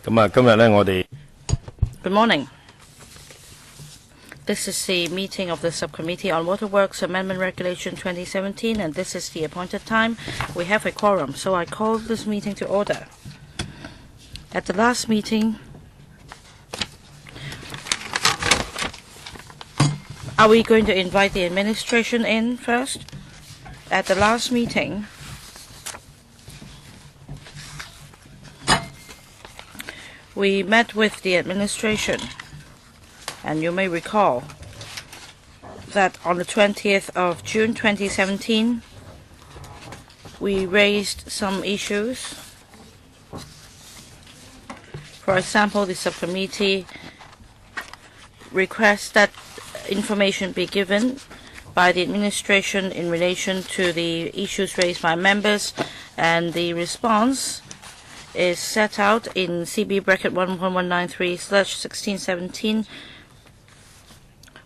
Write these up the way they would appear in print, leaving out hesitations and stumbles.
Good morning. This is the meeting of the Subcommittee on Waterworks Amendment Regulation 2017, and this is the appointed time. We have a quorum, so I call this meeting to order. At the last meeting, are we going to invite the administration in first? At the last meeting, we met with the administration, and you may recall that on the 20th of June 2017, we raised some issues. For example, the subcommittee requests that information be given by the administration in relation to the issues raised by members, and the response is set out in CB bracket 1.193/1617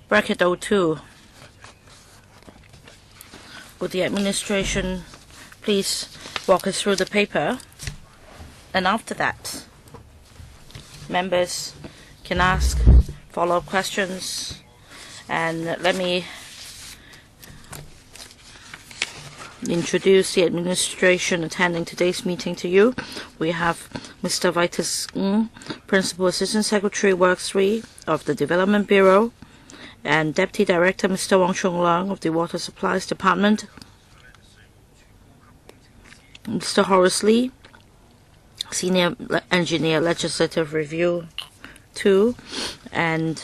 bracket 02. Would the administration please walk us through the paper? And after that, members can ask follow-up questions. And let me introduce the administration attending today's meeting to you. We have Mr. Vitus Ng, Principal Assistant Secretary, Works 3 of the Development Bureau, and Deputy Director Mr. Wong Chung-leung of the Water Supplies Department, Mr. Horace Lee, Senior Engineer, Legislative Review 2, and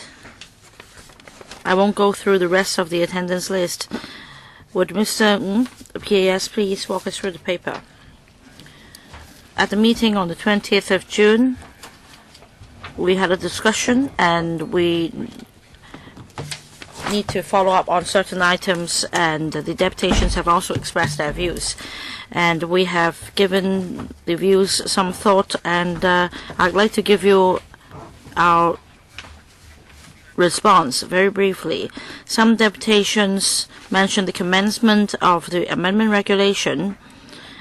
I won't go through the rest of the attendance list. Would Mr. Ng, PAS, please walk us through the paper? At the meeting on the 20th of June, we had a discussion, and we need to follow up on certain items, and the deputations have also expressed their views. And we have given the views some thought, and I'd like to give you our response very briefly. Some deputations mentioned the commencement of the amendment regulation,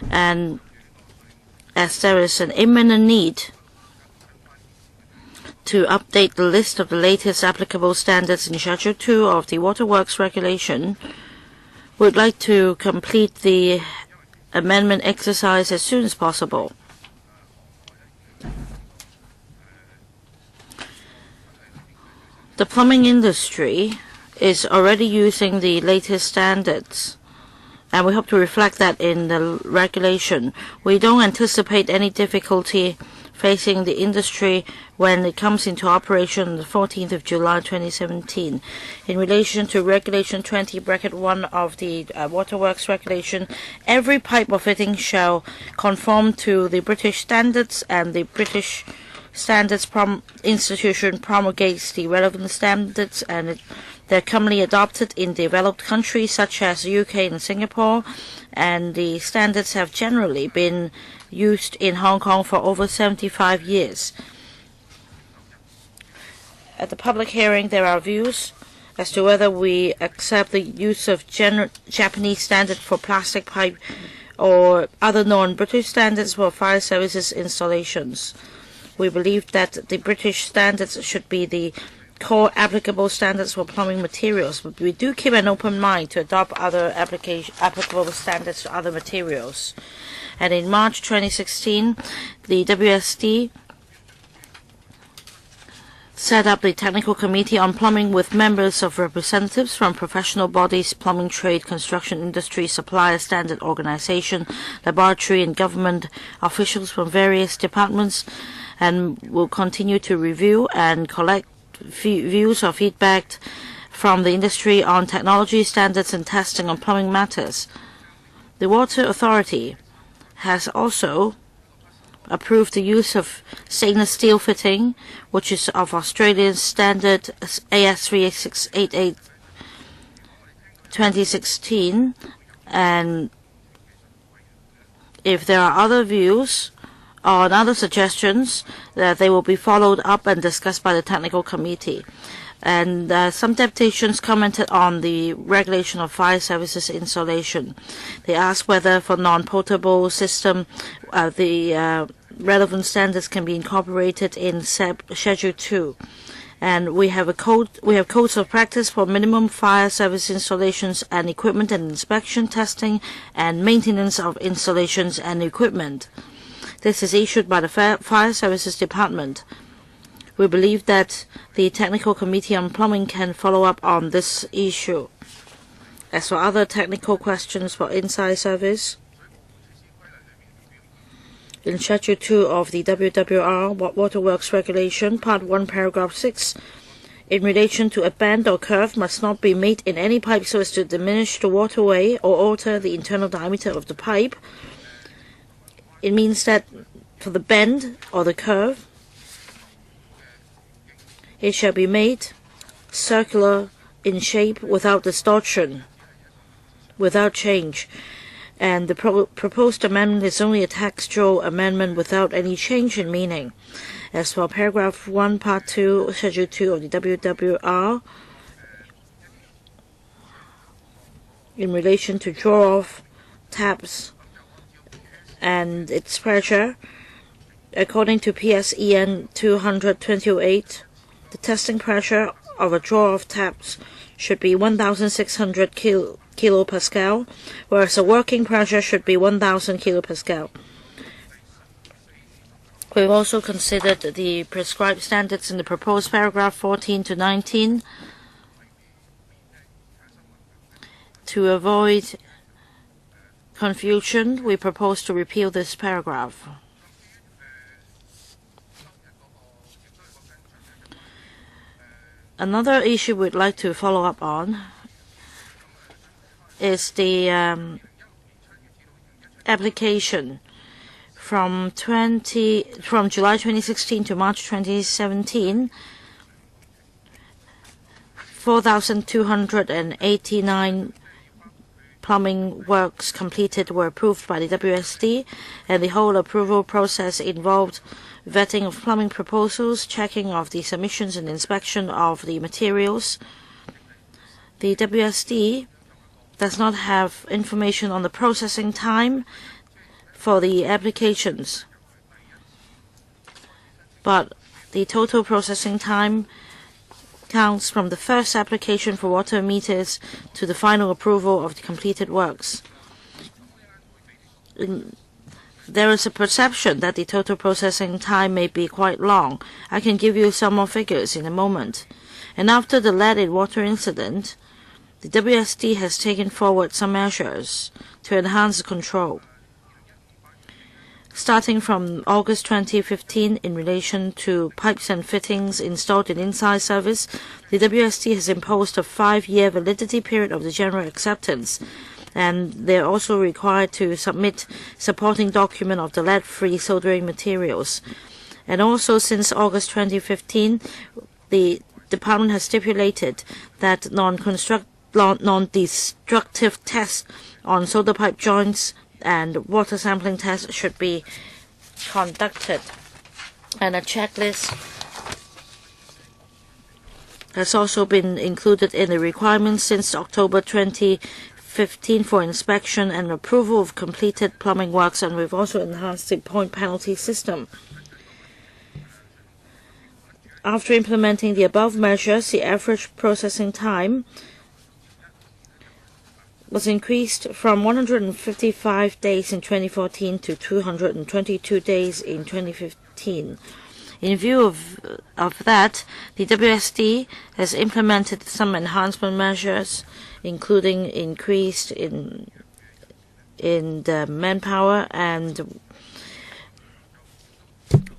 and as there is an imminent need to update the list of the latest applicable standards in Schedule 2 of the Waterworks regulation, we'd like to complete the amendment exercise as soon as possible. The plumbing industry is already using the latest standards, and we hope to reflect that in the regulation. We don't anticipate any difficulty facing the industry when it comes into operation on the 14th of July 2017. In relation to Regulation 20(1) of the Waterworks regulation, every pipe or fitting shall conform to the British standards, and the British Standards Institution promulgates the relevant standards, and they're commonly adopted in developed countries such as the UK and Singapore, and the standards have generally been used in Hong Kong for over 75 years. At the public hearing, there are views as to whether we accept the use of Japanese standard for plastic pipe or other non-British standards for fire services installations. We believe that the British standards should be the core applicable standards for plumbing materials, but we do keep an open mind to adopt other applicable standards to other materials. And in March 2016, the WSD set up the Technical Committee on Plumbing with members of representatives from professional bodies, plumbing trade, construction industry, supplier standard organization, laboratory, and government officials from various departments, and will continue to review and collect views or feedback from the industry on technology standards and testing on plumbing matters. The Water Authority has also approved the use of stainless steel fitting, which is of Australian standard AS3688 2016, and if there are other views or other suggestions, they will be followed up and discussed by the Technical Committee. And some deputations commented on the regulation of fire services installation. They asked whether for non-potable system, the relevant standards can be incorporated in Schedule 2. And we have codes of practice for minimum fire service installations and equipment and inspection, testing, and maintenance of installations and equipment. This is issued by the Fire Services Department. We believe that the Technical Committee on Plumbing can follow up on this issue. As for other technical questions for inside service, in Schedule 2 of the WWR Waterworks Regulation, Part 1, Paragraph 6, in relation to a bend or curve must not be made in any pipe so as to diminish the waterway or alter the internal diameter of the pipe. It means that for the bend or the curve, it shall be made circular in shape without distortion, without change. And the proposed amendment is only a textual amendment without any change in meaning. As for Paragraph 1, Part 2, Schedule 2 of the WWR, in relation to draw-off taps and its pressure, according to PSEN 200-2008, the testing pressure of a draw-off taps should be 1,600 kilopascal, whereas the working pressure should be 1,000 kilopascal. We've also considered the prescribed standards in the proposed paragraph 14 to 19 to avoid confusion. We propose to repeal this paragraph. Another issue we'd like to follow up on is the application from July 2016 to March 2017. 4,289 plumbing works completed were approved by the WSD, and the whole approval process involved vetting of plumbing proposals, checking of the submissions, and inspection of the materials. The WSD does not have information on the processing time for the applications, but the total processing time counts from the first application for water meters to the final approval of the completed works. There is a perception that the total processing time may be quite long. I can give you some more figures in a moment. And after the leaded water incident, the WSD has taken forward some measures to enhance the control. Starting from August 2015, in relation to pipes and fittings installed in inside service, the WSD has imposed a 5-year validity period of the general acceptance, and they're also required to submit supporting document of the lead-free soldering materials. And also, since August 2015, the department has stipulated that non-destructive tests on solder pipe joints and water sampling tests should be conducted. And a checklist has also been included in the requirements since October 2015 for inspection and approval of completed plumbing works, and we've also enhanced the point penalty system. After implementing the above measures, the average processing time was increased from 155 days in 2014 to 222 days in 2015. In view of that, the WSD has implemented some enhancement measures, including increased in the manpower, and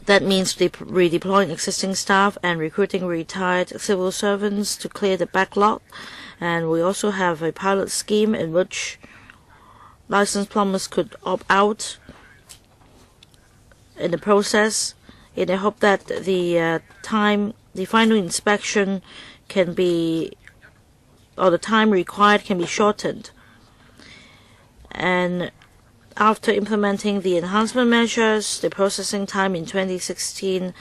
that means redeploying existing staff and recruiting retired civil servants to clear the backlog. And we also have a pilot scheme in which licensed plumbers could opt out in the process, in the hope that the final inspection can be, or the time required can be shortened. And after implementing the enhancement measures, the processing time in 2016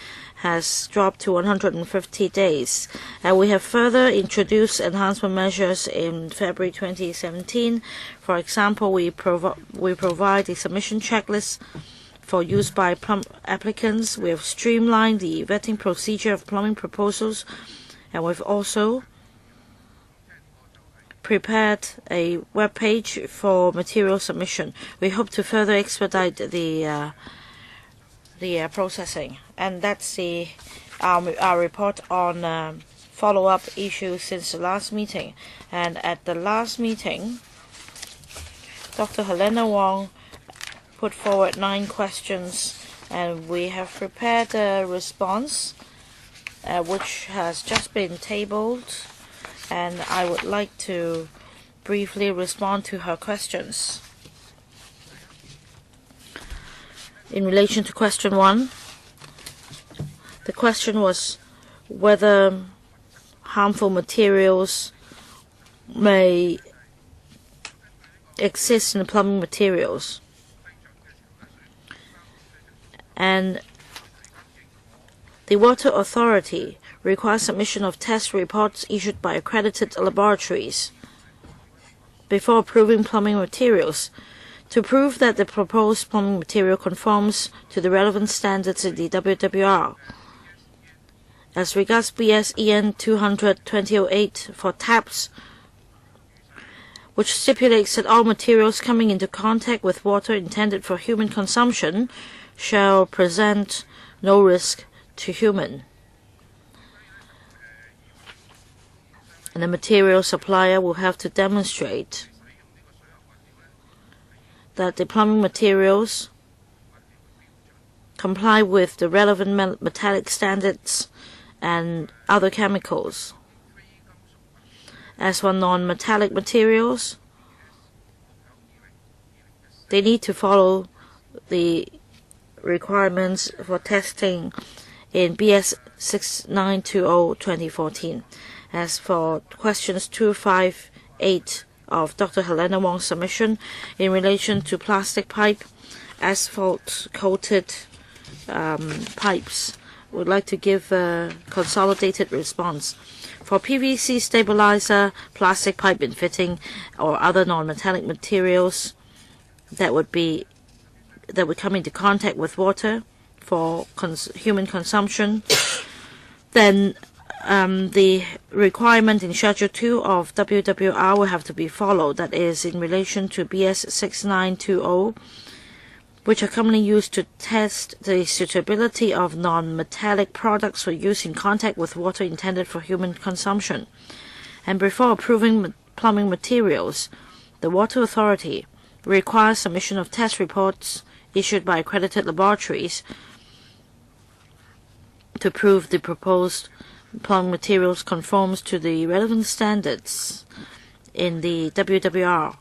has dropped to 150 days. And we have further introduced enhancement measures in February 2017. For example, we provide a submission checklist for use by applicants. We have streamlined the vetting procedure of plumbing proposals, and we've also prepared a web page for material submission. We hope to further expedite the processing, and that's our report on follow-up issues since the last meeting. And at the last meeting, Dr. Helena Wong put forward 9 questions, and we have prepared a response which has just been tabled, and I would like to briefly respond to her questions. In relation to question 1, the question was whether harmful materials may exist in plumbing materials. And the Water Authority requires submission of test reports issued by accredited laboratories before approving plumbing materials to prove that the proposed plumbing material conforms to the relevant standards in the WWR. As regards BS EN 200-2008 for taps, which stipulates that all materials coming into contact with water intended for human consumption shall present no risk to human. And the material supplier will have to demonstrate that the plumbing materials comply with the relevant metallic standards and other chemicals. As for non-metallic materials, they need to follow the requirements for testing in BS 6920/2014. As for questions 2, 5, 8 of Dr. Helena Wong's submission in relation to plastic pipe, asphalt-coated pipes, would like to give a consolidated response. For PVC stabilizer, plastic pipe and fitting, or other non-metallic materials that would come into contact with water for human consumption, then the requirement in Schedule 2 of WWR will have to be followed. That is in relation to BS 6920, which are commonly used to test the suitability of non-metallic products for use in contact with water intended for human consumption. And before approving plumbing materials, the Water Authority requires submission of test reports issued by accredited laboratories to prove the proposed plumbing materials conforms to the relevant standards in the WWR.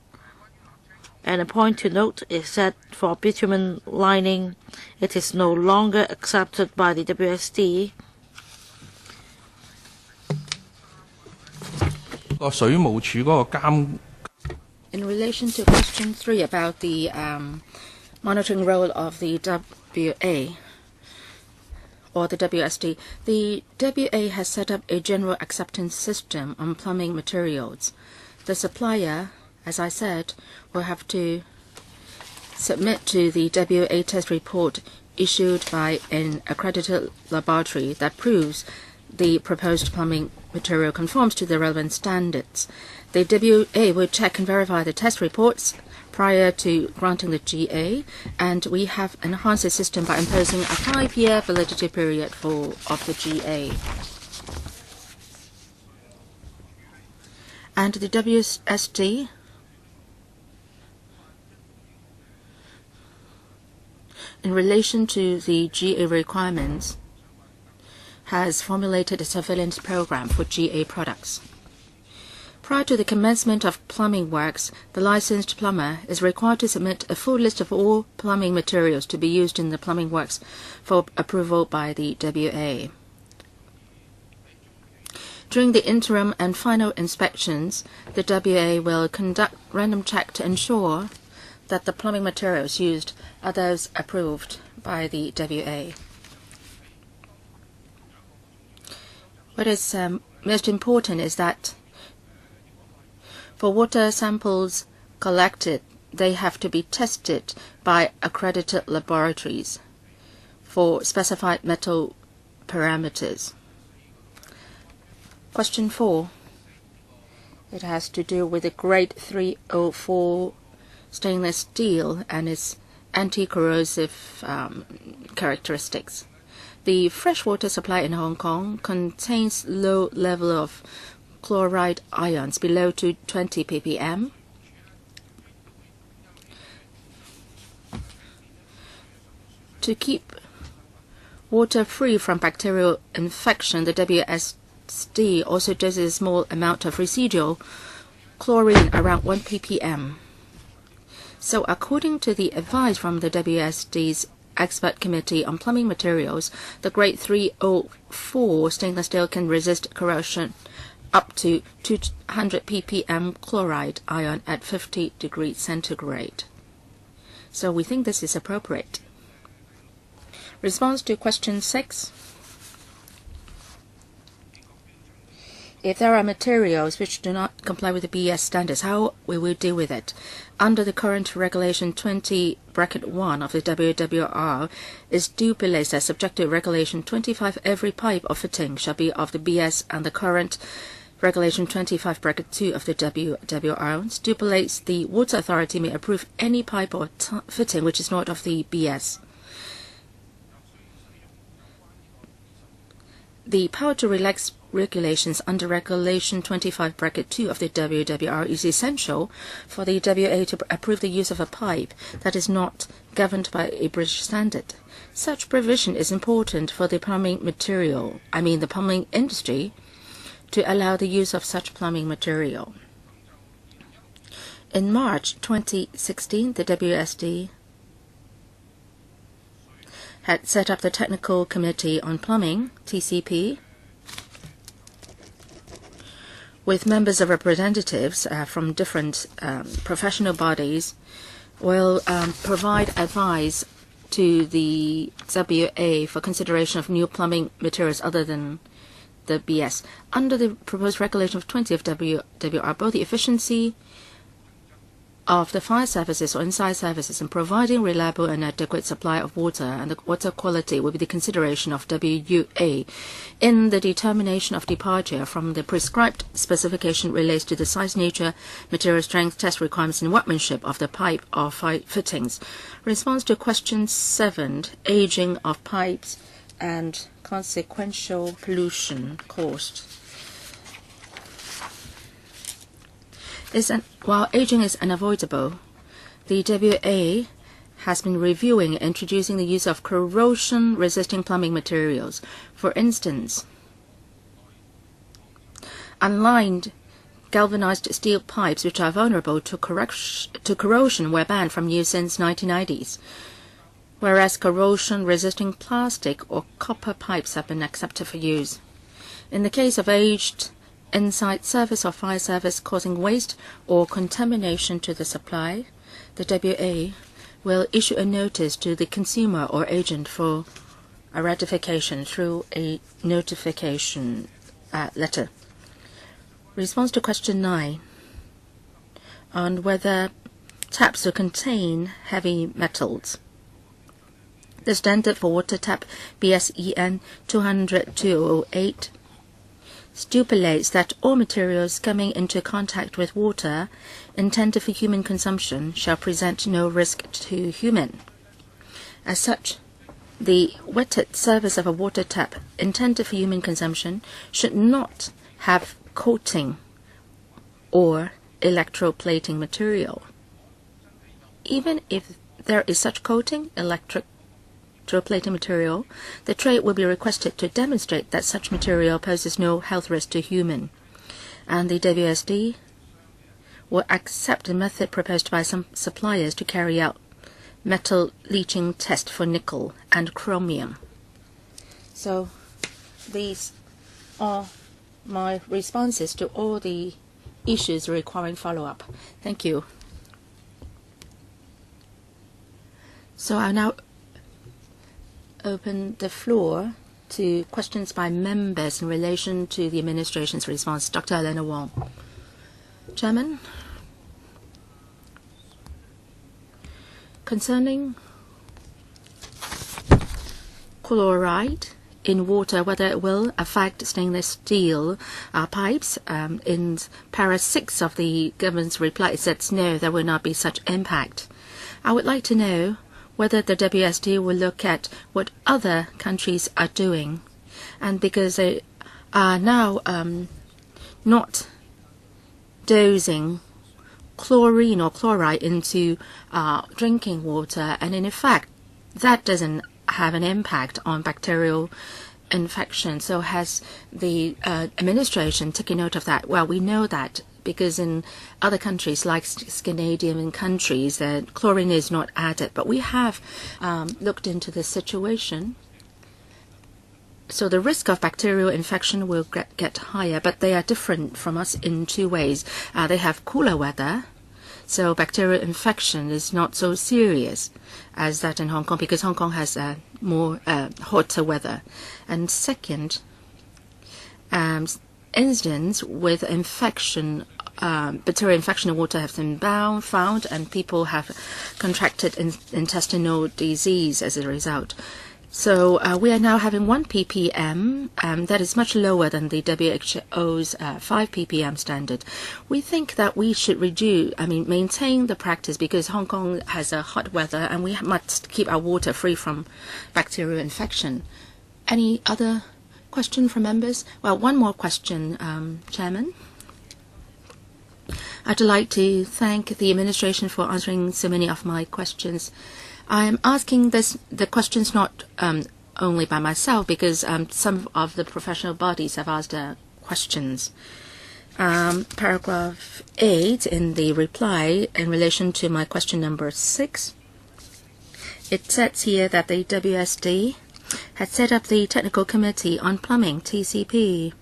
And a point to note is that for bitumen lining, it is no longer accepted by the WSD. In relation to question 3 about the monitoring role of the WA or the WSD, the WA has set up a general acceptance system on plumbing materials. The supplier, as I said, will have to submit to the WA test report issued by an accredited laboratory that proves the proposed plumbing material conforms to the relevant standards. The WA will check and verify the test reports prior to granting the GA, and we have enhanced the system by imposing a 5-year validity period of the GA. And the WSD in relation to the GA requirements has formulated a surveillance program for GA products. Prior to the commencement of plumbing works, the licensed plumber is required to submit a full list of all plumbing materials to be used in the plumbing works for approval by the WA. During the interim and final inspections, the WA will conduct random check to ensure that the plumbing materials used are those approved by the WA. What is most important is that for water samples collected they have to be tested by accredited laboratories for specified metal parameters. Question 4. It has to do with the grade 304 stainless steel and its anti-corrosive characteristics. The freshwater supply in Hong Kong contains low level of chloride ions below 220 ppm. To keep water free from bacterial infection, the WSD also does a small amount of residual chlorine around 1 ppm. So according to the advice from the WSD's Expert Committee on Plumbing Materials, the grade 304 stainless steel can resist corrosion up to 200 ppm chloride ion at 50 degrees centigrade. So we think this is appropriate. Response to question 6. If there are materials which do not comply with the BS standards, how will we deal with it? Under the current Regulation 20(1) of the WWR, is stipulates that subject to Regulation 25, every pipe or fitting shall be of the BS, and the current Regulation 25(2) of the WWR stipulates the Water Authority may approve any pipe or fitting which is not of the BS. The power to relax regulations under Regulation 25(2) of the WWR is essential for the WA to approve the use of a pipe that is not governed by a British standard. Such provision is important for the plumbing the plumbing industry, to allow the use of such plumbing material. In March 2016, the WSD had set up the Technical Committee on Plumbing, TCP, with members of representatives from different professional bodies, will provide advice to the WA for consideration of new plumbing materials other than the BS. Under the proposed regulation of 20 of WWR, both the efficiency of the fire services or inside services and providing reliable and adequate supply of water and the water quality will be the consideration of WUA in the determination of departure from the prescribed specification relates to the size, nature, material strength, test requirements and workmanship of the pipe or fittings. Response to question 7, aging of pipes and consequential pollution caused. While aging is unavoidable, the WA has been reviewing and introducing the use of corrosion-resisting plumbing materials. For instance, unlined galvanized steel pipes which are vulnerable to corrosion were banned from use since 1990s, whereas corrosion-resisting plastic or copper pipes have been accepted for use. In the case of aged inside service or fire service causing waste or contamination to the supply, the WA will issue a notice to the consumer or agent for a ratification through a notification letter. Response to question 9 on whether taps will contain heavy metals. The standard for water tap BSEN 200-2008 stipulates that all materials coming into contact with water intended for human consumption shall present no risk to human. As such, the wetted surface of a water tap intended for human consumption should not have coating or electroplating material. Even if there is such coating, electroplating material, the trade will be requested to demonstrate that such material poses no health risk to human, and the WSD will accept the method proposed by some suppliers to carry out metal leaching test for nickel and chromium. So these are my responses to all the issues requiring follow-up. Thank you. So I'll now open the floor to questions by members in relation to the administration's response. Dr. Helena Wong. Chairman. Concerning chloride in water, whether it will affect stainless steel pipes, in para 6 of the government's reply, it says no, there will not be such impact. I would like to know whether the WSD will look at what other countries are doing, and because they are now not dosing chlorine or chloride into drinking water, and in effect that doesn't have an impact on bacterial infection. So has the administration taken note of that? Well, we know that because in other countries like Scandinavian countries, chlorine is not added, but we have looked into the situation. So the risk of bacterial infection will get higher, but they are different from us in 2 ways. They have cooler weather, so bacterial infection is not so serious as that in Hong Kong, because Hong Kong has more hotter weather. And second, incidents with infection, bacterial infection in water have been found, and people have contracted intestinal disease as a result. So we are now having 1 ppm, that is much lower than the WHO's 5 ppm standard. We think that we should maintain the practice, because Hong Kong has a hot weather and we must keep our water free from bacterial infection. Any other question from members? Well, one more question, Chairman. I'd like to thank the administration for answering so many of my questions. I'm asking the questions not only by myself, because some of the professional bodies have asked questions. Paragraph 8 in the reply in relation to my question number 6, it says here that the WSD had set up the Technical Committee on Plumbing, TCP.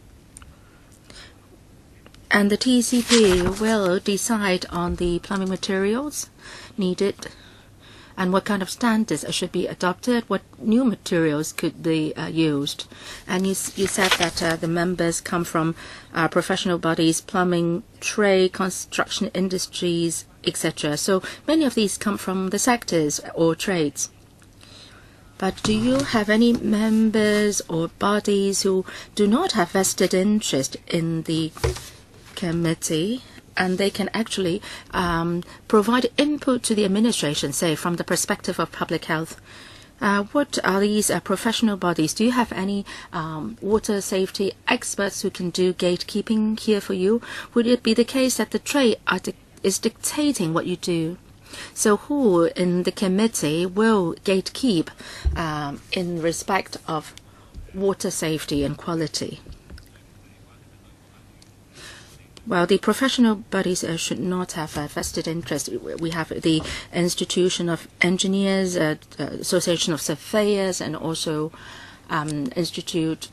And the TCP will decide on the plumbing materials needed and what kind of standards should be adopted, what new materials could be used. And you said that the members come from professional bodies, plumbing, trade, construction industries, etc. So many of these come from the sectors or trades. But do you have any members or bodies who do not have vested interest in the committee, and they can actually provide input to the administration, say, from the perspective of public health? What are these professional bodies? Do you have any water safety experts who can do gatekeeping here for you? Would it be the case that the trade is dictating what you do? So who in the committee will gatekeep in respect of water safety and quality? Well, the professional bodies should not have a vested interest. We have the Institution of Engineers, Association of Surveyors, and also Institution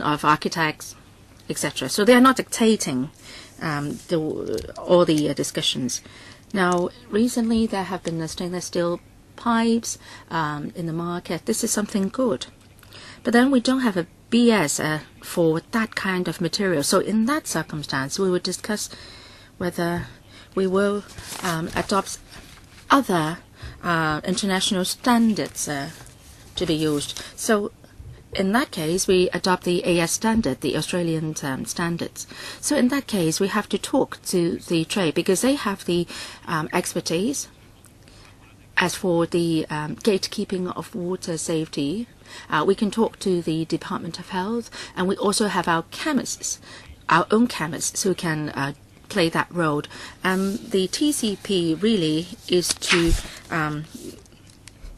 of Architects, etc. So they are not dictating all the discussions. Now, recently there have been stainless steel pipes in the market. This is something good. But then we don't have a BS for that kind of material. So in that circumstance, we will discuss whether we will adopt other international standards to be used. So in that case, we adopt the AS standard, the Australian standards. So in that case, we have to talk to the trade, because they have the expertise. As for the gatekeeping of water safety, we can talk to the Department of Health, and we also have our chemists, our own chemists, who can play that role. The TCP really is to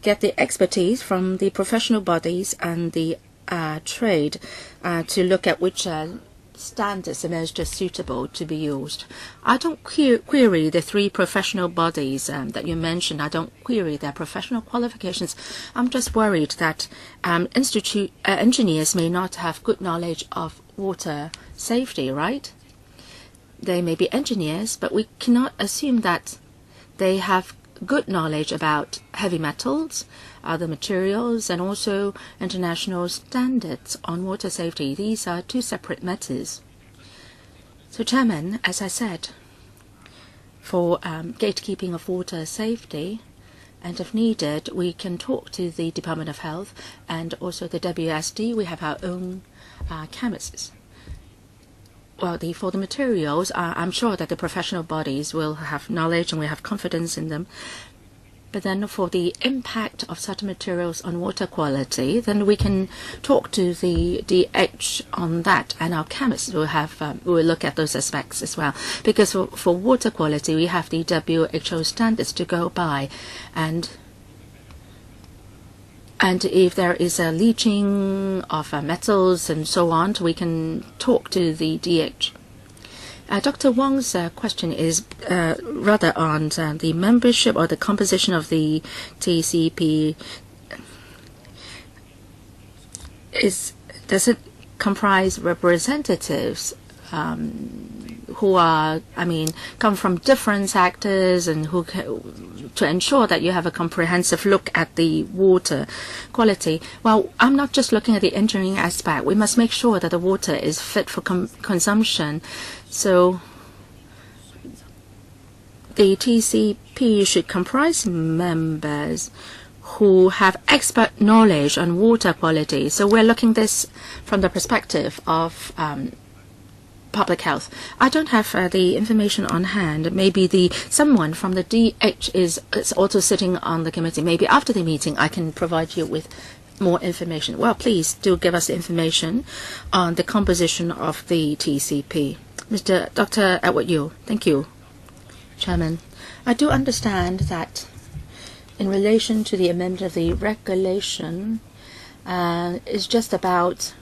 get the expertise from the professional bodies and the trade to look at which standards are most suitable to be used. I don't query the 3 professional bodies that you mentioned. I don't query their professional qualifications. I'm just worried that engineers may not have good knowledge of water safety, right? They may be engineers, but we cannot assume that they have good knowledge about heavy metals, other materials, and also international standards on water safety. These are 2 separate matters. So, Chairman, as I said, for gatekeeping of water safety, And if needed, we can talk to the Department of Health and also the WSD. We have our own chemists. Well, for the materials, I'm sure that the professional bodies will have knowledge and we have confidence in them. But then for the impact of certain materials on water quality, then we can talk to the DH on that, and our chemists will will look at those aspects as well. Because for water quality, we have the WHO standards to go by, and if there is a leaching of metals and so on, we can talk to the DH. Dr. Wong's question is rather on the membership or the composition of the TCP. Does it comprise representatives who are, come from different sectors and to ensure that you have a comprehensive look at the water quality? Well, I'm not just looking at the engineering aspect. We must make sure that the water is fit for consumption. So the TCP should comprise members who have expert knowledge on water quality. So we're looking this from the perspective of public health. I don't have the information on hand. Maybe someone from the DH is also sitting on the committee. Maybe after the meeting I can provide you with more information. Well, please do give us information on the composition of the TCP. Dr. Edward Yu. Thank you, Chairman. I do understand that in relation to the amendment of the regulation, is just about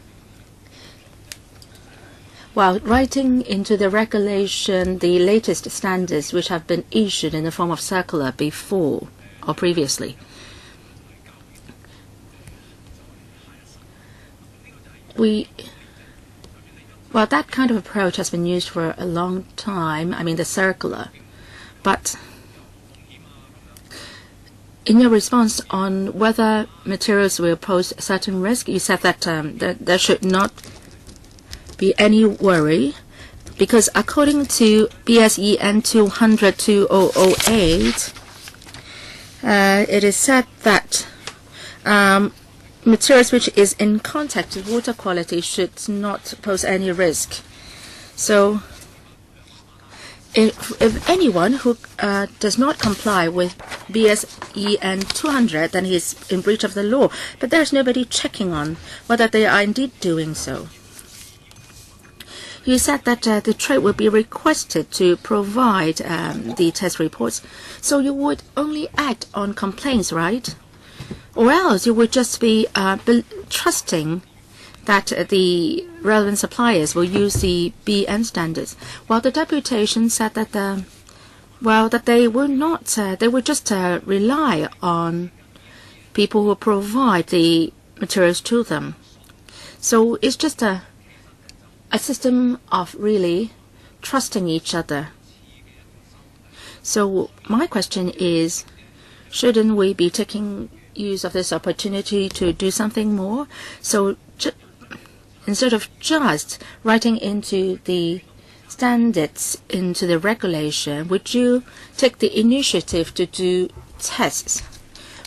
writing into the regulation the latest standards which have been issued in the form of circular before or previously. That kind of approach has been used for a long time, the circular. But in your response on whether materials will pose a certain risk, you said that there should not be any worry, because according to BSEN 200-2008, it is said that materials which is in contact with water quality should not pose any risk. So if anyone who does not comply with BSEN 200, then he is in breach of the law. But there's nobody checking on whether they are indeed doing so. You said that the trade would be requested to provide the test reports. So you would only act on complaints, right? Or else you would just be trusting that the relevant suppliers will use the BN standards. Well, the deputation said that that they will not. They will just rely on people who provide the materials to them. So it's just a system of really trusting each other. So my question is, shouldn't we be taking use of this opportunity to do something more? So instead of just writing into the standards, into the regulation, would you take the initiative to do tests,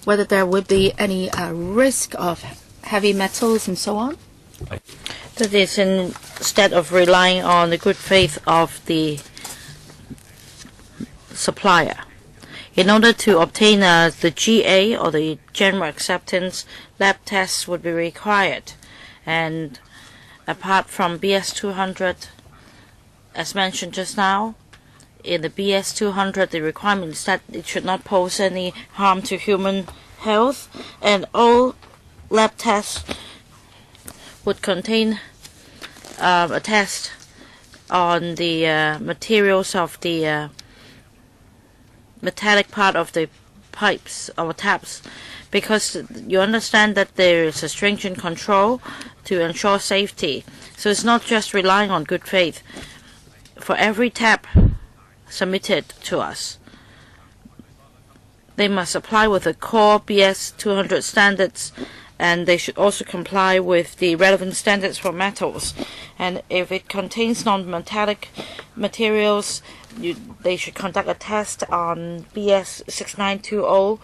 whether there would be any risk of heavy metals and so on? That is, instead of relying on the good faith of the supplier. In order to obtain the GA, or the General Acceptance, lab tests would be required. And apart from BS 200, as mentioned just now, in the BS 200, the requirement is that it should not pose any harm to human health, and all lab tests would contain a test on the materials of the metallic part of the pipes or taps, because you understand that there is a stringent control to ensure safety. So it's not just relying on good faith. For every tap submitted to us, they must apply with the core BS 200 standards and they should also comply with the relevant standards for metals. And if it contains non-metallic materials, they should conduct a test on BS 6920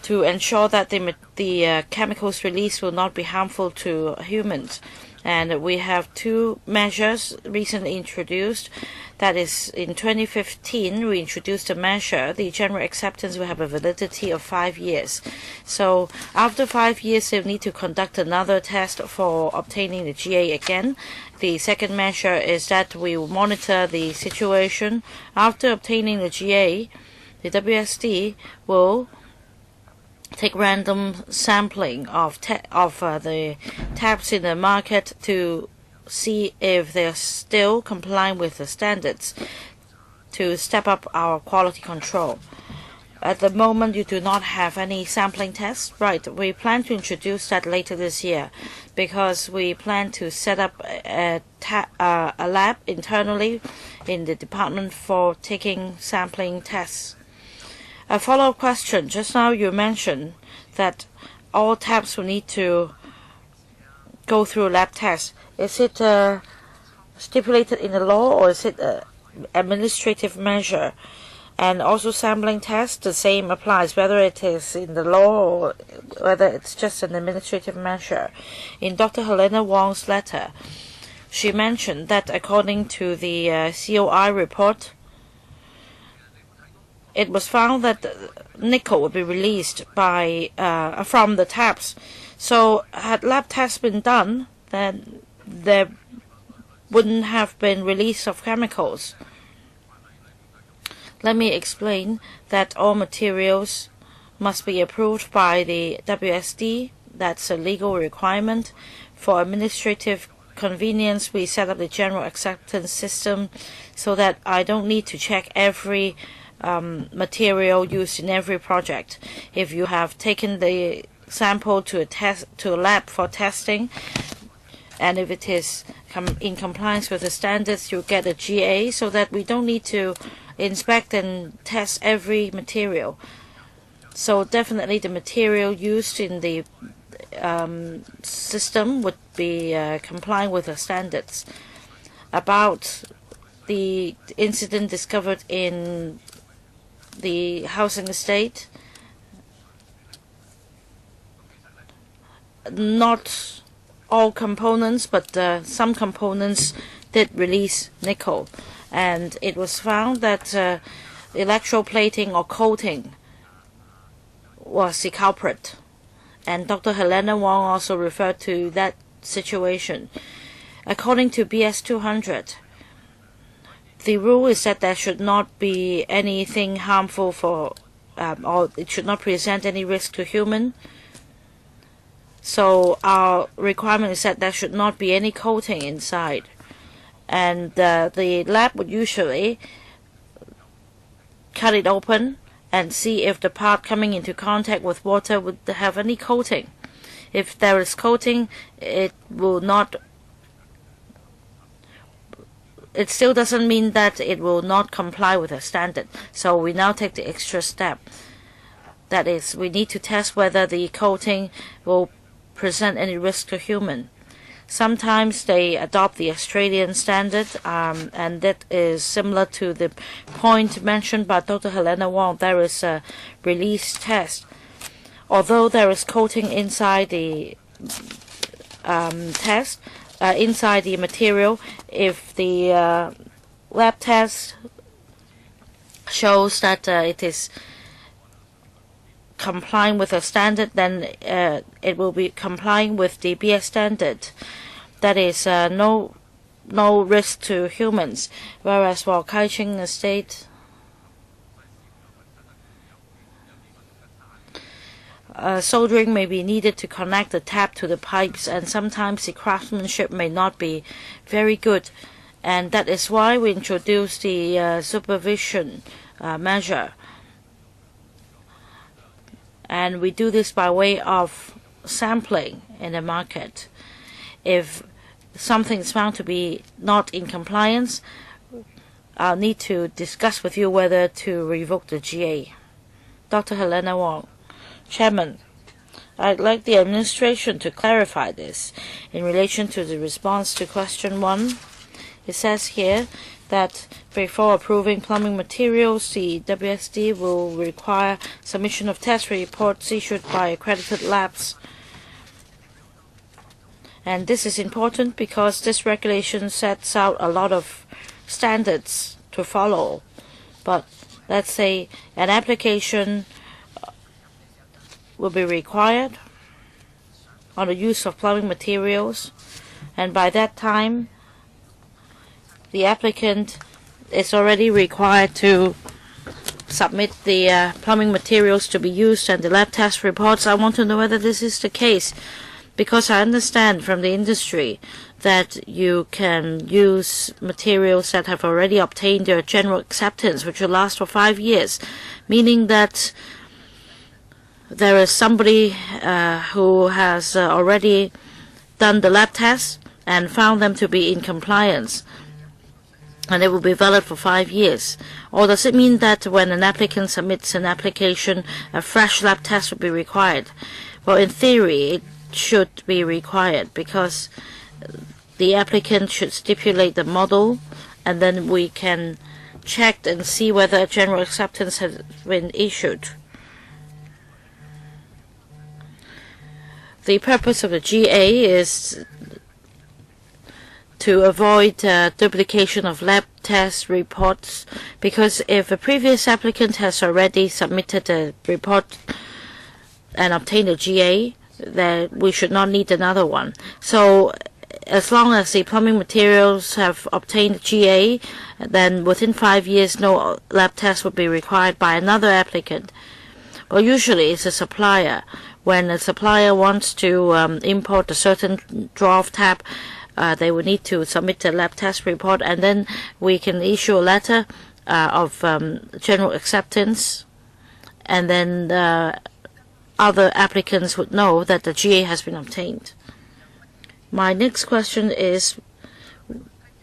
to ensure that the chemicals released will not be harmful to humans. And we have two measures recently introduced. That is, in 2015, we introduced a measure. The general acceptance will have a validity of 5 years. So after 5 years, they'll need to conduct another test for obtaining the GA again. The second measure is that we will monitor the situation. After obtaining the GA, the WSD will take random sampling of the taps in the market to see if they are still complying with the standards to step up our quality control. At the moment, you do not have any sampling tests. Right, we plan to introduce that later this year because we plan to set up a lab internally in the department for taking sampling tests. A follow-up question. Just now you mentioned that all taps will need to go through lab tests. Is it stipulated in the law, or is it an administrative measure? And also sampling tests, the same applies, whether it is in the law or whether it's just an administrative measure. In Dr. Helena Wong's letter, she mentioned that according to the COI report, it was found that nickel would be released from the taps. So had lab tests been done, then there wouldn't have been release of chemicals. Let me explain that all materials must be approved by the WSD. That's a legal requirement. For administrative convenience, we set up the general acceptance system so that I don't need to check every material used in every project. If you have taken the sample to a lab for testing, and if it is in compliance with the standards, you get a GA, so that we don't need to inspect and test every material. So definitely the material used in the system would be complying with the standards. About the incident discovered in the housing estate, not all components, but some components did release nickel, and it was found that electroplating or coating was the culprit. And Dr. Helena Wong also referred to that situation. According to BS 200, the rule is that there should not be anything harmful for, or it should not present any risk to human. So our requirement is that there should not be any coating inside. And the lab would usually cut it open and see if the part coming into contact with water would have any coating. If there is coating, it still doesn't mean that it will not comply with the standard. So we now take the extra step. That is, we need to test whether the coating will present any risk to human. Sometimes they adopt the Australian standard, and that is similar to the point mentioned by Dr. Helena Wong. There is a release test. Although there is coating inside the inside the material, if the lab test shows that it is complying with a standard, then it will be complying with the BS standard. That is no risk to humans. Whereas for Kaiching Estate, soldering may be needed to connect the tap to the pipes, and sometimes the craftsmanship may not be very good, and that is why we introduced the supervision measure. And we do this by way of sampling in the market. If something is found to be not in compliance, I'll need to discuss with you whether to revoke the GA. Dr. Helena Wong. Chairman, I'd like the administration to clarify this in relation to the response to question 1. It says here that before approving plumbing materials, the WSD will require submission of test reports issued by accredited labs. And this is important because this regulation sets out a lot of standards to follow. But let's say an application will be required on the use of plumbing materials, and by that time the applicant is already required to submit the plumbing materials to be used and the lab test reports. I want to know whether this is the case, because I understand from the industry that you can use materials that have already obtained their general acceptance, which will last for 5 years, meaning that there is somebody who has already done the lab tests and found them to be in compliance, and it will be valid for 5 years. Or does it mean that when an applicant submits an application, a fresh lab test will be required? Well, in theory, it should be required, because the applicant should stipulate the model, and then we can check and see whether a general acceptance has been issued. The purpose of the GA is to avoid duplication of lab test reports, because if a previous applicant has already submitted a report and obtained a GA, then we should not need another one. So as long as the plumbing materials have obtained GA, then within 5 years no lab test would be required by another applicant. Well, usually it's a supplier. When a supplier wants to import a certain draft tap, they will need to submit a lab test report, and then we can issue a letter of general acceptance, and then other applicants would know that the GA has been obtained. My next question is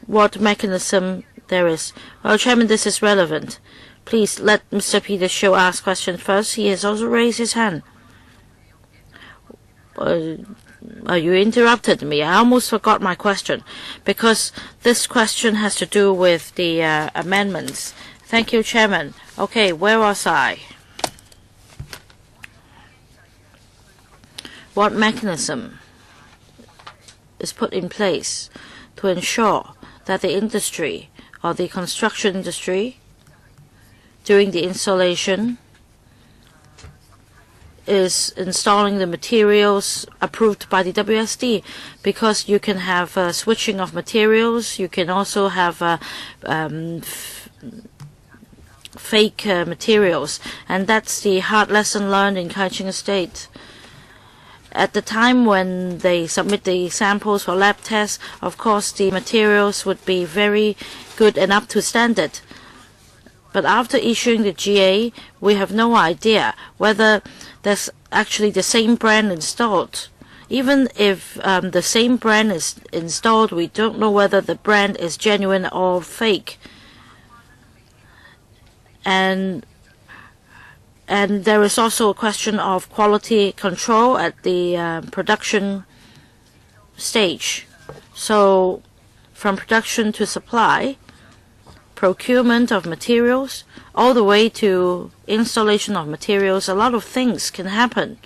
what mechanism there is. Well, Chairman, this is relevant. Please let Mr. Peter Shiu ask questions first. He has also raised his hand. You interrupted me. I almost forgot my question, because this question has to do with the amendments. Thank you, Chairman. Okay, where was I? What mechanism is put in place to ensure that the industry or the construction industry during the installation is installing the materials approved by the WSD, because you can have switching of materials. You can also have fake materials, and that's the hard lesson learned in Kaiching Estate. At the time when they submit the samples for lab tests, of course the materials would be very good and up to standard. But after issuing the GA, we have no idea whether there's actually the same brand installed. Even if the same brand is installed, we don't know whether the brand is genuine or fake. And there is also a question of quality control at the production stage. So from production to supply, procurement of materials, all the way to installation of materials, a lot of things can happen.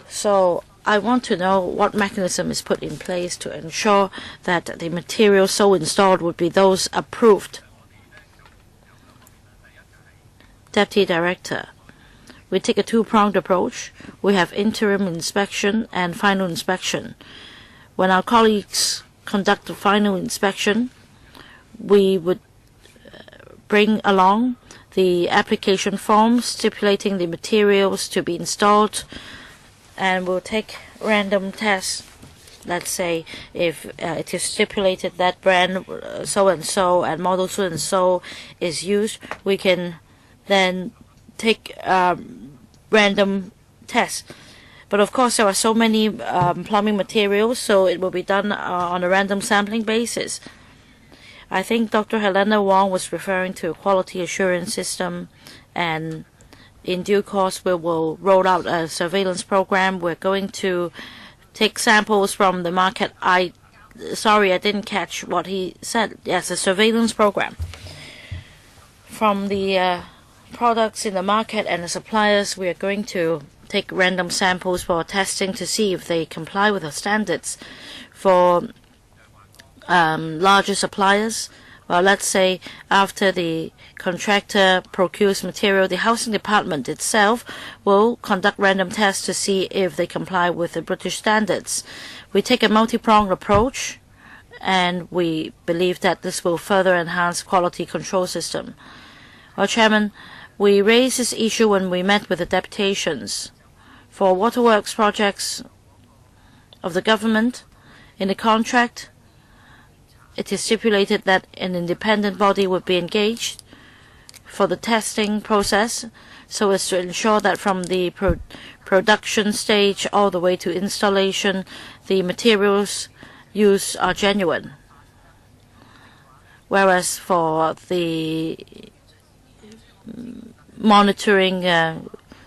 So I want to know what mechanism is put in place to ensure that the materials so installed would be those approved. Deputy Director, we take a two-pronged approach. We have interim inspection and final inspection. When our colleagues conduct the final inspection, we would bring along the application form stipulating the materials to be installed, and we'll take random tests. Let's say if it is stipulated that brand so-and-so and model so-and-so is used, we can then take random tests. But of course there are so many plumbing materials, so it will be done on a random sampling basis. I think Dr. Helena Wong was referring to a quality assurance system, and in due course, we will roll out a surveillance program. We're going to take samples from the market. Sorry, I didn't catch what he said. Yes, a surveillance program. From the products in the market and the suppliers, we are going to take random samples for testing to see if they comply with the standards. For larger suppliers, well, let's say after the contractor procures material, the housing department itself will conduct random tests to see if they comply with the British standards. We take a multi-pronged approach, and we believe that this will further enhance quality control system. Well, Chairman, we raised this issue when we met with the deputations. For waterworks projects of the government, in the contract, it is stipulated that an independent body would be engaged for the testing process so as to ensure that from the production stage all the way to installation, the materials used are genuine. Whereas for the monitoring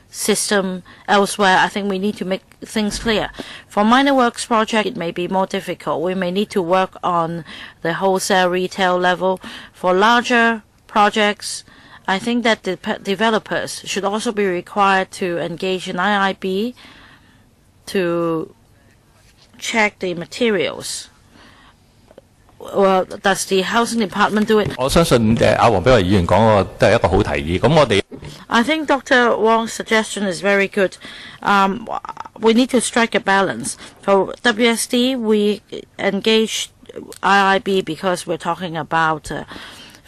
system elsewhere, I think we need to make things clear. For minor works project, it may be more difficult. We may need to work on the wholesale retail level. For larger projects, I think that the developers should also be required to engage in IIB to check the materials. Well, does the housing department do it? 我相信黃碧雲議員講個都係一個好提議。咁我哋 I think Dr. Wong's suggestion is very good. We need to strike a balance. For WSD, we engage IIB because we're talking about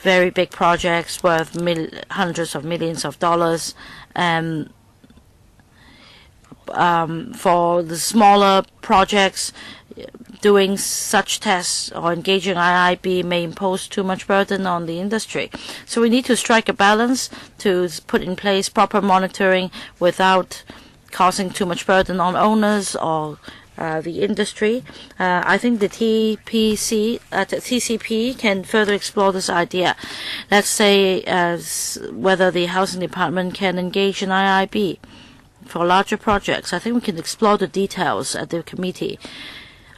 very big projects worth hundreds of millions of dollars. For the smaller projects, doing such tests or engaging IIB may impose too much burden on the industry. So we need to strike a balance to put in place proper monitoring without causing too much burden on owners or the industry. I think the TCP can further explore this idea. Let's say whether the housing department can engage in IIB for larger projects. I think we can explore the details at the committee.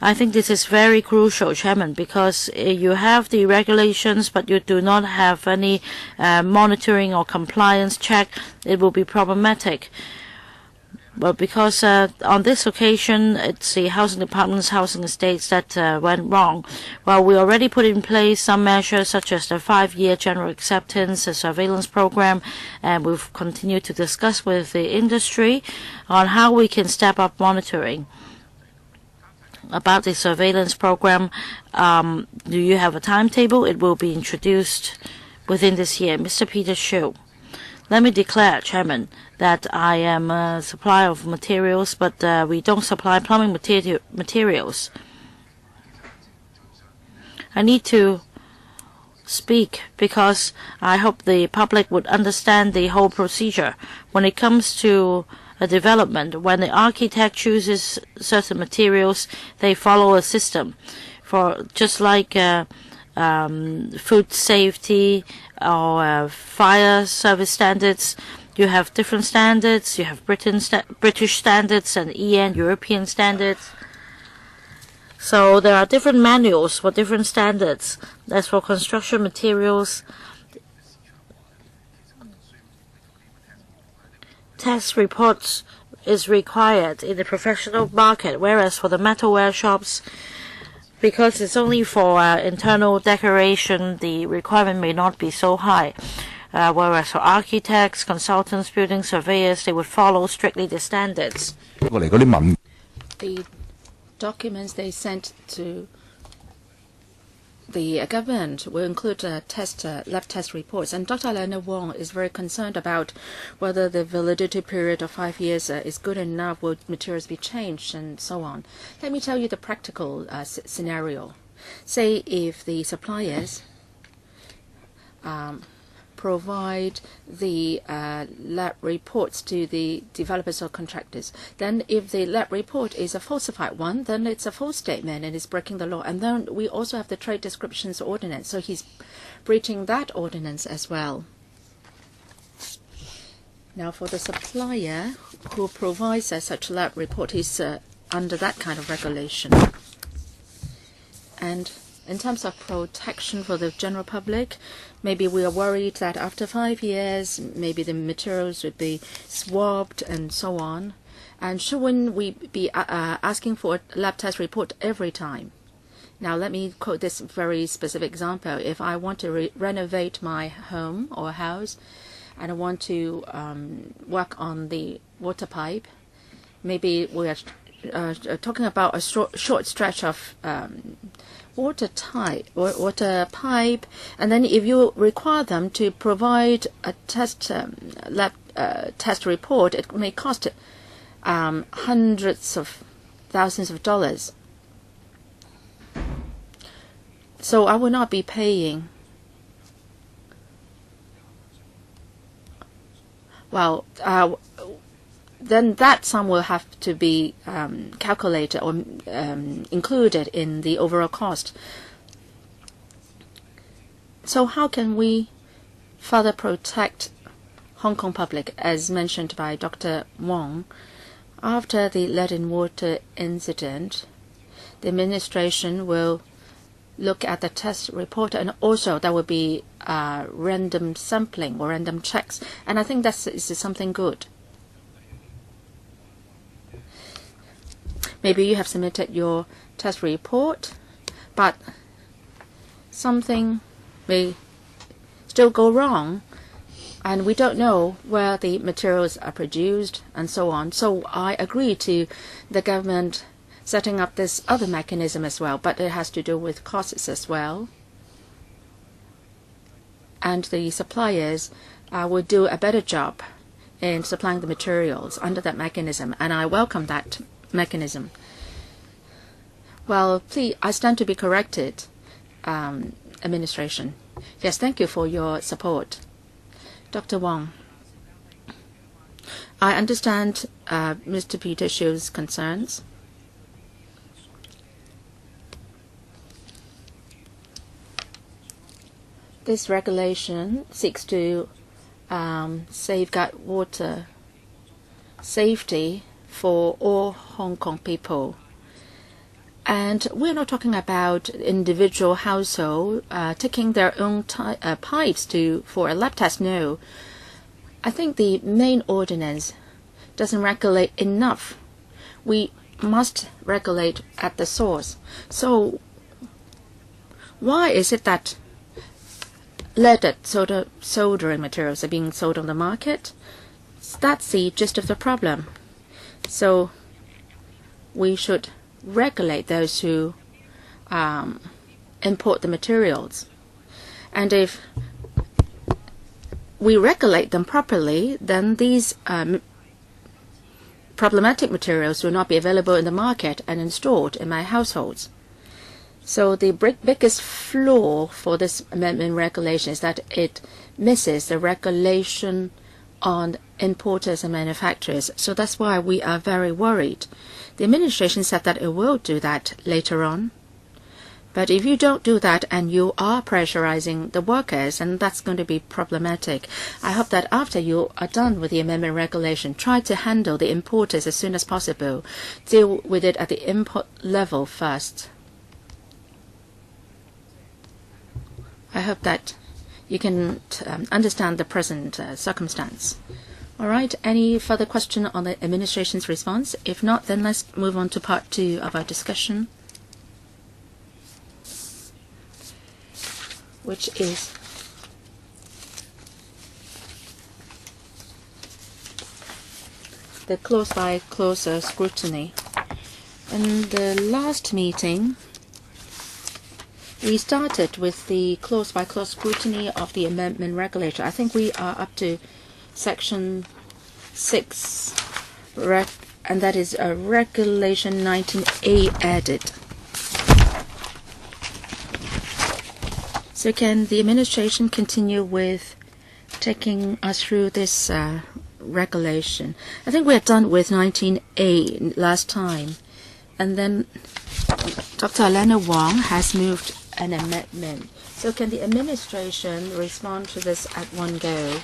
I think this is very crucial, Chairman, because you have the regulations, but you do not have any monitoring or compliance check. It will be problematic. Well, because on this occasion, it's the housing department's housing estates that went wrong. Well, we already put in place some measures such as the 5-year general acceptance, a surveillance program, and we've continued to discuss with the industry on how we can step up monitoring. About the surveillance program, do you have a timetable? It will be introduced within this year. Mr. Peter Shu. Let me declare, Chairman, that I am a supplier of materials, but we don't supply plumbing materials. I need to speak because I hope the public would understand the whole procedure. When it comes to a development, when the architect chooses certain materials, they follow a system. For just like food safety or fire service standards, you have different standards. You have British standards and EN European standards. So there are different manuals for different standards. As for construction materials, test reports is required in the professional market, whereas for the metalware shops, because it's only for internal decoration, the requirement may not be so high. Whereas for architects, consultants, building surveyors, they would follow strictly the standards. The documents they sent to the government will include lab test reports. And Dr. Helena Wong is very concerned about whether the validity period of 5 years is good enough, will materials be changed, and so on. Let me tell you the practical scenario. Say if the suppliers provide the lab reports to the developers or contractors. Then if the lab report is a falsified one, then it's a false statement and it's breaking the law. And then we also have the trade descriptions ordinance. So he's breaching that ordinance as well. Now, for the supplier who provides such lab report, is under that kind of regulation. And in terms of protection for the general public, maybe we are worried that after 5 years, maybe the materials would be swapped and so on. And shouldn't we be asking for a lab test report every time? Now, let me quote this very specific example. If I want to renovate my home or house, and I want to work on the water pipe, maybe we are talking about a short stretch of water pipe, and then if you require them to provide a lab test report, it may cost hundreds of thousands of dollars. So I will not be paying. Well, then that sum will have to be calculated or included in the overall cost. So how can we further protect Hong Kong public, as mentioned by Dr. Wong? After the lead-in-water incident, the administration will look at the test report, and also there will be random sampling or random checks. And I think that is something good. Maybe you have submitted your test report, but something may still go wrong, and we don't know where the materials are produced and so on. So I agree to the government setting up this other mechanism as well, but it has to do with costs as well. And the suppliers will do a better job in supplying the materials under that mechanism, and I welcome that mechanism. Well, please, I stand to be corrected, administration. Yes, thank you for your support. Dr. Wong, I understand Mr. Peter Shiu's concerns. This regulation seeks to safeguard water safety for all Hong Kong people. And we're not talking about individual household taking their own pipes for a lab test. No. I think the main ordinance doesn't regulate enough. We must regulate at the source. So why is it that leaded soldering materials are being sold on the market? That's the gist of the problem. So we should regulate those who import the materials. And if we regulate them properly, then these problematic materials will not be available in the market and installed in my households. So the biggest flaw for this amendment regulation is that it misses the regulation on importers and manufacturers. So that's why we are very worried. The administration said that it will do that later on. But if you don't do that and you are pressurizing the workers, and that's going to be problematic. I hope that after you are done with the amendment regulation, try to handle the importers as soon as possible. Deal with it at the import level first. I hope that you can understand the present circumstance. All right, any further question on the administration's response? If not, then let's move on to part 2 of our discussion, which is the clause-by-clause scrutiny. In the last meeting, we started with the clause-by-clause scrutiny of the amendment regulation. I think we are up to Section 6, and that is Regulation 19A added. So can the administration continue with taking us through this regulation? I think we are done with 19A last time, and then Dr. Helena Wong has moved an amendment. So can the administration respond to this at one go?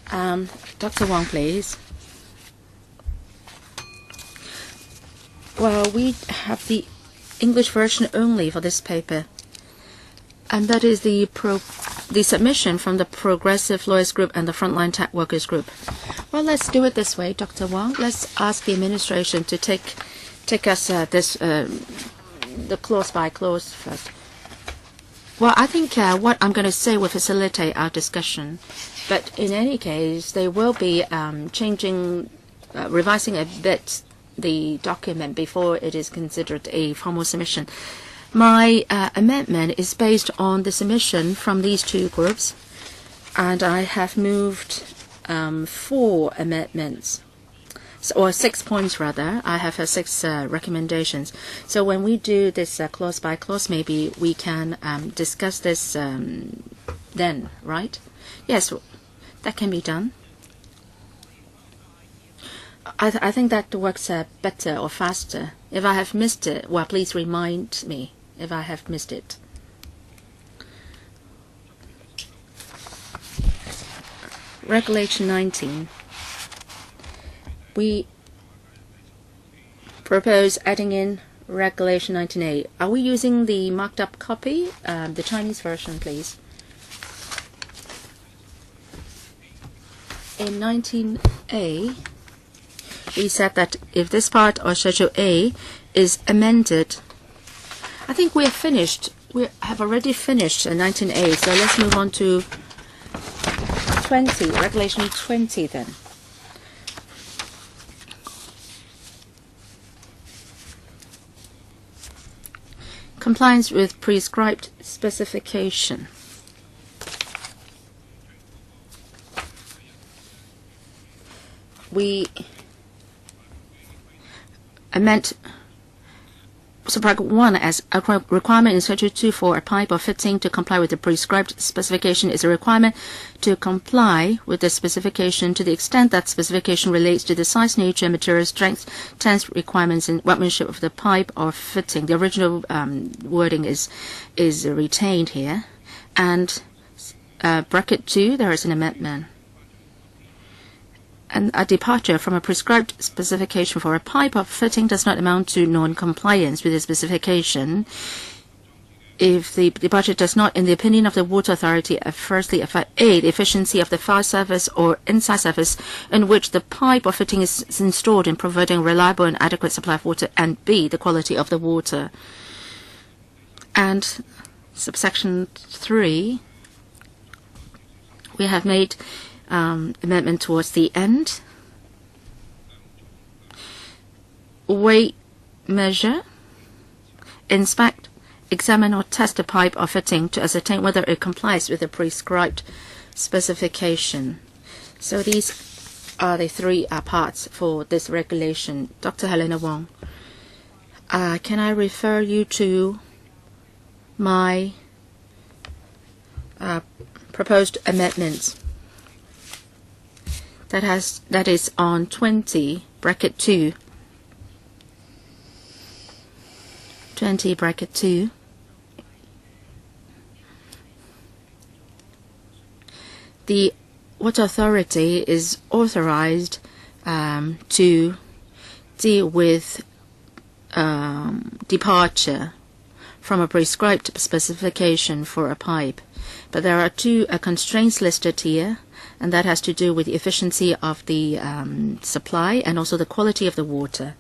Dr. Wong, please. Well, we have the English version only for this paper. And that is the submission from the Progressive Lawyers Group and the Frontline Tech Workers Group. Well, let's do it this way, Dr. Wong. Let's ask the administration to take us the clause by clause first. Well, I think what I'm going to say will facilitate our discussion. But in any case, they will be revising a bit the document before it is considered a formal submission. My amendment is based on the submission from these two groups, and I have moved 4 amendments, or 6 points rather. I have 6 recommendations. So when we do this clause by clause, maybe we can discuss this then, right? Yes, that can be done. I think that works better or faster. If I have missed it, well, please remind me if I have missed it. Regulation 19. We propose adding in Regulation 19A. Are we using the marked up copy? The Chinese version, please. In 19A, we said that if this part of Schedule A is amended, I think we have finished. We have already finished 19A, so let's move on to 20, Regulation 20 then. Compliance with prescribed specification. We amend subparagraph 1 as a requirement in Schedule 2 for a pipe or fitting to comply with the prescribed specification is a requirement to comply with the specification to the extent that specification relates to the size, nature, material strength, tense requirements, and workmanship of the pipe or fitting. The original wording is retained here. And bracket 2, there is an amendment. And a departure from a prescribed specification for a pipe or fitting does not amount to non-compliance with the specification if the departure does not, in the opinion of the Water Authority, firstly affect A, the efficiency of the fire service or inside service in which the pipe or fitting is installed in providing reliable and adequate supply of water, and B, the quality of the water. And subsection 3, we have made amendment towards the end. Weigh, measure, inspect, examine or test the pipe or fitting to ascertain whether it complies with the prescribed specification. So these are the 3 parts for this regulation. Dr. Helena Wong, can I refer you to my proposed amendments? That is on 20 bracket 2. 20 bracket 2. The Water Authority is authorized to deal with departure from a prescribed specification for a pipe. But there are 2 constraints listed here, and that has to do with the efficiency of the supply and also the quality of the water.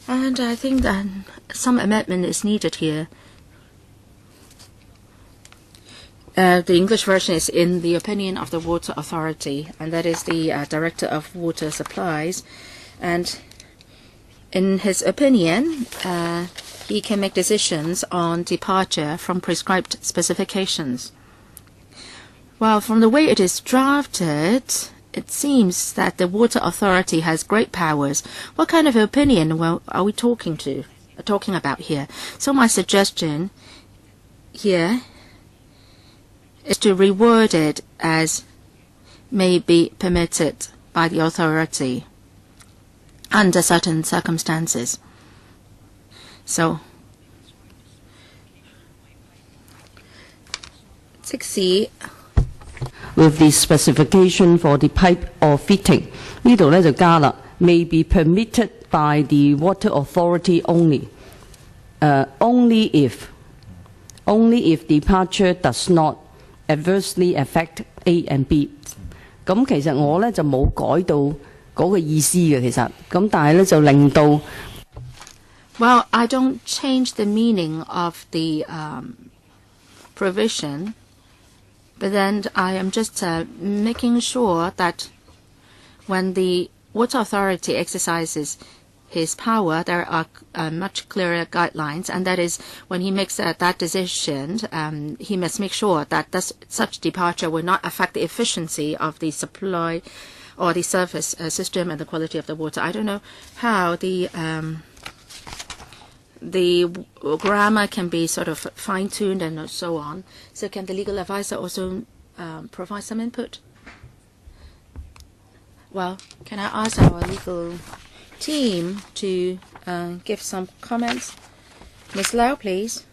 And I think that some amendment is needed here. The English version is in the opinion of the Water Authority, and that is the Director of Water Supplies. And in his opinion, he can make decisions on departure from prescribed specifications. Well, from the way it is drafted, it seems that the Water Authority has great powers. What kind of opinion are we talking about here? So my suggestion here is to reword it as may be permitted by the authority under certain circumstances. So 6C, with the specification for the pipe or fitting. 呢度咧就加啦 ，may be permitted by the water authority only. Only if departure does not adversely affect A and B. 咁其實我咧就冇改到嗰個意思嘅，其實咁但係咧就令到。Well, I don't change the meaning of the provision, but then I am just making sure that when the water authority exercises his power, there are much clearer guidelines, and that is when he makes that decision, he must make sure that such departure will not affect the efficiency of the supply or the service system and the quality of the water. I don't know how the grammar can be sort of fine-tuned and so on. So can the legal advisor also provide some input? Well, can I ask our legal team to give some comments? Ms. Lau, please.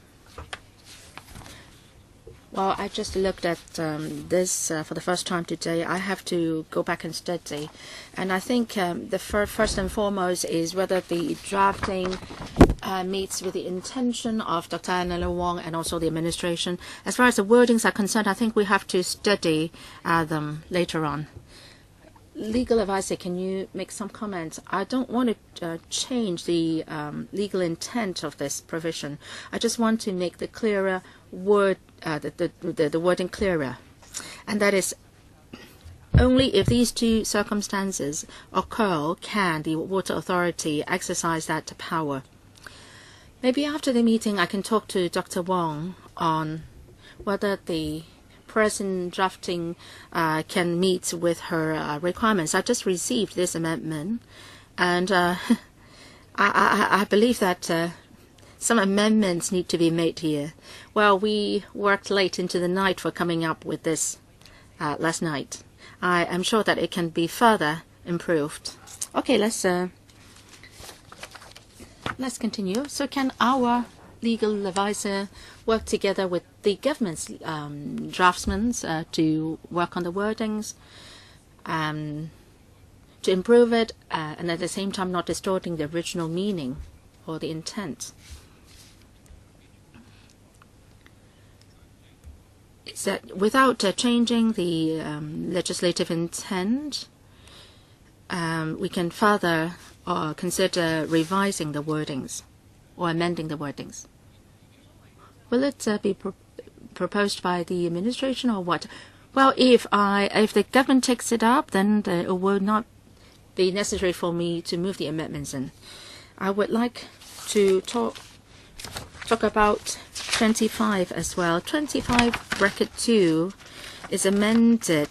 Well, I just looked at this for the first time today. I have to go back and study. And I think the first and foremost is whether the drafting meets with the intention of Dr. Helena Wong and also the administration. As far as the wordings are concerned, I think we have to study them later on. Legal advisor, can you make some comments? I don't want to change the legal intent of this provision. I just want to make the clearer word, the wording clearer. And that is, only if these two circumstances occur can the water authority exercise that power. Maybe after the meeting I can talk to Dr. Wong on whether the present drafting can meet with her requirements. I just received this amendment, and I believe that some amendments need to be made here. Well, we worked late into the night for coming up with this last night. I am sure that it can be further improved. Okay, let's continue. So can our legal advisor work together with the government's draftsmen to work on the wordings, to improve it, and at the same time not distorting the original meaning or the intent? Is that without changing the legislative intent, we can further consider revising the wordings or amending the wordings? Will it be proposed by the administration or what? Well, if the government takes it up, then it will not be necessary for me to move the amendments in. I would like to talk about 25 as well. 25(2) is amended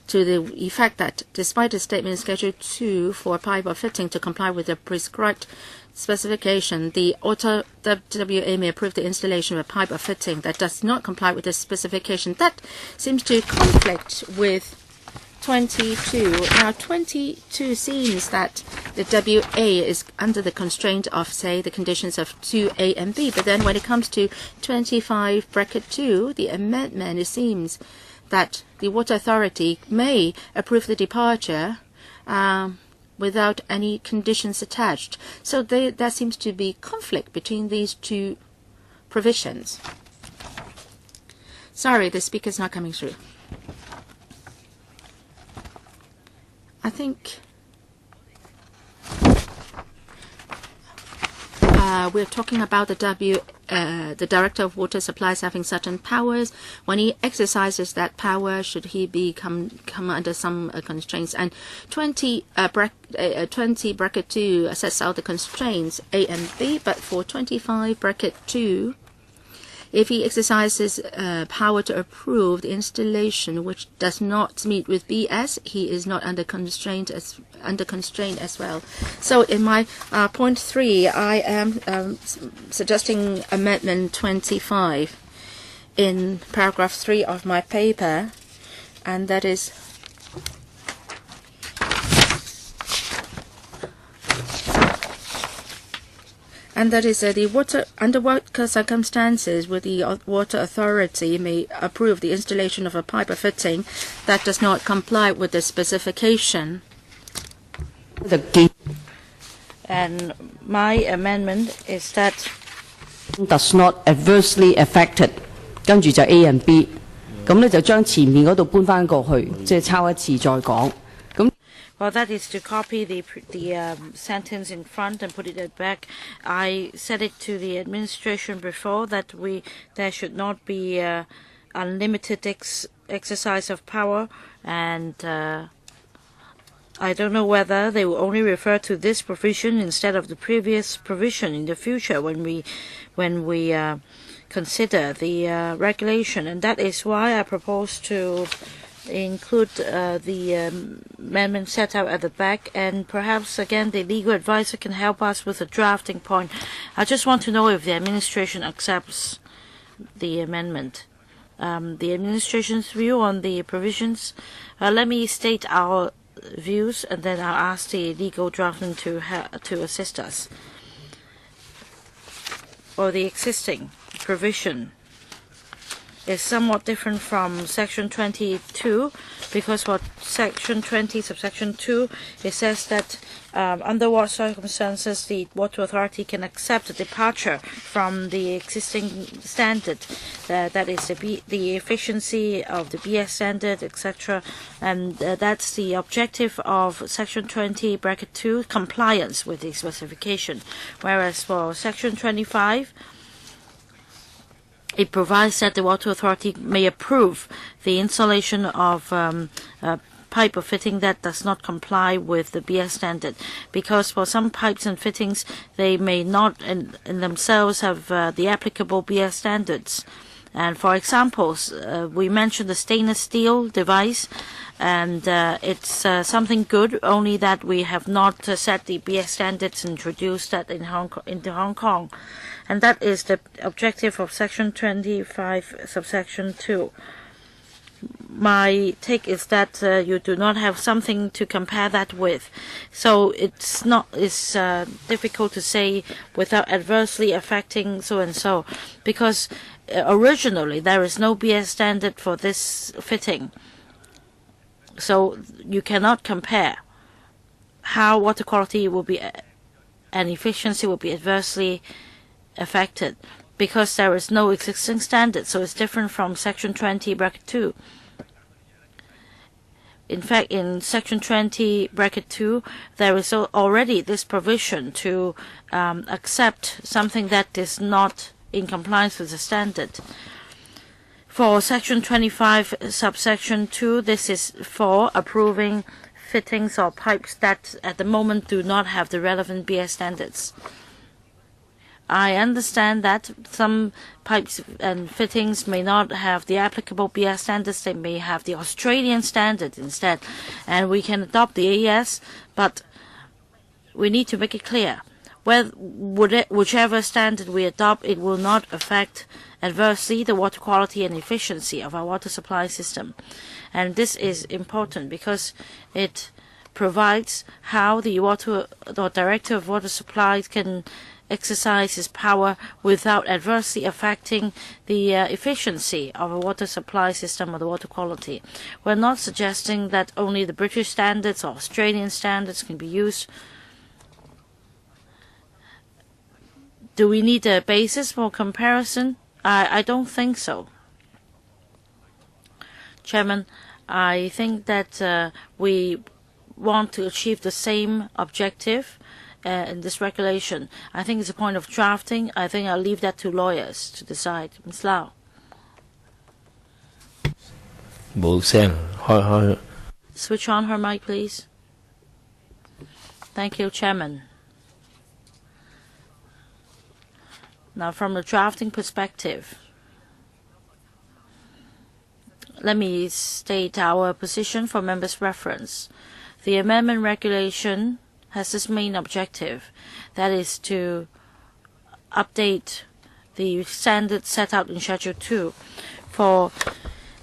to the effect that despite the statement in Schedule 2 for pipe or fitting to comply with the prescribed specification, the WA may approve the installation of a pipe or fitting that does not comply with the specification. That seems to conflict with 22. Now, 22 seems that the WA is under the constraint of, say, the conditions of 2A and B. But then when it comes to 25(2), the amendment, it seems that the water authority may approve the departure without any conditions attached. So there seems to be conflict between these two provisions. Sorry, the speaker's not coming through. I think we're talking about the Director of Water Supplies having certain powers. When he exercises that power, should he come under some constraints? And 20(2) sets out the constraints A and B, but for 25(2), if he exercises power to approve the installation which does not meet with BS, he is not under constraint as well. So in my point 3, I am suggesting Amendment 25 in paragraph 3 of my paper, and that is And that is under what circumstances would the water authority may approve the installation of a pipe or fitting that does not comply with the specification? And my amendment is that does not adversely affected，跟住就 A and B， 咁咧就將前面嗰度搬翻過去，即係抄一次再講。咁 Well, that is to copy the sentence in front and put it at back. I said it to the administration before that there should not be unlimited exercise of power, and I don't know whether they will only refer to this provision instead of the previous provision in the future when we consider the regulation, and that is why I propose to include the amendment set out at the back, and perhaps again the legal advisor can help us with the drafting point. I just want to know if the administration accepts the amendment. The administration's view on the provisions. Let me state our views, and then I'll ask the legal draftsman to assist us. Or the existing provision is somewhat different from Section 22, because for Section 20, subsection 2, it says that under what circumstances the Water Authority can accept a departure from the existing standard, that is the efficiency of the BS standard, etc. And that's the objective of Section 20, bracket 2, compliance with the specification. Whereas for Section 25, it provides that the Water Authority may approve the installation of a pipe or fitting that does not comply with the BS standard, because for some pipes and fittings they may not in themselves have the applicable BS standards. And for examples, we mentioned the stainless steel device, and it's something good, only that we have not set the BS standards and introduced that into Hong Kong. And that is the objective of Section 25, subsection 2. My take is that you do not have something to compare that with. So it's difficult to say without adversely affecting so-and-so, because originally there is no BS standard for this fitting. So you cannot compare how water quality will be and efficiency will be adversely affected, because there is no existing standard. So it's different from Section 20, bracket 2. In fact, in Section 20, bracket 2, there is already this provision to accept something that is not in compliance with the standard. For Section 25, subsection 2, this is for approving fittings or pipes that at the moment do not have the relevant BS standards. I understand that some pipes and fittings may not have the applicable BS standards. They may have the Australian standard instead, and we can adopt the AS, but we need to make it clear. Whichever standard we adopt, it will not affect adversely the water quality and efficiency of our water supply system. And this is important because it provides how the Director of Water Supplies can exercise his power without adversely affecting the efficiency of a water supply system or the water quality. We're not suggesting that only the British standards or Australian standards can be used. Do we need a basis for comparison? I don't think so. Chairman, I think that we want to achieve the same objective in this regulation. I think it's a point of drafting. I think I'll leave that to lawyers to decide. Ms. Lau. Switch on her mic, please. Thank you, Chairman. Now, from the drafting perspective, let me state our position for members' reference. The amendment regulation has this main objective, that is to update the standards set out in Schedule 2. For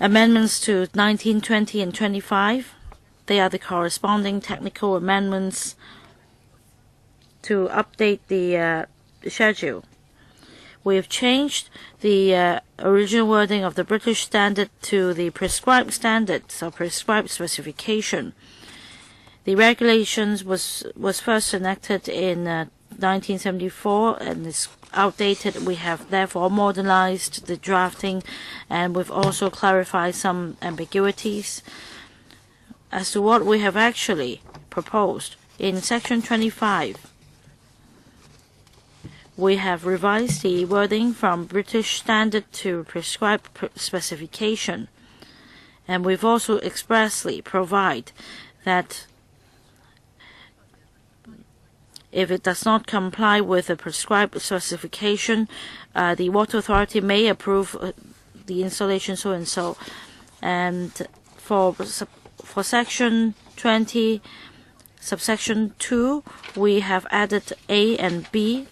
amendments to 19, 20, and 25, they are the corresponding technical amendments to update the schedule. We have changed the original wording of the British standard to the prescribed standards or prescribed specification. The regulations was first enacted in 1974 and is outdated. We have therefore modernized the drafting, and we've also clarified some ambiguities as to what we have actually proposed. In Section 25, we have revised the wording from British standard to prescribed specification, and we've also expressly provided that if it does not comply with the prescribed specification, the Water Authority may approve the installation so and so. And for Section 20, subsection 2, we have added A and B.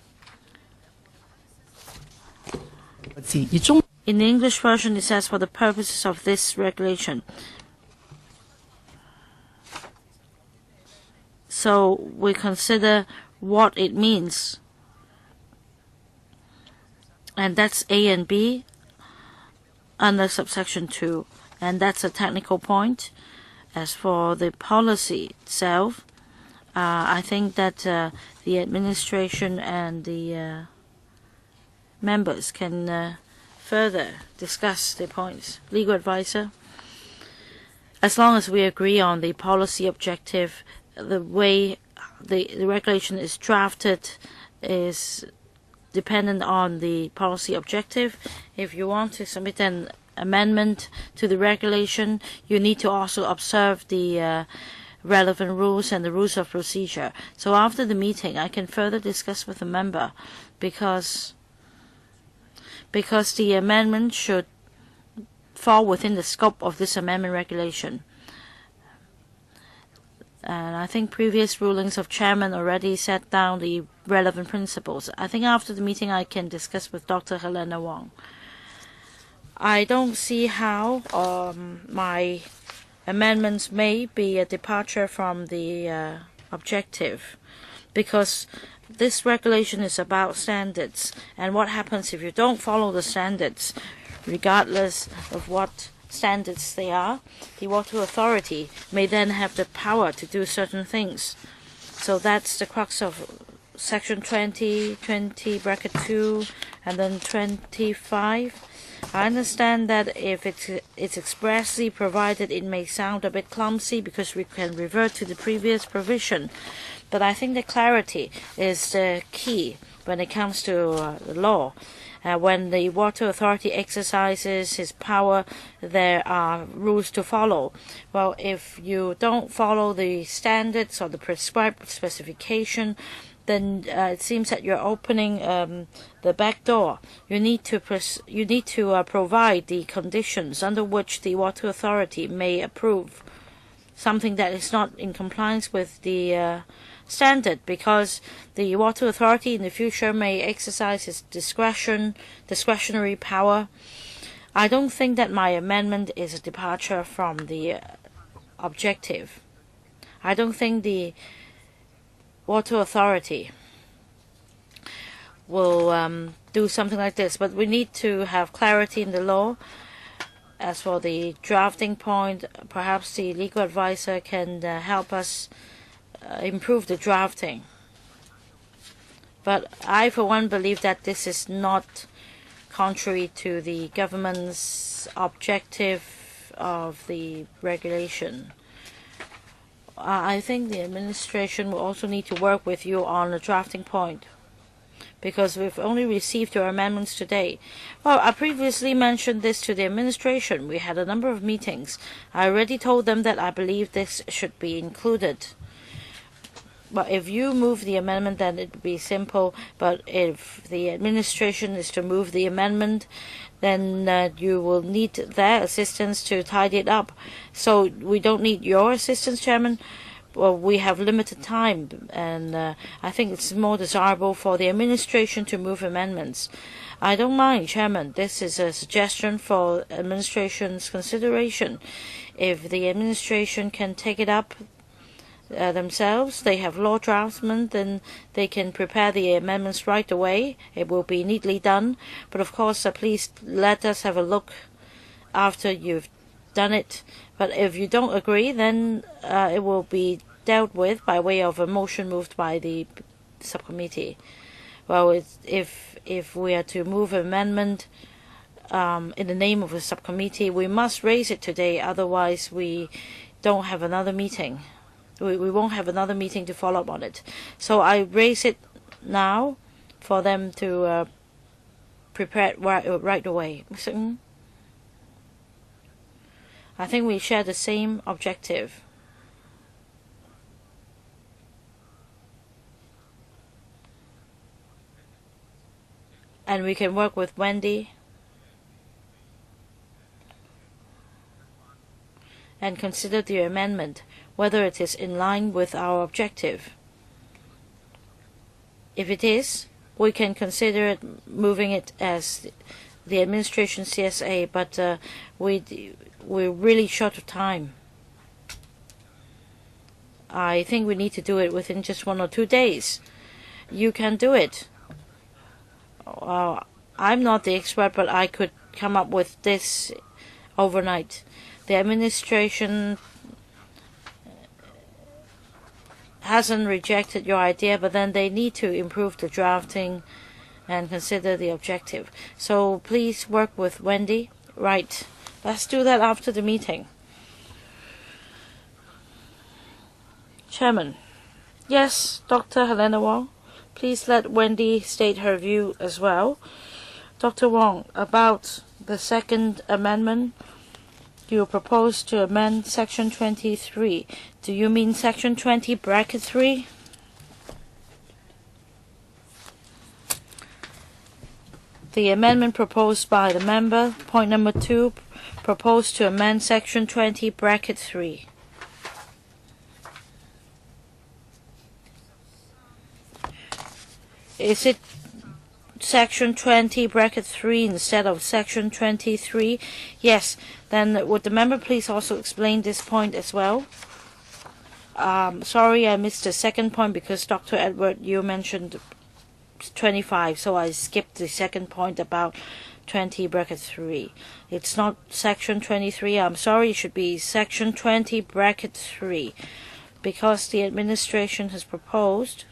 In the English version, it says for the purposes of this regulation. So we consider what it means. And that's A and B under subsection 2. And that's a technical point. As for the policy itself, I think that the administration and the members can further discuss the points. Legal advisor, as long as we agree on the policy objective, the way the regulation is drafted is dependent on the policy objective. If you want to submit an amendment to the regulation, you need to also observe the relevant rules and the rules of procedure. So after the meeting, I can further discuss with the member because the amendment should fall within the scope of this amendment regulation. And I think previous rulings of chairman already set down the relevant principles. I think after the meeting I can discuss with Dr. Helena Wong. I don't see how my amendments may be a departure from the objective, because this regulation is about standards, and what happens if you don't follow the standards, regardless of what standards they are. The Water Authority may then have the power to do certain things. So that's the crux of Section 20, 20 (2), and then 25. I understand that if it's expressly provided, it may sound a bit clumsy because we can revert to the previous provision. But I think the clarity is the key when it comes to the law. When the Water Authority exercises his power, there are rules to follow. Well, if you don't follow the standards or the prescribed specification, then it seems that you're opening the back door. You need to provide the conditions under which the Water Authority may approve something that is not in compliance with the standard, because the Water Authority in the future may exercise its discretionary power. I don't think that my amendment is a departure from the objective. I don't think the Water Authority will do something like this, but we need to have clarity in the law. As for the drafting point, perhaps the legal advisor can help us improve the drafting. But I, for one, believe that this is not contrary to the government's objective of the regulation. I think the administration will also need to work with you on the drafting point, because we've only received your amendments today. Well, I previously mentioned this to the administration. We had a number of meetings. I already told them that I believe this should be included. But if you move the amendment, then it would be simple. But if the administration is to move the amendment, then you will need their assistance to tidy it up. So we don't need your assistance, Chairman. Well, we have limited time, and I think it's more desirable for the administration to move amendments. I don't mind, Chairman. This is a suggestion for administration's consideration. If the administration can take it up, themselves. They have law draftsmen, then they can prepare the amendments right away. It will be neatly done. But of course, please let us have a look after you've done it. But if you don't agree, then it will be dealt with by way of a motion moved by the subcommittee. Well, if we are to move an amendment in the name of the subcommittee, we must raise it today. Otherwise, we don't have another meeting. We won't have another meeting to follow up on it. So I raise it now for them to prepare it right away. Mr. Ng? I think we share the same objective. And we can work with Wendy and consider the amendment, whether it is in line with our objective. If it is, we can consider it moving it as the administration CSA, but we're really short of time. I think we need to do it within just 1 or 2 days. You can do it. I'm not the expert, but I could come up with this overnight. The administration hasn't rejected your idea, but then they need to improve the drafting and consider the objective. So please work with Wendy. Right. Let's do that after the meeting. Chairman. Yes, Dr. Helena Wong. Please let Wendy state her view as well. Dr. Wong, about the second amendment, you propose to amend Section 23. Do you mean Section 20, bracket 3? The amendment proposed by the member, point number 2, proposed to amend Section 20, bracket 3. Is it Section 20, bracket 3 instead of Section 23? Yes. Then would the member please also explain this point as well? Sorry, I missed the second point because Dr. Edward, you mentioned 25, so I skipped the second point about 20, bracket 3. It's not Section 23. I'm sorry, it should be Section 20, bracket 3, because the administration has proposed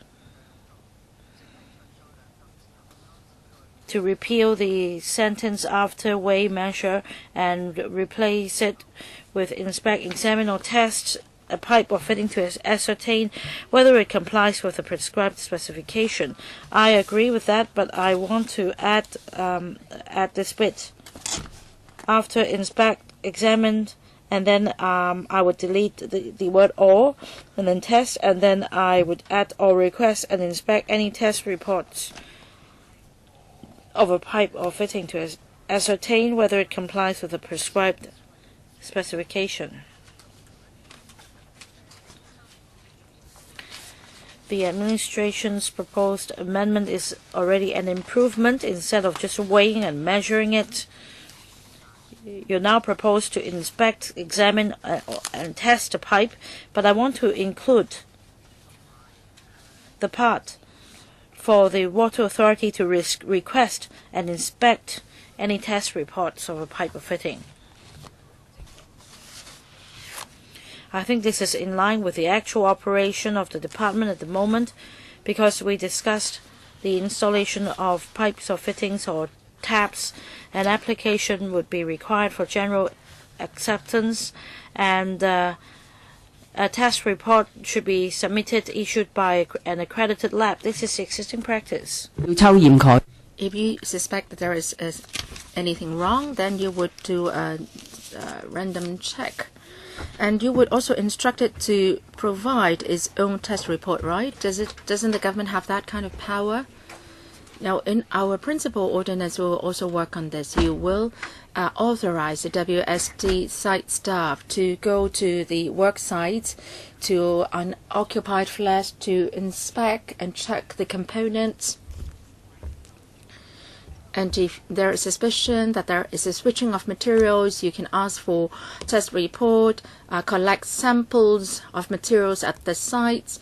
to repeal the sentence after weigh measure and replace it with inspect, examine or test a pipe or fitting to ascertain whether it complies with the prescribed specification. I agree with that, but I want to add this bit. After inspect, examine, and then I would delete the word or, and then test, and then I would add or request and inspect any test reports of a pipe or fitting to ascertain whether it complies with the prescribed specification. The administration's proposed amendment is already an improvement. Instead of just weighing and measuring it, you now propose to inspect, examine, and test the pipe, but I want to include the part for the Water Authority to request and inspect any test reports of a pipe or fitting. I think this is in line with the actual operation of the department at the moment, because we discussed the installation of pipes or fittings or taps. An application would be required for general acceptance, and a test report should be submitted, issued by an accredited lab. This is the existing practice. If you suspect that there is anything wrong, then you would do a random check. And you would also instruct it to provide its own test report, right? Doesn't the government have that kind of power? Now, in our principal ordinance, we will also work on this. You will authorize the WSD site staff to go to the work sites, to unoccupied flats, to inspect and check the components. And if there is suspicion that there is a switching of materials, you can ask for test report, collect samples of materials at the sites,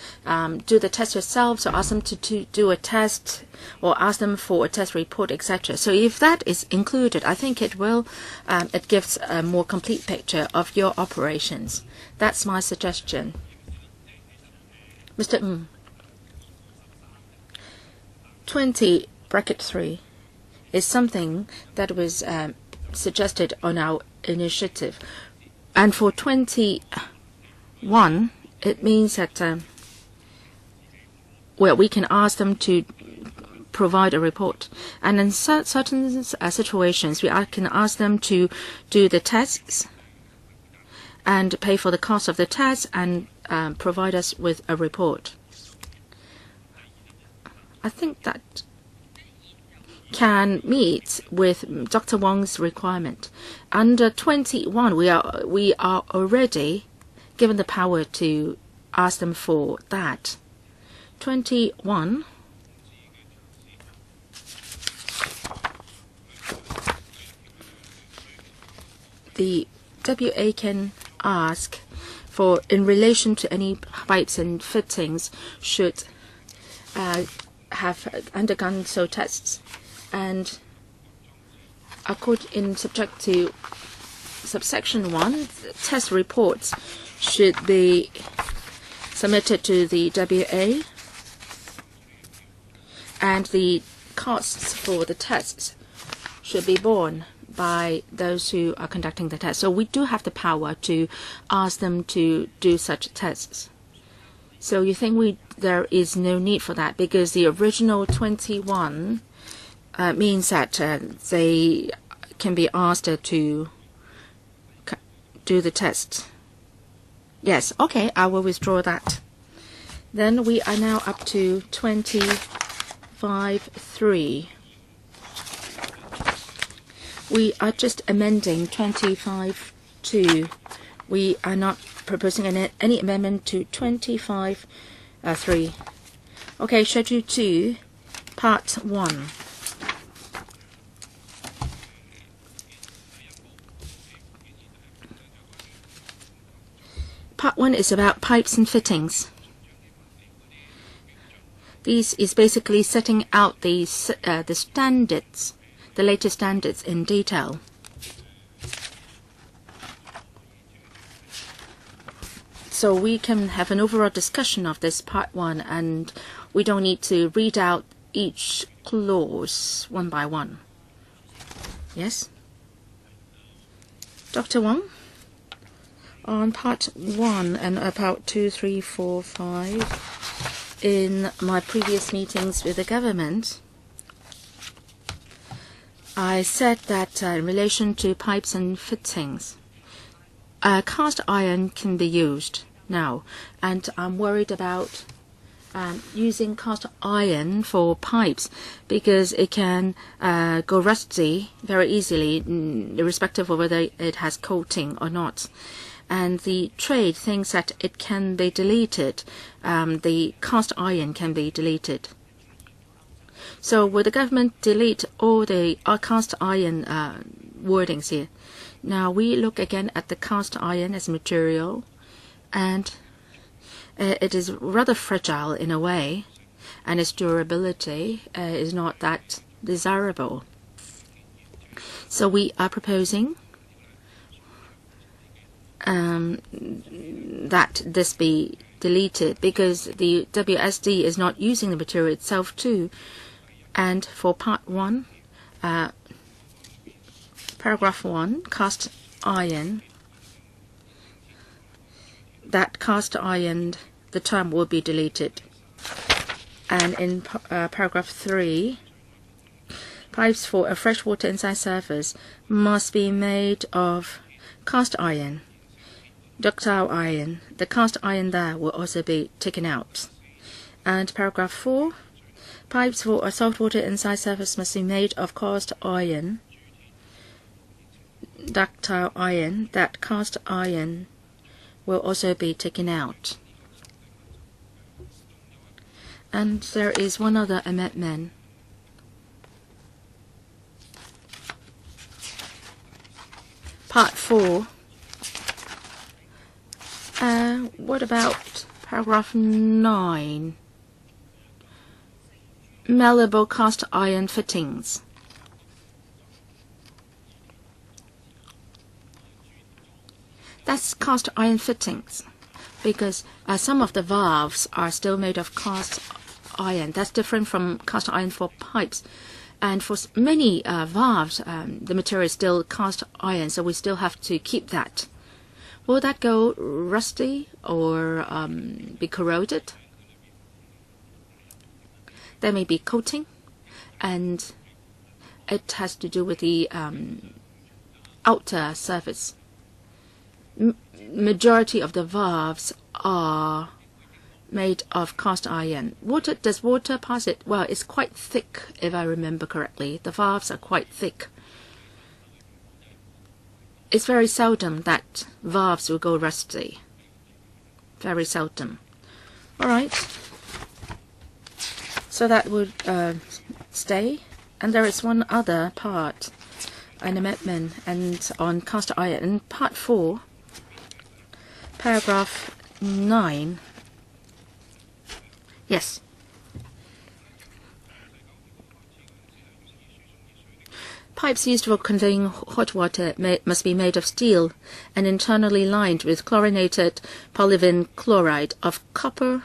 do the test yourself, so ask them to do a test or ask them for a test report, etc. So if that is included, I think it gives a more complete picture of your operations. That's my suggestion. Mr. Ng. 20(3) is something that was suggested on our initiative. And for 21, it means that we can ask them to provide a report. And in certain situations, we can ask them to do the tests and pay for the cost of the tests and provide us with a report. I think that can meet with Dr. Wong's requirement. Under 21, we are already given the power to ask them for that. 21. The WA can ask for, in relation to any pipes and fittings, should have undergone tests. And subject to subsection 1, test reports should be submitted to the WA, and the costs for the tests should be borne by those who are conducting the test. So we do have the power to ask them to do such tests. So you think there is no need for that, because the original 21 means that they can be asked to do the test. Yes, okay, I will withdraw that. Then we are now up to 25(3). We are just amending 25(2). We are not proposing any amendment to 25(3). Okay, Schedule 2, Part 1. Part 1 is about pipes and fittings. This is basically setting out the standards, the latest standards in detail. So we can have an overall discussion of this Part 1, and we don't need to read out each clause one by one. Yes? Dr. Wong? On Part 1 and about 2, 3, 4, 5, in my previous meetings with the government, I said that in relation to pipes and fittings, cast iron can be used now, and I'm worried about using cast iron for pipes because it can go rusty very easily, irrespective of whether it has coating or not. And the trade thinks that it can be deleted. The cast iron can be deleted. So will the government delete all the cast iron wordings here? Now we look again at the cast iron as material, and it is rather fragile in a way, and its durability is not that desirable. So we are proposing that this be deleted because the WSD is not using the material itself too. And for Part 1, Paragraph 1, cast iron, that cast iron, the term will be deleted. And in Paragraph 3, pipes for a freshwater inside surface must be made of cast iron, ductile iron. The cast iron there will also be taken out. And Paragraph 4, pipes for a saltwater inside surface must be made of cast iron, ductile iron. That cast iron will also be taken out. And there is one other amendment. Part 4. What about paragraph 9? Malleable cast iron fittings. That's cast iron fittings because some of the valves are still made of cast iron. That's different from cast iron for pipes. And for many valves, the material is still cast iron, so we still have to keep that. Will that go rusty or be corroded? There may be coating, and it has to do with the outer surface. Majority of the valves are made of cast iron. Does water pass it? Well, it's quite thick, if I remember correctly. The valves are quite thick. It's very seldom that valves will go rusty. Very seldom. All right. So that would stay. And there is one other part, an amendment, and on cast iron, part 4, paragraph 9. Yes. Pipes used for conveying hot water must be made of steel and internally lined with chlorinated polyvinyl chloride of copper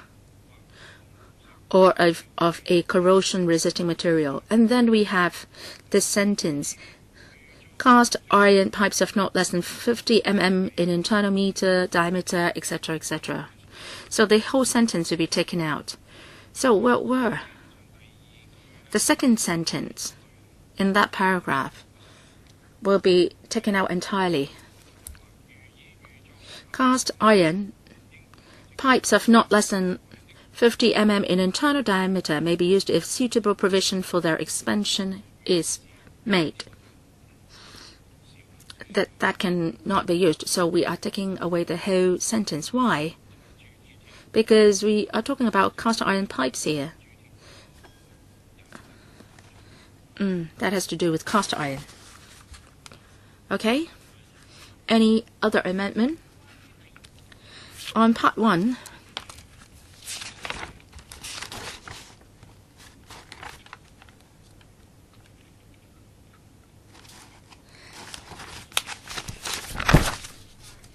or of a corrosion-resisting material. And then we have this sentence: cast iron pipes of not less than 50 mm in internal meter diameter, etc., etc. So the whole sentence will be taken out. So what were the second sentence in that paragraph will be taken out entirely. Cast iron pipes of not less than 50 mm in internal diameter may be used if suitable provision for their expansion is made. That can not be used. So we are taking away the whole sentence. Why? Because we are talking about cast iron pipes here. That has to do with cast iron. Okay? Any other amendment? On part 1,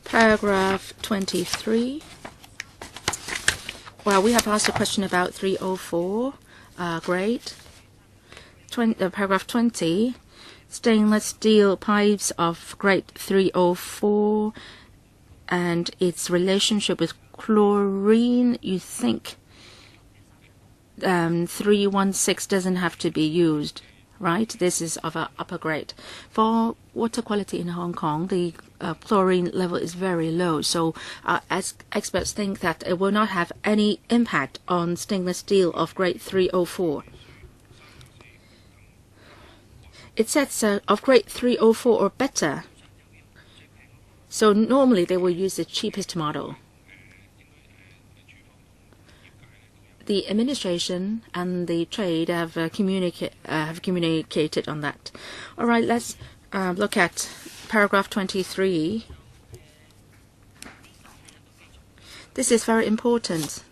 paragraph 23. Well, we have asked a question about 304 grade. Paragraph 20, stainless steel pipes of grade 304 and its relationship with chlorine. You think 316 doesn't have to be used, right? This is of an upper grade. For water quality in Hong Kong, the chlorine level is very low, so as experts think that it will not have any impact on stainless steel of grade 304. It says of grade 304 or better. So normally they will use the cheapest model. The administration and the trade have communicated on that. All right, let's look at paragraph 23. This is very important,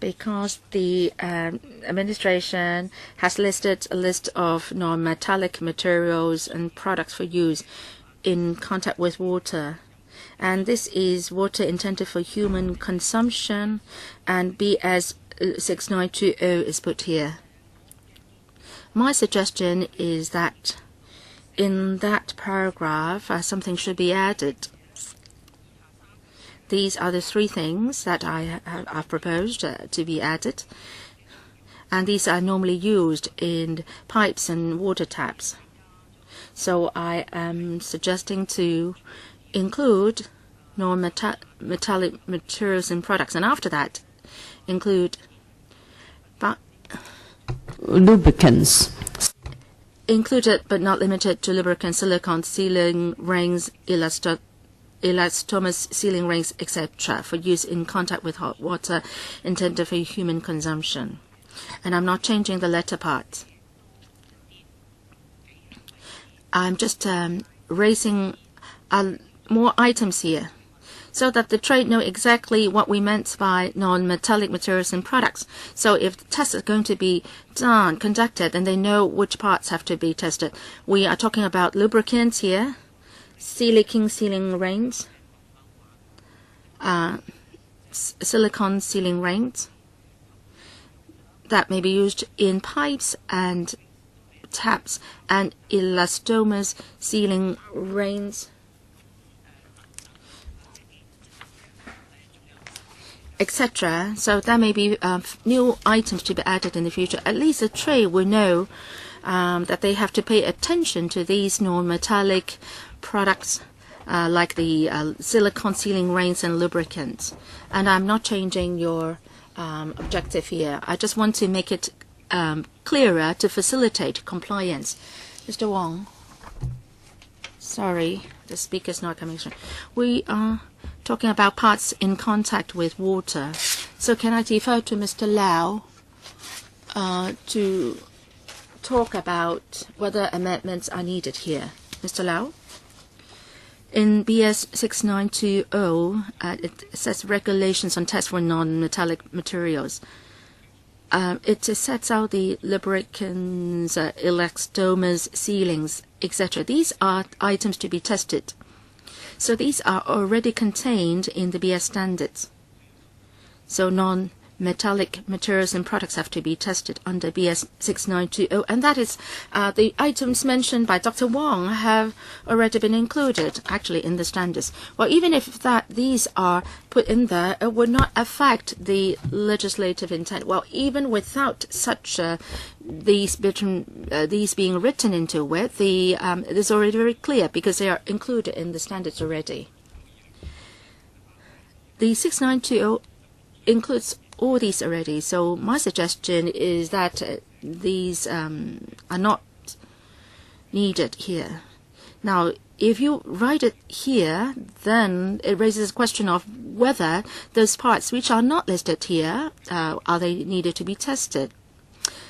because the administration has listed a list of non-metallic materials and products for use in contact with water. And this is water intended for human consumption, and BS 6920 is put here. My suggestion is that in that paragraph, something should be added. These are the 3 things that I have proposed to be added, and these are normally used in pipes and water taps. So I am suggesting to include non-metallic materials and products, and after that include lubricants. Included but not limited to lubricants, silicone sealing rings, elastomers sealing rings, etc., for use in contact with hot water, intended for human consumption. And I'm not changing the letter part. I'm just raising more items here, so that the trade know exactly what we meant by non-metallic materials and products. So if the tests are going to be conducted, and they know which parts have to be tested. We are talking about lubricants here, silicone sealing rings, silicone sealing rings that may be used in pipes and taps, and elastomers sealing rings, etc. So there may be new items to be added in the future. At least the trade will know that they have to pay attention to these non-metallic products like the silicone sealing rings and lubricants. And I'm not changing your objective here. I just want to make it clearer to facilitate compliance. Mr. Wong. Sorry, the speaker's not coming through. We are talking about parts in contact with water. So can I defer to Mr. Lau to talk about whether amendments are needed here? Mr. Lau? In BS 6920, it says regulations on tests for non-metallic materials. It sets out the lubricants, elastomers, sealings, etc. These are items to be tested. So these are already contained in the BS standards. So non-metallic materials and products have to be tested under BS 6920, and that is the items mentioned by Dr. Wong have already been included actually in the standards. Well, even if these are put in there, it would not affect the legislative intent. Well, even without such these being written into it, it is already very clear because they are included in the standards already. The 6920 includes all these already, so my suggestion is that these are not needed here. Now, if you write it here, then it raises a question of whether those parts which are not listed here, are they needed to be tested.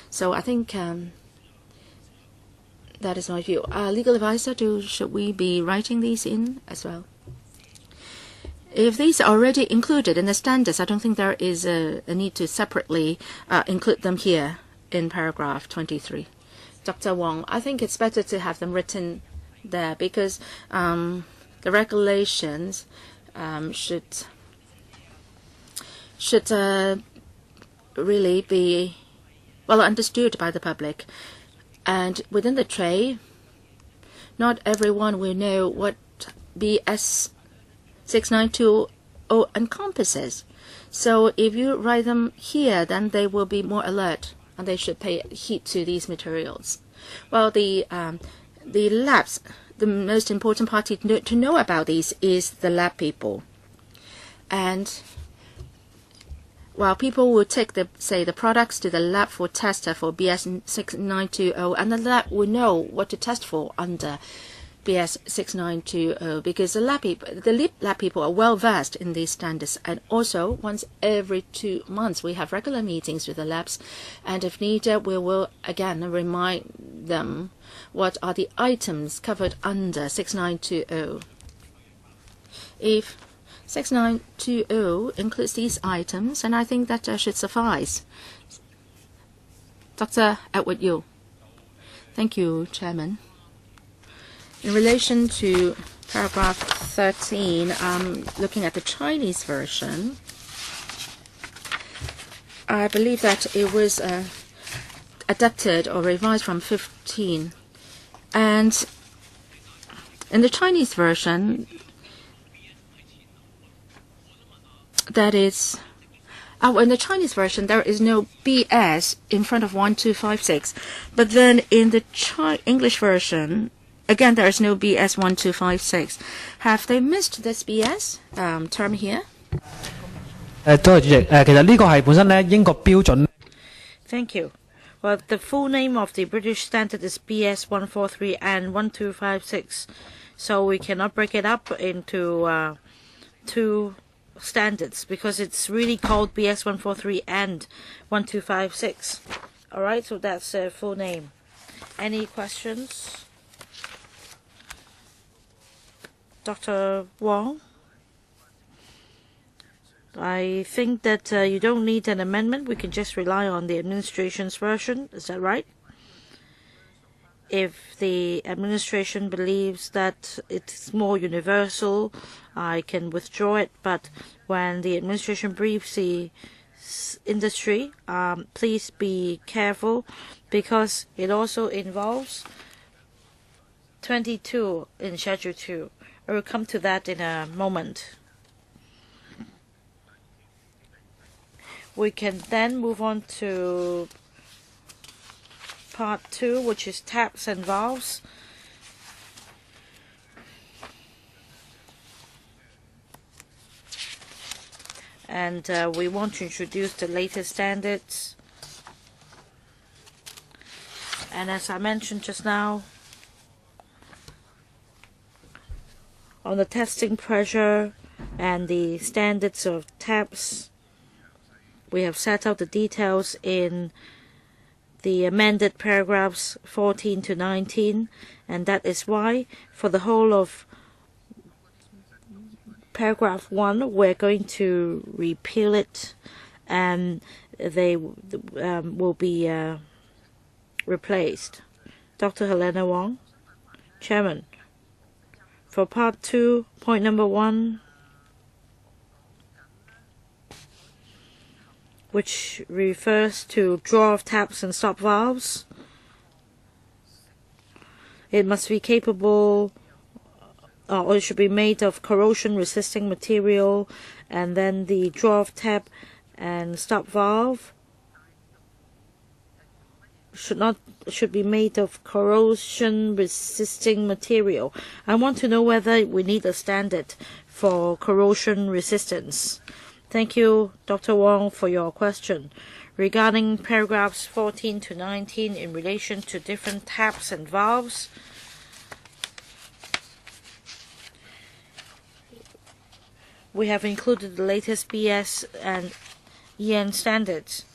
So I think that is my view. Legal advisor, should we be writing these in as well? If these are already included in the standards, I don't think there is a need to separately include them here in paragraph 23. Dr. Wong, I think it's better to have them written there because the regulations should really be well understood by the public. And within the trade, not everyone will know what BS 6920 encompasses. So if you write them here, then they will be more alert and they should pay heed to these materials. Well, the labs, the most important party to know about these is the lab people. And while people will take the products to the lab for tester for BS 6920, and the lab will know what to test for under BS 6920 because the lab people are well versed in these standards. And also, once every 2 months, we have regular meetings with the labs, and if needed, we will again remind them what are the items covered under 6920. If 6920 includes these items, and I think that should suffice. Dr. Edward Yu. Thank you, Chairman. In relation to paragraph 13, looking at the Chinese version, I believe that it was adapted or revised from 15. And in the Chinese version, that is, in the Chinese version, there is no BS in front of 1256. But then in the English version, again, there is no BS 1256. Have they missed this BS term here? Thank you. Well, the full name of the British standard is BS 143 and 1256. So we cannot break it up into two standards because it's really called BS 143 and 1256. All right, so that's the full name. Any questions? Dr. Wong, I think that you don't need an amendment. We can just rely on the administration's version. Is that right? If the administration believes that it's more universal, I can withdraw it. But when the administration briefs the industry, please be careful, because it also involves 22 in Schedule 2. I will come to that in a moment. We can then move on to Part 2, which is taps and valves. And we want to introduce the latest standards. And as I mentioned just now, on the testing pressure and the standards of taps, we have set out the details in the amended paragraphs 14 to 19, and that is why for the whole of paragraph 1 we're going to repeal it, and they will be replaced. Dr. Helena Wong, Chairman. For Part 2, point number 1, which refers to draw-off taps and stop valves, it must be capable, or it should be made of corrosion-resisting material, and then the draw-off tap and stop valve should be made of corrosion-resisting material. I want to know whether we need a standard for corrosion resistance. Thank you, Dr. Wong, for your question. Regarding paragraphs 14 to 19 in relation to different taps and valves, we have included the latest BS and EN standards,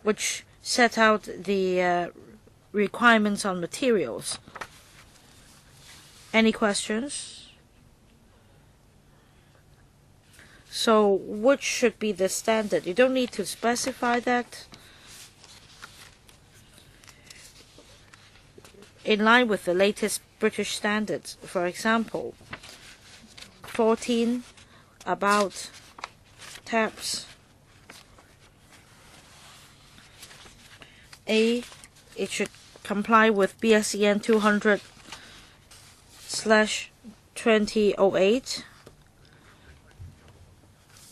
which set out the requirements on materials. Any questions? So which should be the standard? You don't need to specify that. In line with the latest British standards, for example, 14 about taps. A, it should comply with BSEN 200/2008.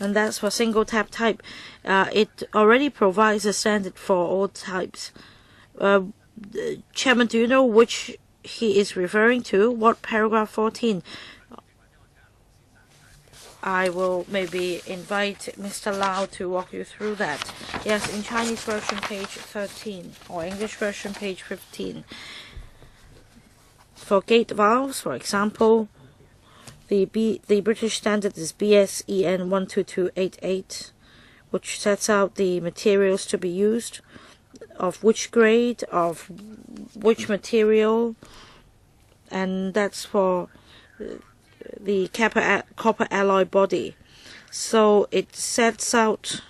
And that's for single tap type. It already provides a standard for all types. Chairman, do you know which he is referring to? What paragraph 14? I will maybe invite Mr. Lau to walk you through that. Yes, in Chinese version page 13 or English version page 15. For gate valves, for example, the British standard is BSEN 12288, which sets out the materials to be used, of which grade, of which material, and that's for the copper alloy body. So it sets out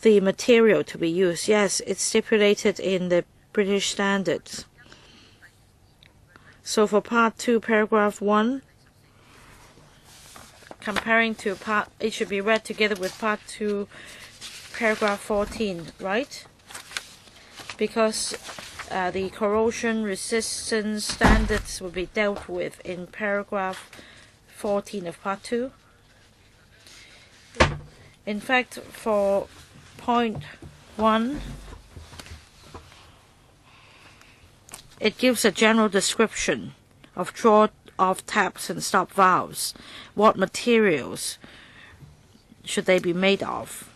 the material to be used. Yes, it's stipulated in the British standards. So for Part 2, Paragraph 1, comparing to Part, it should be read together with Part 2, Paragraph 14, right? Because the corrosion resistance standards will be dealt with in Paragraph 14 of Part 2. In fact, for point 1, it gives a general description of draw-off taps and stop valves. What materials should they be made of?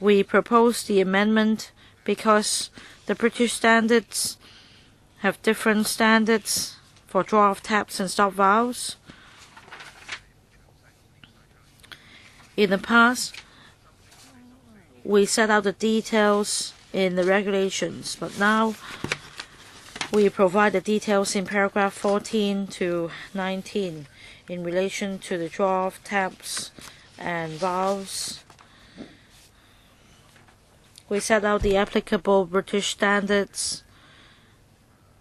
We propose the amendment because the British standards have different standards for draw-off taps and stop valves. In the past, we set out the details in the regulations, but now we provide the details in paragraph 14 to 19 in relation to the draft taps and valves. We set out the applicable British standards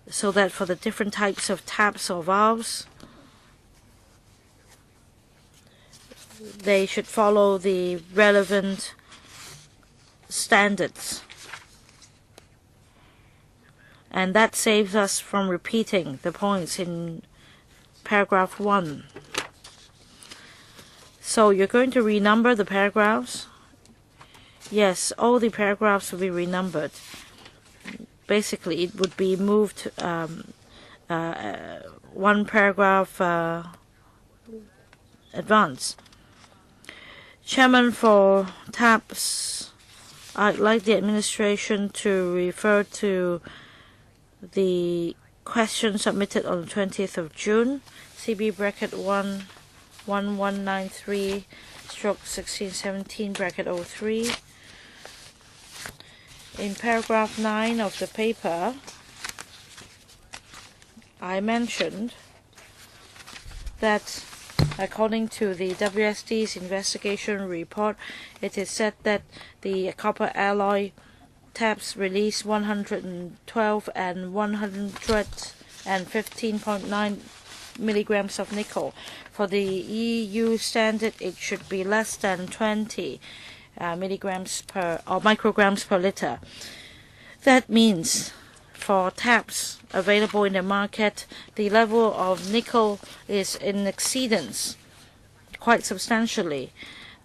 so that for the different types of taps or valves, they should follow the relevant standards. And that saves us from repeating the points in paragraph 1. So you're going to renumber the paragraphs? Yes, all the paragraphs will be renumbered. Basically, it would be moved one paragraph advance. Chairman, for TAPS, I'd like the administration to refer to the question submitted on the 20th of June, CB bracket 1 1193 stroke 1617 bracket 03. In paragraph 9 of the paper, I mentioned that according to the WSD's investigation report, it is said that the copper alloy taps release 112 and 115.9 milligrams of nickel. For the EU standard, it should be less than 20 milligrams per or micrograms per liter. That means for taps available in the market, the level of nickel is in exceedance quite substantially.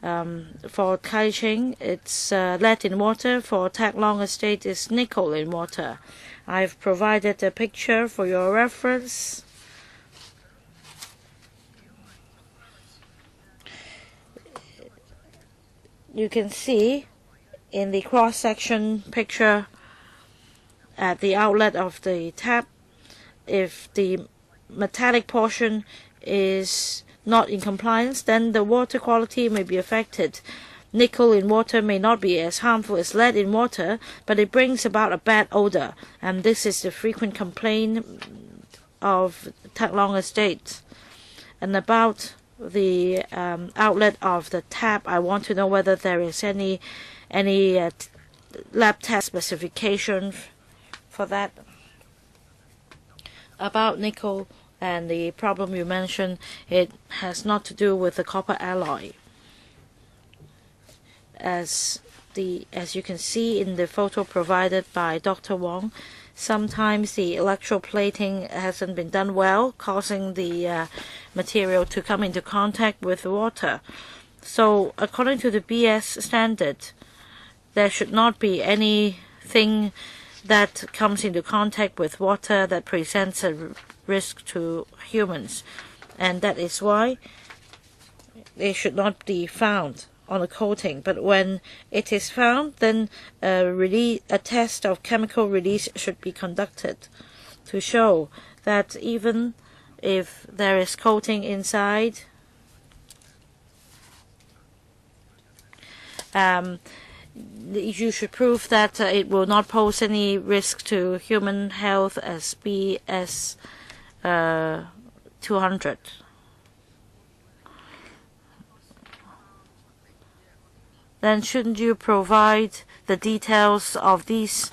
For Kaiching, it's lead in water. For Tak Long Estate, it's nickel in water. I've provided a picture for your reference. You can see in the cross-section picture at the outlet of the tap, if the metallic portion is not in compliance, then the water quality may be affected. Nickel in water may not be as harmful as lead in water, but it brings about a bad odor, and this is the frequent complaint of Tak Long Estate. And about the outlet of the tap, I want to know whether there is any lab test specification for that. About nickel and the problem you mentioned, it has not to do with the copper alloy. As you can see in the photo provided by Dr. Wong, sometimes the electroplating hasn't been done well, causing the material to come into contact with water. So according to the BS standard, there should not be anything that comes into contact with water that presents a risk to humans, and that is why they should not be found on a coating. But when it is found, then a test of chemical release should be conducted to show that even if there is coating inside, you should prove that it will not pose any risk to human health as BS 200. Then shouldn't you provide the details of these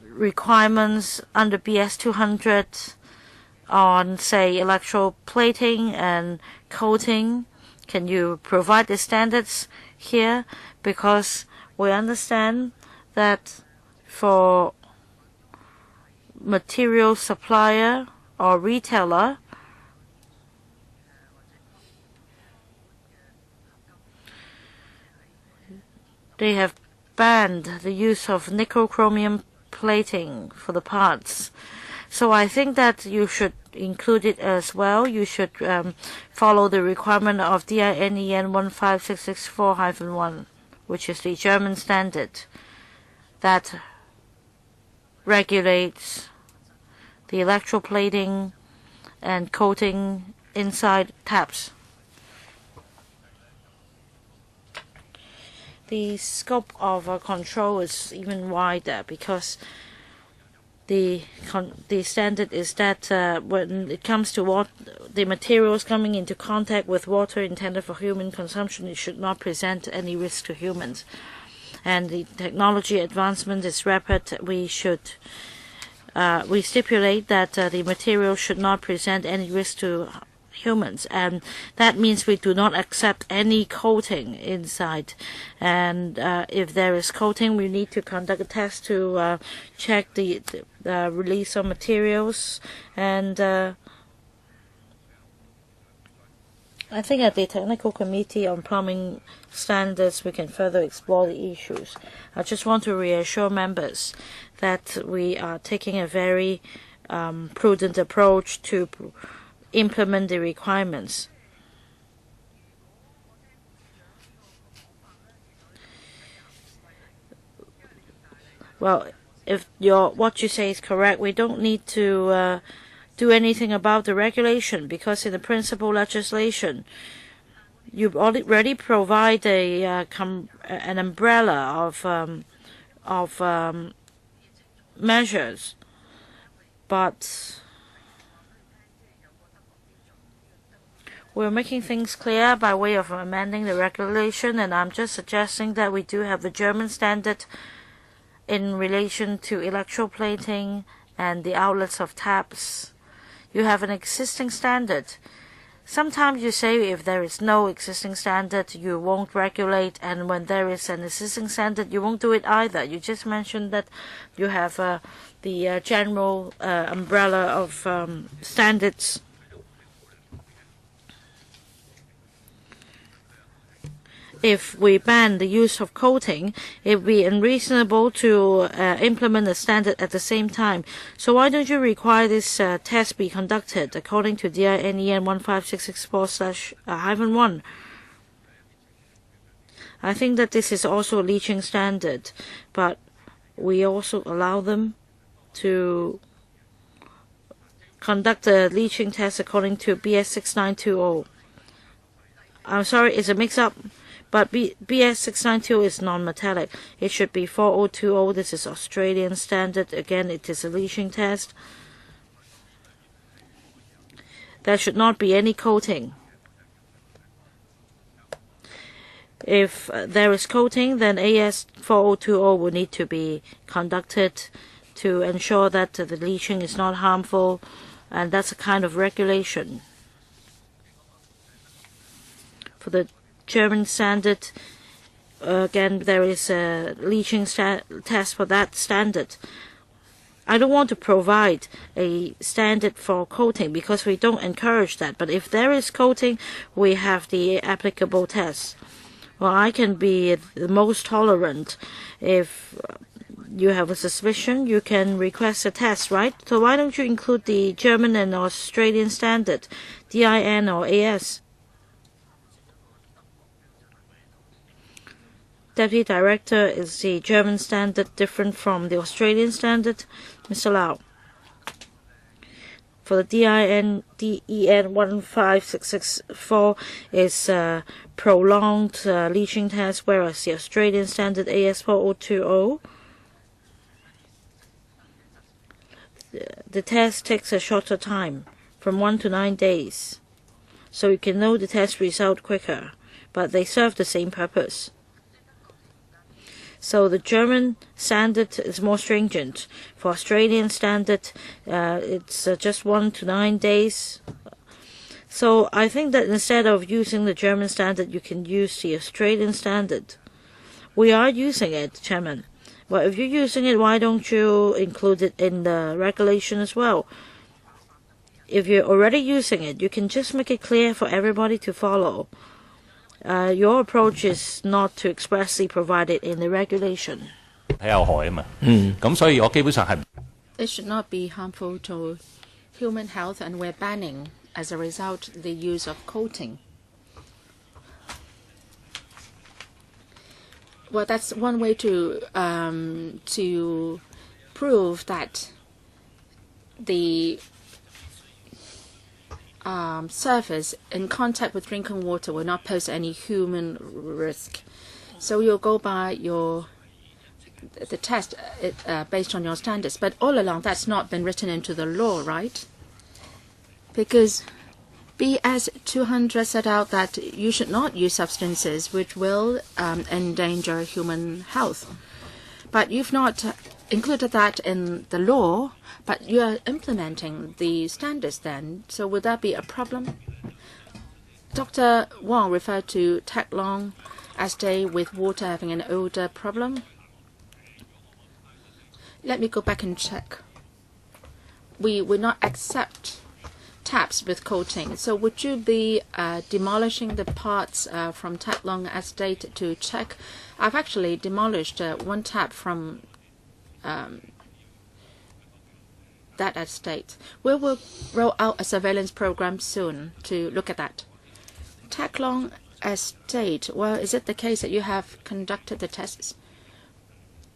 requirements under BS 200 on, say, electroplating and coating? Can you provide the standards here? Because we understand that for material supplier or retailer, they have banned the use of nickel-chromium plating for the parts. So I think that you should include it as well. You should follow the requirement of DINEN 15664-1, which is the German standard that regulates the electroplating and coating inside taps. The scope of control is even wider because the standard is that when it comes to the materials coming into contact with water intended for human consumption, it should not present any risk to humans. And the technology advancement is rapid. We stipulate that the material should not present any risk to humans, and that means we do not accept any coating inside. And if there is coating, we need to conduct a test to check the release of materials. And I think at the technical committee on plumbing standards, we can further explore the issues. I just want to reassure members that we are taking a very prudent approach to implement the requirements. Well, if what you say is correct, we don't need to do anything about the regulation, because in the principal legislation, you already provide an umbrella of measures, but we're making things clear by way of amending the regulation, and I'm just suggesting that we do have the German standard in relation to electroplating and the outlets of taps. You have an existing standard. Sometimes you say if there is no existing standard, you won't regulate, and when there is an existing standard, you won't do it either. You just mentioned that you have the general umbrella of standards. If we ban the use of coating, it would be unreasonable to implement the standard at the same time. So why don't you require this test be conducted according to DIN EN 15664/1? I think that this is also a leaching standard, but we also allow them to conduct a leaching test according to BS 6920. I'm sorry, it's a mix-up. But BS 692 is non-metallic. It should be 4020. This is Australian standard. Again, it is a leaching test. There should not be any coating. If there is coating, then AS 4020 will need to be conducted to ensure that the leaching is not harmful, and that's a kind of regulation. For the German standard, again, there is a leaching test for that standard. I don't want to provide a standard for coating because we don't encourage that. But if there is coating, we have the applicable tests. Well, I can be the most tolerant. If you have a suspicion, you can request a test, right? So why don't you include the German and Australian standard, DIN or AS? Deputy Director, is the German standard different from the Australian standard? Mr. Lau. For the DEN 15664 is prolonged leaching test, whereas the Australian standard AS 4020, the test takes a shorter time, from 1 to 9 days. So you can know the test result quicker, but they serve the same purpose. So the German standard is more stringent. For Australian standard, it's just 1 to 9 days. So I think that instead of using the German standard, you can use the Australian standard. We are using it, Chairman. Well, if you're using it, why don't you include it in the regulation as well? If you're already using it, you can just make it clear for everybody to follow. Your approach is not to expressly provide it in the regulation. It should not be harmful to human health, and we're banning, as a result, the use of coating. Well, that's one way to prove that the surface in contact with drinking water will not pose any human risk. So you'll go by your the test based on your standards. But all along, that's not been written into the law, right? Because BS 200 set out that you should not use substances which will endanger human health. But you've not included that in the law, but you are implementing the standards then. So would that be a problem? Dr. Wong referred to Pik-wan estate with water having an odor problem. Let me go back and check. We will not accept taps with coating. So would you be demolishing the parts from Pik-wan estate to check? I've actually demolished one tap from that estate. We will roll out a surveillance program soon to look at that. Pik-wan estate, well, is it the case that you have conducted the tests?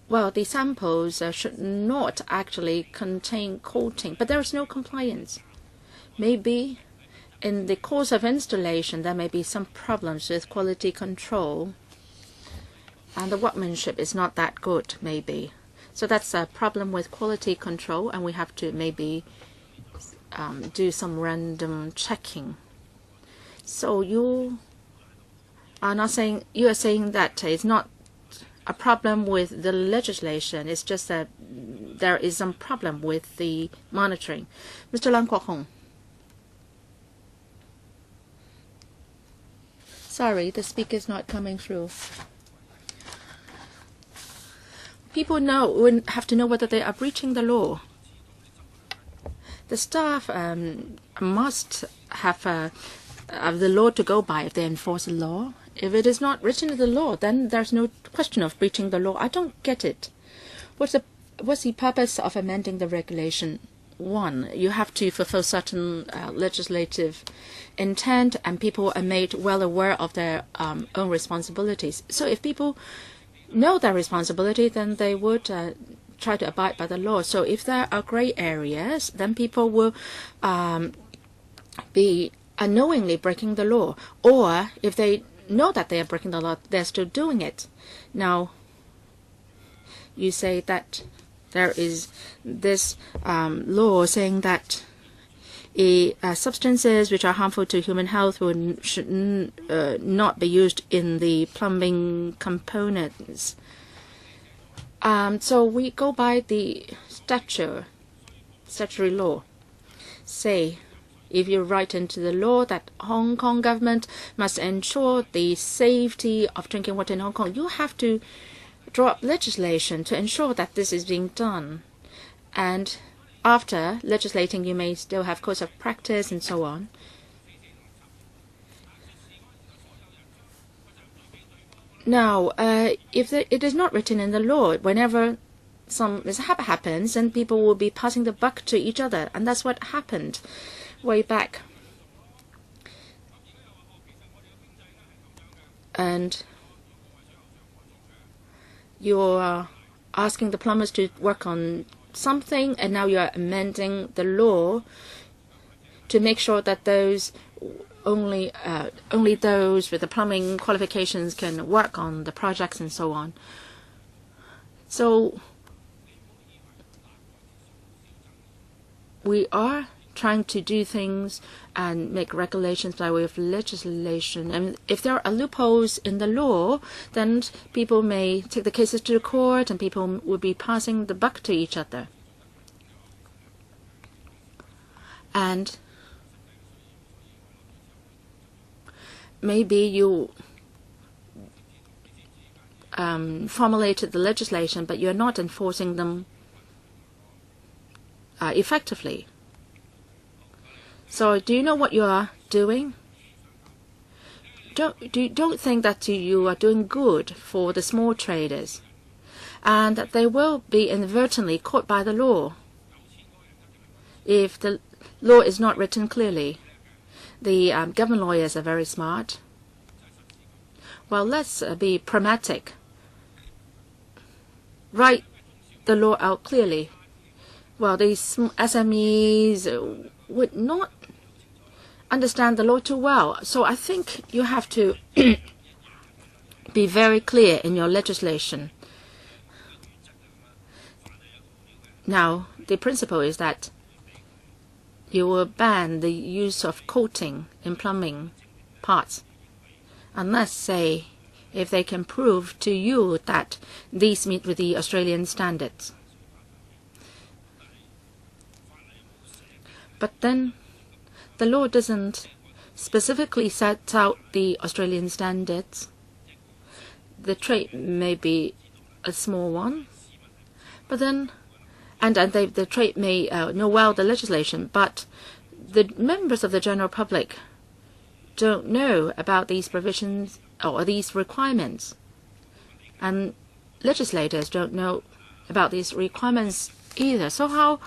Well, the samples should not actually contain coating, but there is no compliance. Maybe in the course of installation, there may be some problems with quality control, and the workmanship is not that good, maybe. So that's a problem with quality control, and we have to maybe do some random checking. So you are saying that it's not a problem with the legislation. It's just that there is some problem with the monitoring. Mr. Lang Kwok-hong. Sorry, the speaker is not coming through. People have to know whether they are breaching the law. The staff must have the law to go by if they enforce the law. If it is not written in the law, then there's no question of breaching the law. I don't get it. What's the purpose of amending the regulation? One, you have to fulfill certain legislative intent, and people are made well aware of their own responsibilities. So if people know their responsibility, then they would try to abide by the law. So if there are gray areas, then people will be unknowingly breaking the law. Or if they know that they are breaking the law, they're still doing it. Now, you say that there is this law saying that substances which are harmful to human health should not be used in the plumbing components. So we go by the statutory law. Say, if you write into the law that Hong Kong government must ensure the safety of drinking water in Hong Kong, you have to draw up legislation to ensure that this is being done. And after legislating, you may still have codes of practice and so on. Now, if it is not written in the law, whenever some mishap happens, then people will be passing the buck to each other. And that's what happened way back. And you're asking the plumbers to work on something, and now you are amending the law to make sure that those only those with the plumbing qualifications can work on the projects and so on. So we are trying to do things and make regulations by way of legislation. And if there are loopholes in the law, then people may take the cases to the court, and people will be passing the buck to each other. And maybe you formulated the legislation, but you're not enforcing them effectively. So do you know what you are doing? Don't think that you are doing good for the small traders, and that they will be inadvertently caught by the law if the law is not written clearly. The government lawyers are very smart. Well, let's be pragmatic. Write the law out clearly. Well, these SMEs would not understand the law too well. So I think you have to be very clear in your legislation. Now, the principle is that you will ban the use of coating in plumbing parts, unless, say, if they can prove to you that these meet with the Australian standards. But then the law doesn't specifically set out the Australian standards. The trade may be a small one, but then, the trade may know well the legislation, but the members of the general public don't know about these provisions or these requirements, and legislators don't know about these requirements either. So how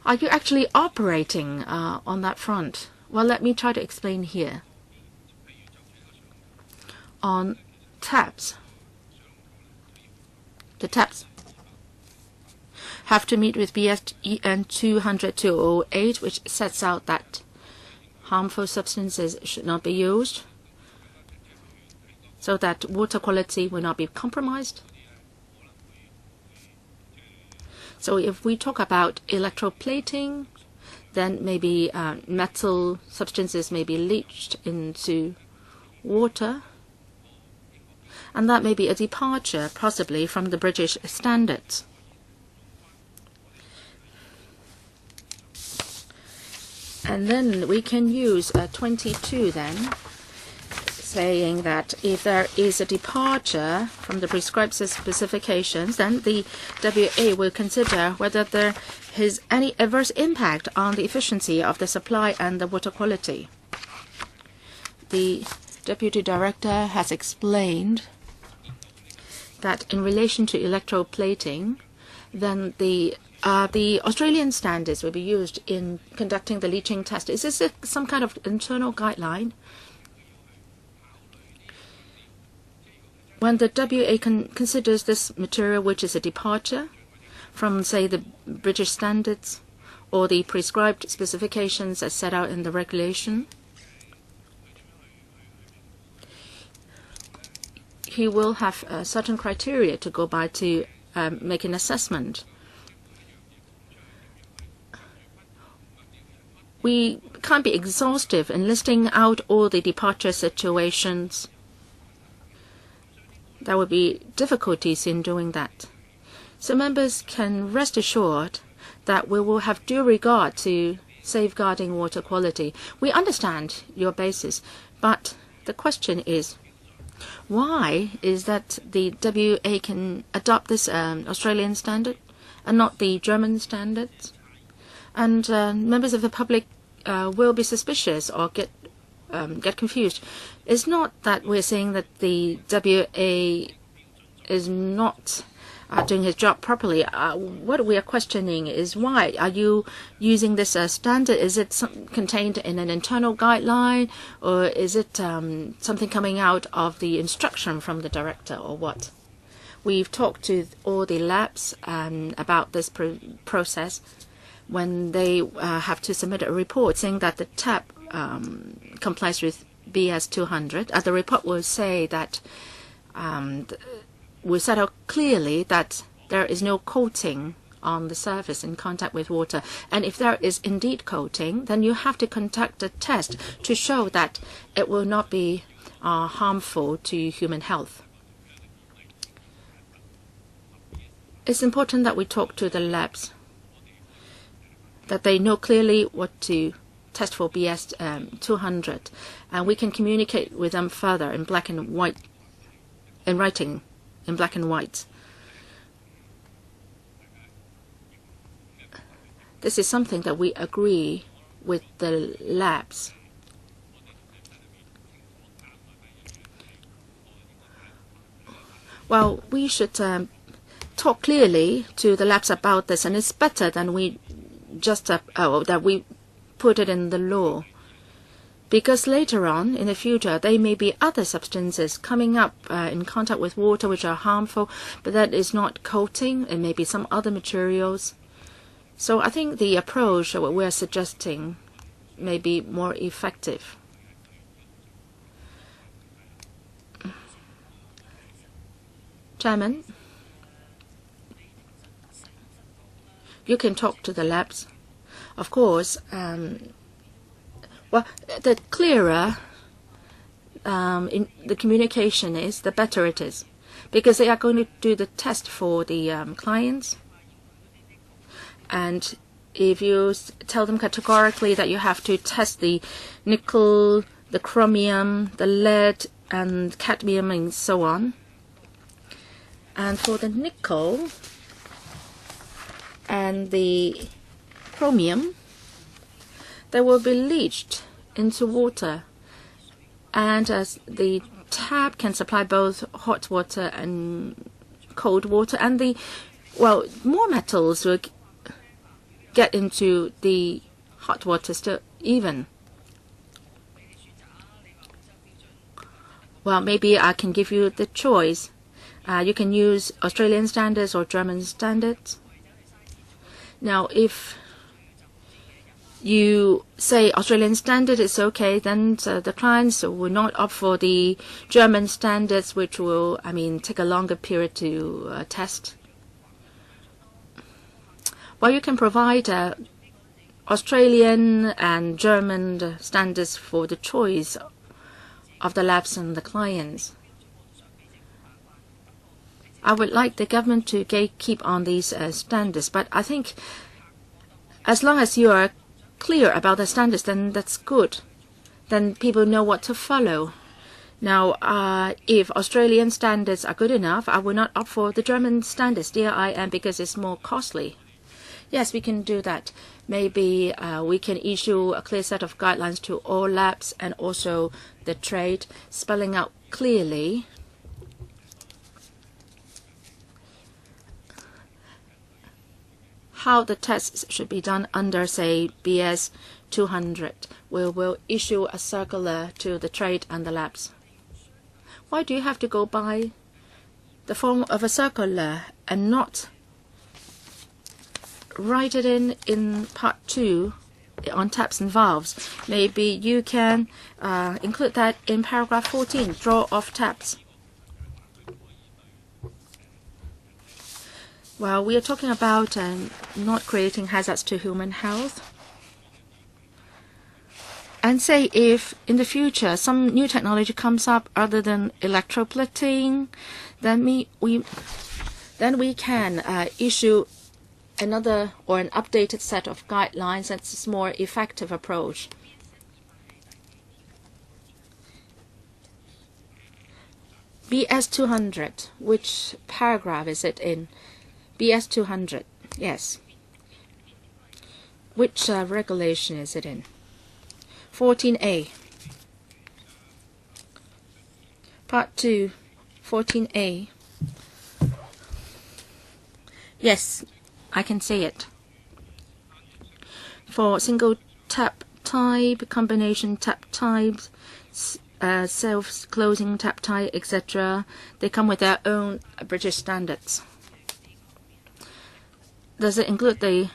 are you actually operating on that front? Well, let me try to explain here. On taps, the taps have to meet with BS-EN 200-208, which sets out that harmful substances should not be used, so that water quality will not be compromised. So if we talk about electroplating, then maybe metal substances may be leached into water, and that may be a departure possibly from the British standards. And then we can use 22 then, saying that if there is a departure from the prescribed specifications, then the WA will consider whether there is any adverse impact on the efficiency of the supply and the water quality. The Deputy Director has explained that in relation to electroplating, then the Australian standards will be used in conducting the leaching test. Is this some kind of internal guideline? When the WA considers this material which is a departure from, say, the British standards or the prescribed specifications as set out in the regulation, he will have certain criteria to go by to make an assessment. We can't be exhaustive in listing out all the departure situations. There will be difficulties in doing that. So members can rest assured that we will have due regard to safeguarding water quality. We understand your basis, but the question is, why is that the WA can adopt this Australian standard and not the German standards? And members of the public will be suspicious or get confused. It's not that we're saying that the WA is not doing his job properly. What we are questioning is, why are you using this standard? Is it contained in an internal guideline, or is it something coming out of the instruction from the director, or what? We've talked to all the labs about this process when they have to submit a report saying that the tap complies with BS 200. The report will say that we set out clearly that there is no coating on the surface in contact with water. And if there is indeed coating, then you have to conduct a test to show that it will not be harmful to human health. It's important that we talk to the labs, that they know clearly what to test for BS 200, and we can communicate with them further in black and white, in writing, in black and white. This is something that we agree with the labs. Well, we should talk clearly to the labs about this, and it's better than we just that we put it in the law, because later on in the future there may be other substances coming up in contact with water which are harmful, but that is not coating. It may be some other materials. So I think the approach that we're suggesting may be more effective. Chairman, you can talk to the labs. Of course, well, the clearer in the communication is, the better it is, because they are going to do the test for the clients. And if you tell them categorically that you have to test the nickel, the chromium, the lead, and cadmium, and so on. And for the nickel and the chromium, they will be leached into water. And as the tap can supply both hot water and cold water, and the, well, more metals will get into the hot water still even. Well, maybe I can give you the choice. You can use Australian standards or German standards. Now, if you say Australian standard is okay, then the clients will not opt for the German standards, which will, take a longer period to test. Well, you can provide Australian and German standards for the choice of the labs and the clients. I would like the government to keep on these standards, but I think as long as you are clear about the standards, then that's good. Then people know what to follow. Now, if Australian standards are good enough, I will not opt for the German standards, DIM, because it's more costly. Yes, we can do that. Maybe we can issue a clear set of guidelines to all labs and also the trade, spelling out clearly how the tests should be done under, say, BS 200. We will issue a circular to the trade and the labs. Why do you have to go by the form of a circular and not write it in part 2 on taps and valves? Maybe you can include that in paragraph 14, draw off taps. Well, we are talking about not creating hazards to human health. And say if in the future some new technology comes up other than electroplating, then we can issue another or an updated set of guidelines. That's a more effective approach. BS 200, which paragraph is it in? BS 200, yes. Which regulation is it in? 14A. Part 2, 14A. Yes, I can see it. For single tap type, combination tap types, self-closing tap type, etc., they come with their own British standards. Does it include the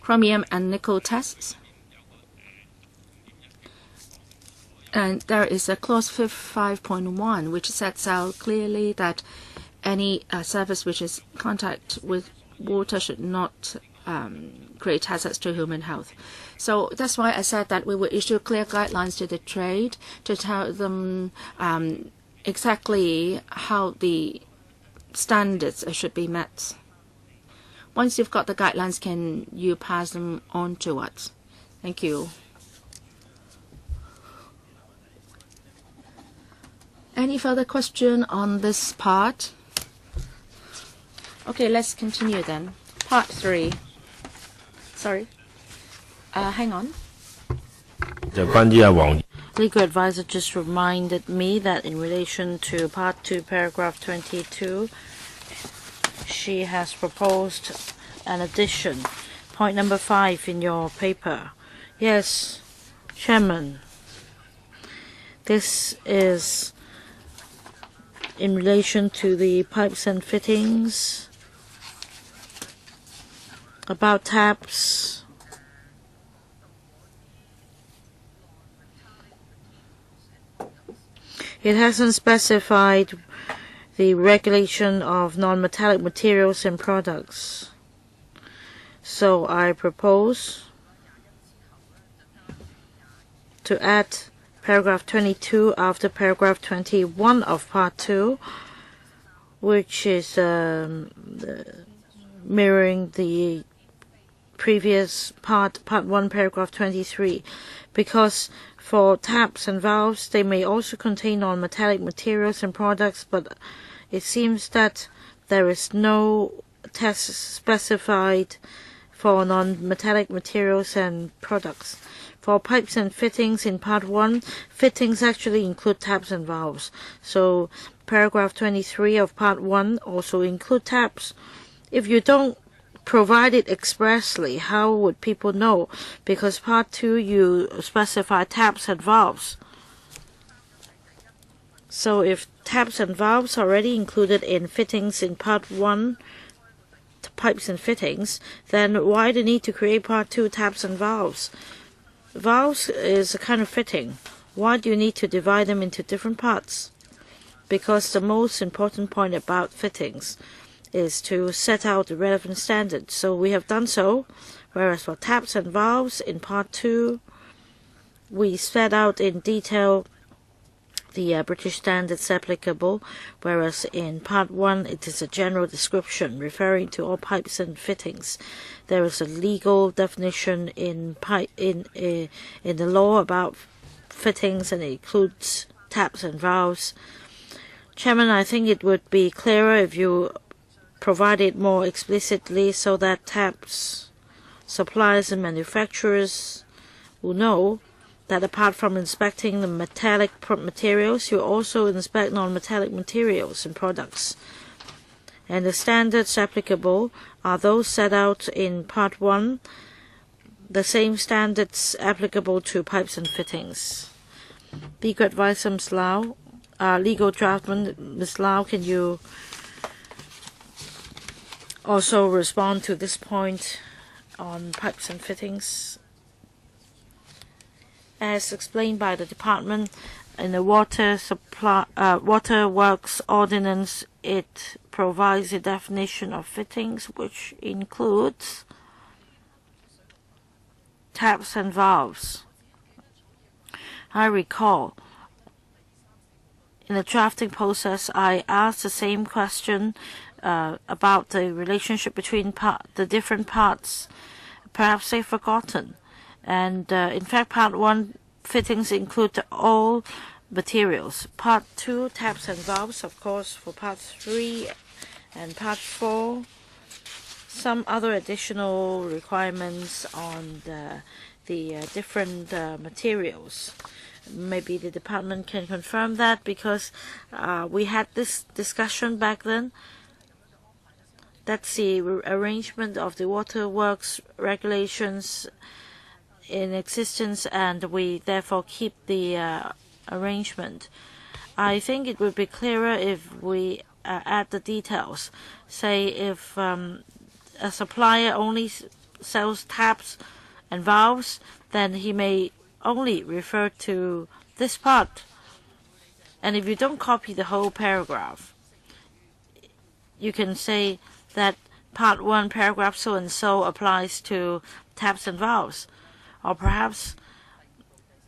chromium and nickel tests? And there is a clause 5.1 which sets out clearly that any surface which is in contact with water should not create hazards to human health. So that's why I said that we will issue clear guidelines to the trade to tell them exactly how the standards should be met. Once you've got the guidelines, can you pass them on to us? Thank you. Any further question on this part? Okay, let's continue then. Part 3. Sorry. Hang on. Legal advisor just reminded me that in relation to Part 2, paragraph 22, she has proposed an addition. Point number 5 in your paper. Yes, Chairman. This is in relation to the pipes and fittings, about taps. It hasn't specified the regulation of non-metallic materials and products. So I propose to add paragraph 22 after paragraph 21 of part 2, which is mirroring the previous part 1, paragraph 23, because for taps and valves, they may also contain non-metallic materials and products, but it seems that there is no test specified for non-metallic materials and products. For pipes and fittings in part 1, fittings actually include taps and valves. So paragraph 23 of part 1 also include taps. If you don't provide it expressly, how would people know? Because part 2 you specify taps and valves. So if taps and valves are already included in fittings in part 1, pipes and fittings, then why the need to create part 2, taps and valves? Valves is a kind of fitting. Why do you need to divide them into different parts? Because the most important point about fittings is to set out the relevant standards. So we have done so, whereas for taps and valves in part 2, we set out in detail the British standards applicable, whereas in part 1 it is a general description referring to all pipes and fittings. There is a legal definition in the law about fittings, and it includes taps and valves. Chairman, I think it would be clearer if you provide it more explicitly so that taps suppliers and manufacturers will know that apart from inspecting the metallic materials, you also inspect non-metallic materials and products. And the standards applicable are those set out in part 1, the same standards applicable to pipes and fittings. Legal advisor Ms. Lau, legal draftman Ms. Lau, can you also respond to this point on pipes and fittings? As explained by the department in the Waterworks ordinance, it provides a definition of fittings which includes taps and valves. I recall in the drafting process I asked the same question about the relationship between the different parts. Perhaps they've forgotten. And in fact, part 1 fittings include all materials. Part 2, taps and valves, of course, for part 3 and part 4. Some other additional requirements on the different materials. Maybe the department can confirm that, because we had this discussion back then. That's the arrangement of the Waterworks regulations in existence, and we therefore keep the arrangement. I think it would be clearer if we add the details. Say if a supplier only sells taps and valves, then he may only refer to this part. And if you don't copy the whole paragraph, you can say that part 1, paragraph so and so applies to taps and valves. Or perhaps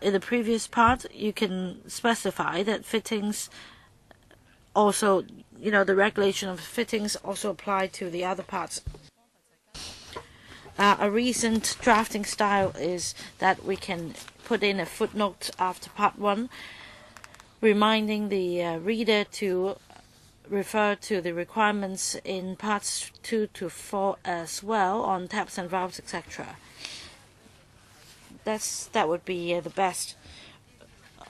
in the previous part, you can specify that fittings also, the regulation of fittings also apply to the other parts. A recent drafting style is that we can put in a footnote after part 1, reminding the reader to refer to the requirements in parts 2 to 4 as well on taps and valves, etc. That would be the best.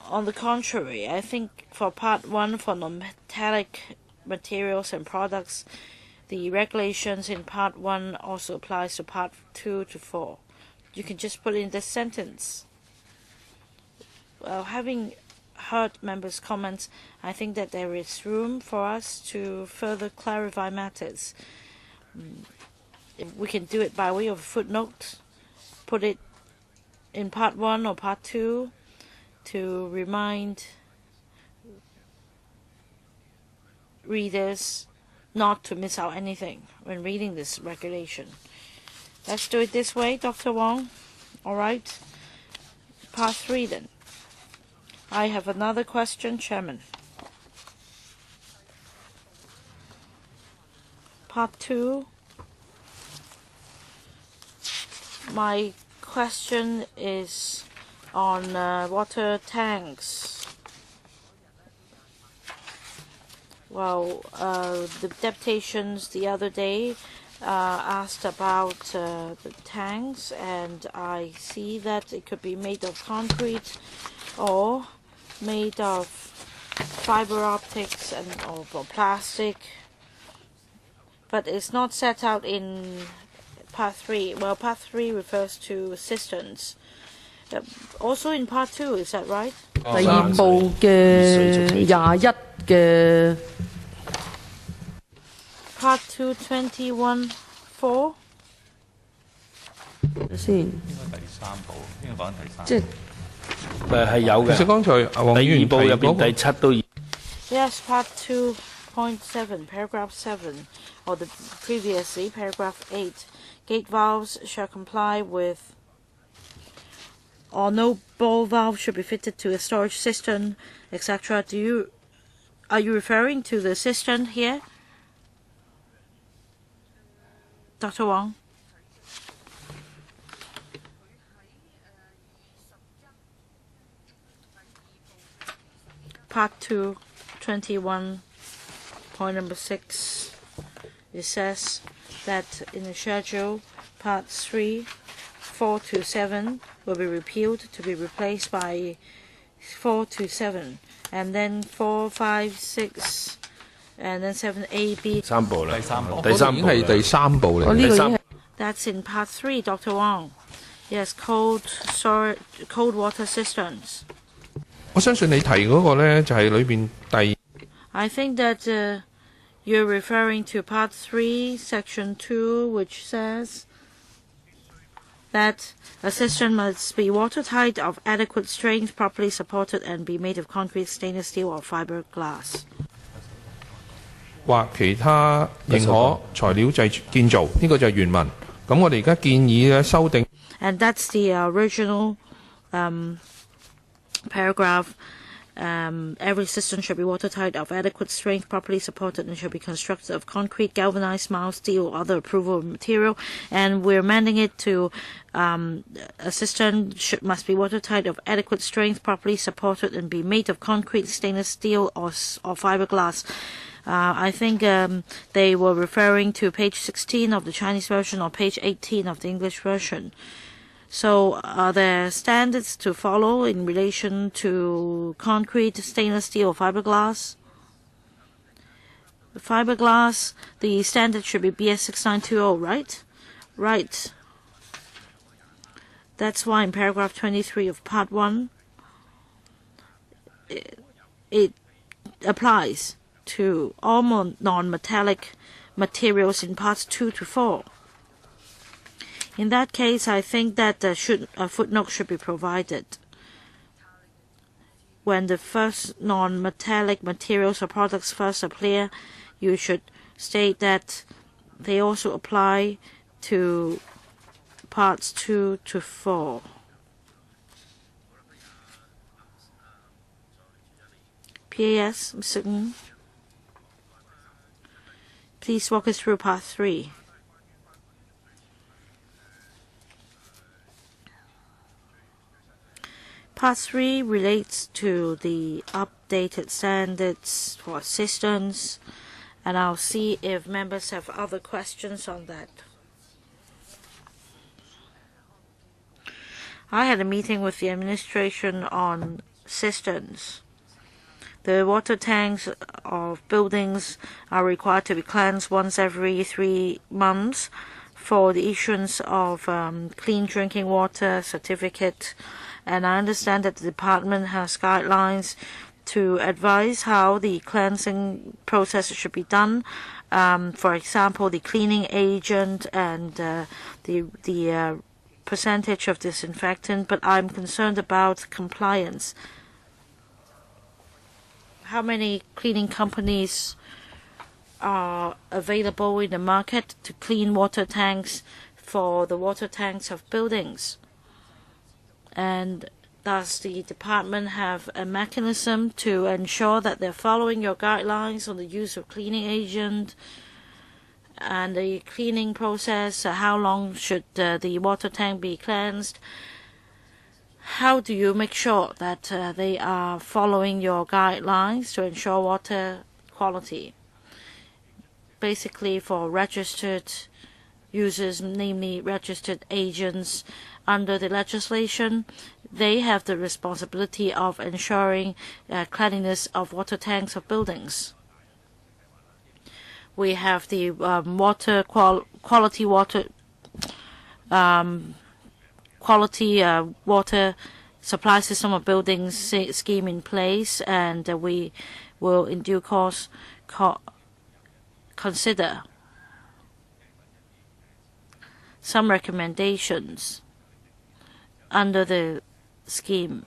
On the contrary, I think for part 1, for non-metallic materials and products, the regulations in part 1 also applies to part 2 to 4. You can just put in this sentence. Well, having heard members' comments, I think that there is room for us to further clarify matters. If we can do it by way of a footnote, put it in part 1 or part 2 to remind readers not to miss out anything when reading this regulation. Let's do it this way, Dr. Wong. All right. Part 3 then. I have another question, Chairman. Part 2. My question is on water tanks. Well, the deputations the other day asked about the tanks, and I see that it could be made of concrete or made of fiber optics and or plastic, but it's not set out in Part 3. Well, Part 3 refers to cisterns. Also in Part 2, is that right? 第二部嘅21嘅 Part 2, 21.4. 先，即係係有嘅。其實剛才黃議員提嗰個第7到 Yes, Part 2.7, Paragraph 7, or the previously Paragraph 8. Gate valves shall comply with, or no ball valve should be fitted to a storage cistern, etc. Are you referring to the cistern here, Dr. Wong? Part 2, 21, point number 6. It says that in the schedule, Parts 3, 4 to 7 will be repealed to be replaced by 4 to 7, and then 4, 5, 6, and then 7A, B. 3部啦，第三部係第三部嚟。呢個已經係 That's in Part 3, Dr. Wong. Yes, cold water cisterns. 我相信你提嗰個呢，就係裏邊第 I think that you're referring to Part 3, Section 2, which says that a cistern must be watertight, of adequate strength, properly supported, and be made of concrete, stainless steel, or fiberglass. 或其他認可材料建造，呢個就係原文。咁我哋而家建議咧修訂。And that's the original paragraph. Every cistern should be watertight, of adequate strength, properly supported, and should be constructed of concrete, galvanized, mild steel, or other approvable material. And we're amending it to a cistern must be watertight, of adequate strength, properly supported, and be made of concrete, stainless steel, or fiberglass. I think they were referring to page 16 of the Chinese version or page 18 of the English version. So are there standards to follow in relation to concrete, stainless steel, or fiberglass? Fiberglass, the standard should be BS 6920, right? Right. That's why in paragraph 23 of Part 1, it applies to all non-metallic materials in Parts 2 to 4. In that case, I think that a footnote should be provided. When the first non-metallic materials or products first appear, you should state that they also apply to Parts 2 to 4. PAS, Mr. Ng, please walk us through Part 3. Part 3 relates to the updated standards for cisterns, and I'll see if members have other questions on that. I had a meeting with the administration on cisterns. The water tanks of buildings are required to be cleansed once every 3 months for the issuance of clean drinking water certificate. And I understand that the department has guidelines to advise how the cleansing process should be done. For example, the cleaning agent and the percentage of disinfectant. But I'm concerned about compliance. How many cleaning companies are available in the market to clean water tanks for the water tanks of buildings? And does the department have a mechanism to ensure that they're following your guidelines on the use of cleaning agent and the cleaning process? How long should the water tank be cleansed? How do you make sure that they are following your guidelines to ensure water quality? Basically, for registered users, namely registered agents under the legislation, they have the responsibility of ensuring cleanliness of water tanks of buildings. We have the quality water supply system of buildings scheme in place, and we will in due course consider some recommendations under the scheme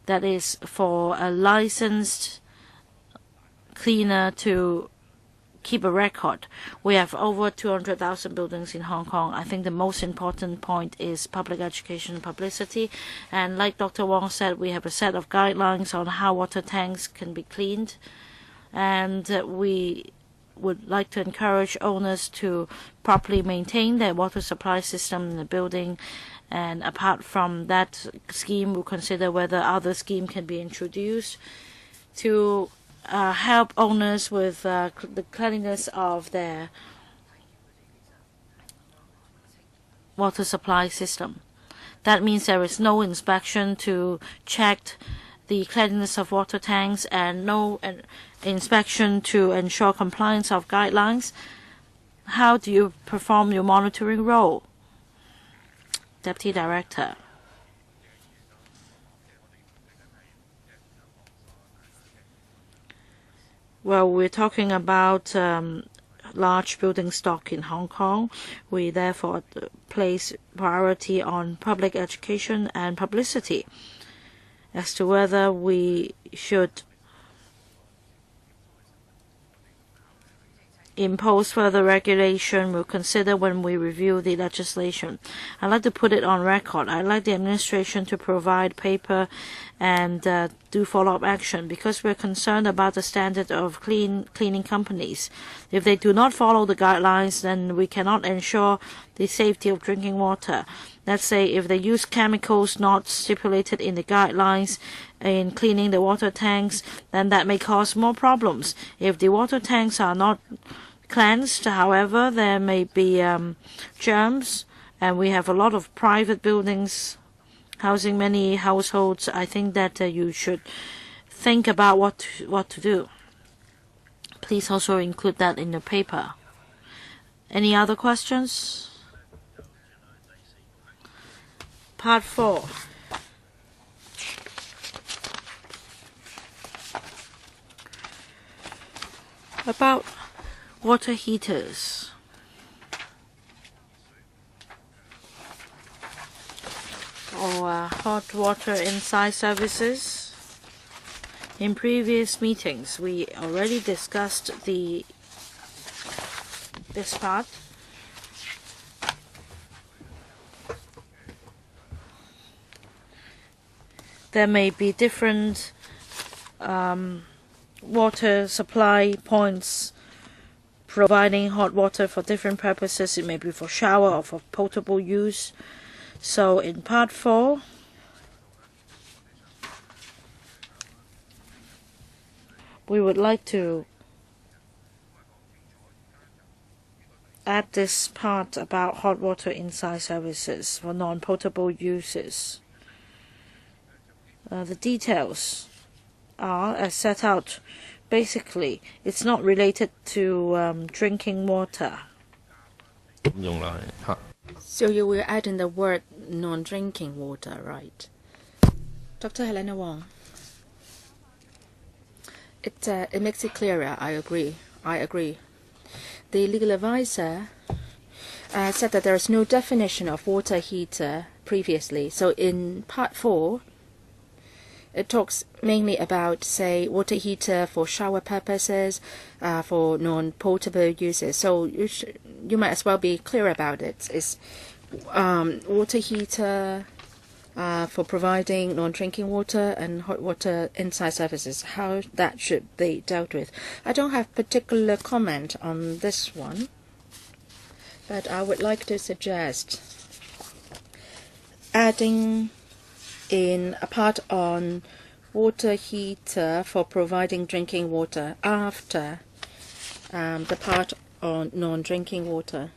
that is for a licensed cleaner to keep a record. We have over 200,000 buildings in Hong Kong. I think the most important point is public education and publicity. And like Dr. Wong said, we have a set of guidelines on how water tanks can be cleaned. And we would like to encourage owners to properly maintain their water supply system in the building. And apart from that scheme, we'll consider whether other scheme can be introduced to help owners with the cleanliness of their water supply system. That means there is no inspection to check the cleanliness of water tanks and no inspection to ensure compliance of guidelines. How do you perform your monitoring role? Deputy Director. Well, we're talking about large building stock in Hong Kong. We therefore place priority on public education and publicity as to whether we should impose further regulation. We'll consider when we review the legislation. I'd like to put it on record. I'd like the administration to provide paper and do follow-up action, because we're concerned about the standard of cleaning companies. If they do not follow the guidelines, then we cannot ensure the safety of drinking water. Let's say if they use chemicals not stipulated in the guidelines in cleaning the water tanks, then that may cause more problems. If the water tanks are not cleansed, however, there may be germs, and we have a lot of private buildings housing many households. I think that you should think about what to do. Please also include that in the paper. Any other questions? Part 4. About water heaters. Or hot water inside services. In previous meetings, we already discussed this part. There may be different water supply points providing hot water for different purposes. It may be for shower or for potable use. So in part 4, we would like to add this part about hot water inside services for non-potable uses. The details are as set out. Basically, it's not related to drinking water. So you will add in the word non-drinking water, right? Dr. Helena Wong. It makes it clearer. I agree. The legal advisor said that there is no definition of water heater previously. So in part 4, it talks mainly about, say, water heater for shower purposes, for non-potable uses. So you might as well be clear about it, is water heater for providing non-drinking water and hot water inside services, how that should be dealt with. I don't have particular comment on this one, but I would like to suggest adding in a part on water heater for providing drinking water after the part on non-drinking water.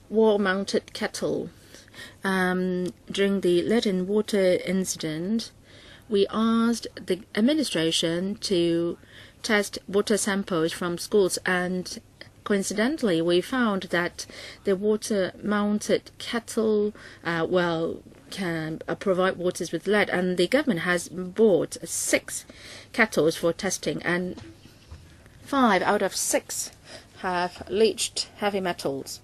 Wall-mounted kettle. During the lead in water incident, we asked the administration to test water samples from schools, and coincidentally, we found that the water-mounted kettle can provide waters with lead, and the government has bought 6 kettles for testing, and 5 out of 6 have leached heavy metals.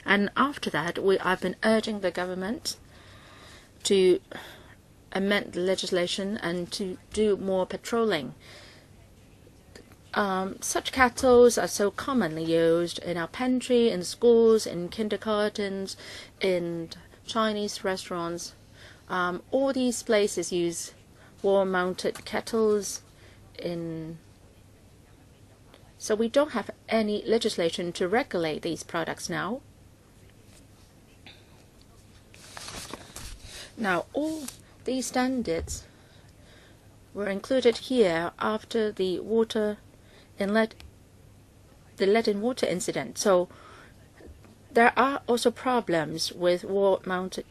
And after that, I've been urging the government to amend the legislation and to do more patrolling. Such kettles are so commonly used in our pantry, in schools, in kindergartens, in Chinese restaurants. All these places use wall-mounted kettles. So we don't have any legislation to regulate these products now. Now, all these standards were included here after the lead in water incident. So there are also problems with wall-mounted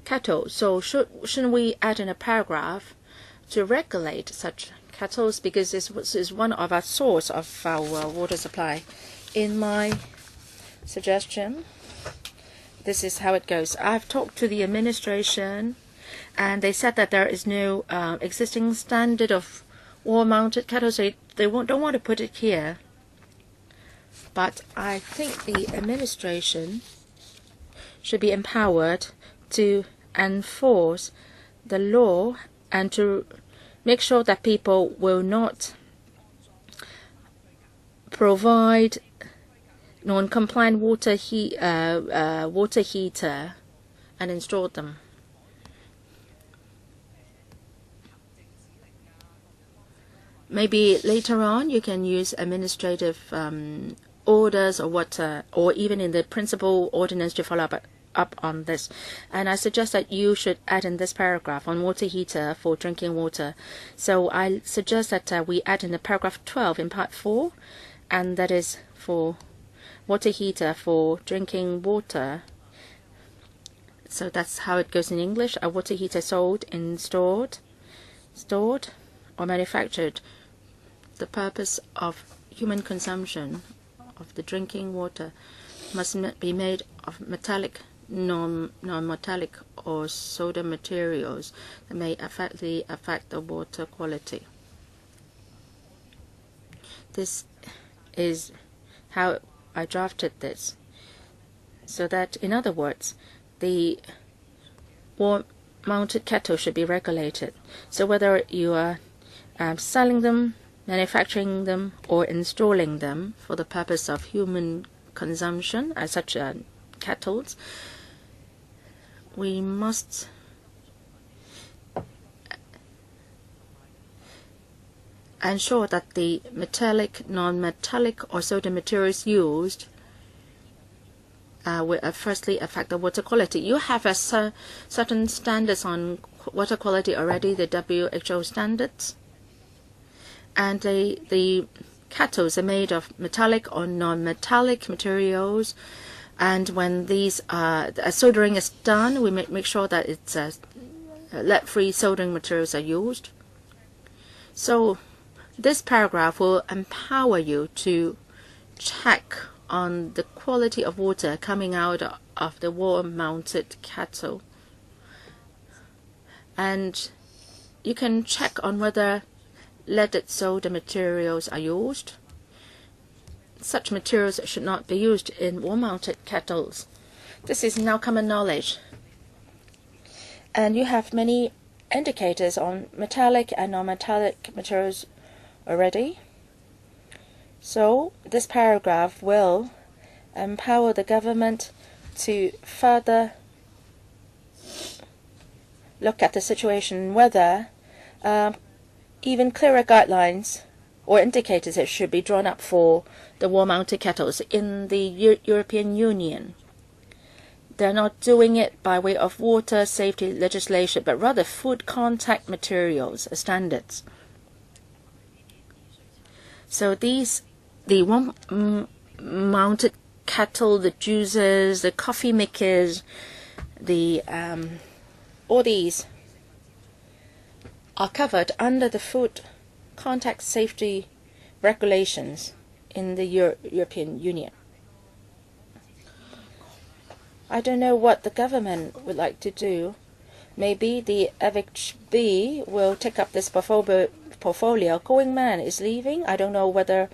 kettles. So shouldn't we add in a paragraph to regulate such kettles, because this is one of our source of our water supply? In my suggestion, this is how it goes. I've talked to the administration, and they said that there is no existing standard of wall-mounted kettles. They don't want to put it here. But I think the administration should be empowered to enforce the law and to make sure that people will not provide non-compliant water heater and install them. Maybe later on you can use administrative orders or even in the principal ordinance to follow up on this. And I suggest that you should add in this paragraph on water heater for drinking water. So I suggest that we add in the paragraph 12 in part 4, and that is for water heater for drinking water. So that's how it goes in English. A water heater sold, stored or manufactured the purpose of human consumption of the drinking water must be made of metallic, non-metallic or soda materials that may affect the water quality. This is how I drafted this, so that, in other words, the wall-mounted kettle should be regulated. So whether you are selling them, manufacturing them, or installing them for the purpose of human consumption as such kettles, we must ensure that the metallic, non-metallic, or soda materials used will firstly affect the water quality. You have certain standards on water quality already, the WHO standards, and the kettles are made of metallic or non-metallic materials. And when these soldering is done, we make sure that it's lead-free soldering materials are used. So this paragraph will empower you to check on the quality of water coming out of the wall-mounted kettle. And you can check on whether leaded soda materials are used. Such materials should not be used in wall-mounted kettles. This is now common knowledge. And you have many indicators on metallic and non-metallic materials already. So this paragraph will empower the government to further look at the situation, whether even clearer guidelines or indicators that should be drawn up for the wall-mounted kettles in the European Union. They're not doing it by way of water safety legislation, but rather food contact materials standards. So these, the wall-mounted kettle, the juicers, the coffee makers, the all these are covered under the food contact safety regulations in the European Union. I don't know what the government would like to do. Maybe the FHB will take up this portfolio. Going Man is leaving. I don't know whether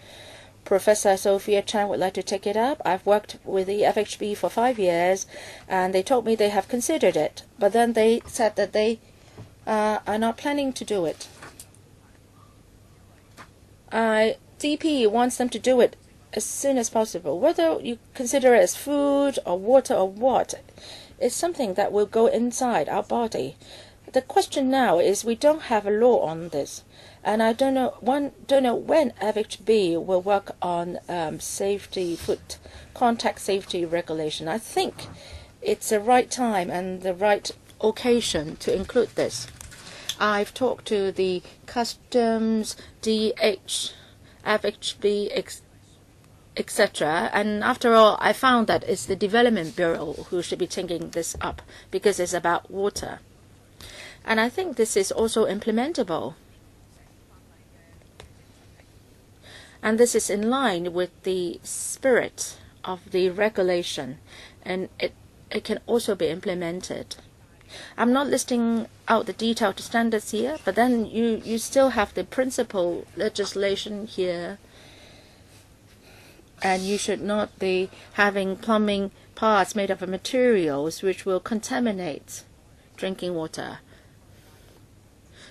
Professor Sophia Chan would like to take it up. I've worked with the FHB for 5 years, and they told me they have considered it. But then they said that they are not planning to do it. DP wants them to do it as soon as possible. Whether you consider it as food or water or what, it's something that will go inside our body. The question now is we don't have a law on this, and I don't know when FHB will work on safety, food contact safety regulation. I think it's the right time and the right occasion to include this. I've talked to the customs, DH, FHB, etc. And after all, I found that it's the Development Bureau who should be taking this up because it's about water. And I think this is also implementable. And this is in line with the spirit of the regulation, and it can also be implemented. I'm not listing out the detailed standards here, but then you still have the principal legislation here. And you should not be having plumbing parts made of materials which will contaminate drinking water.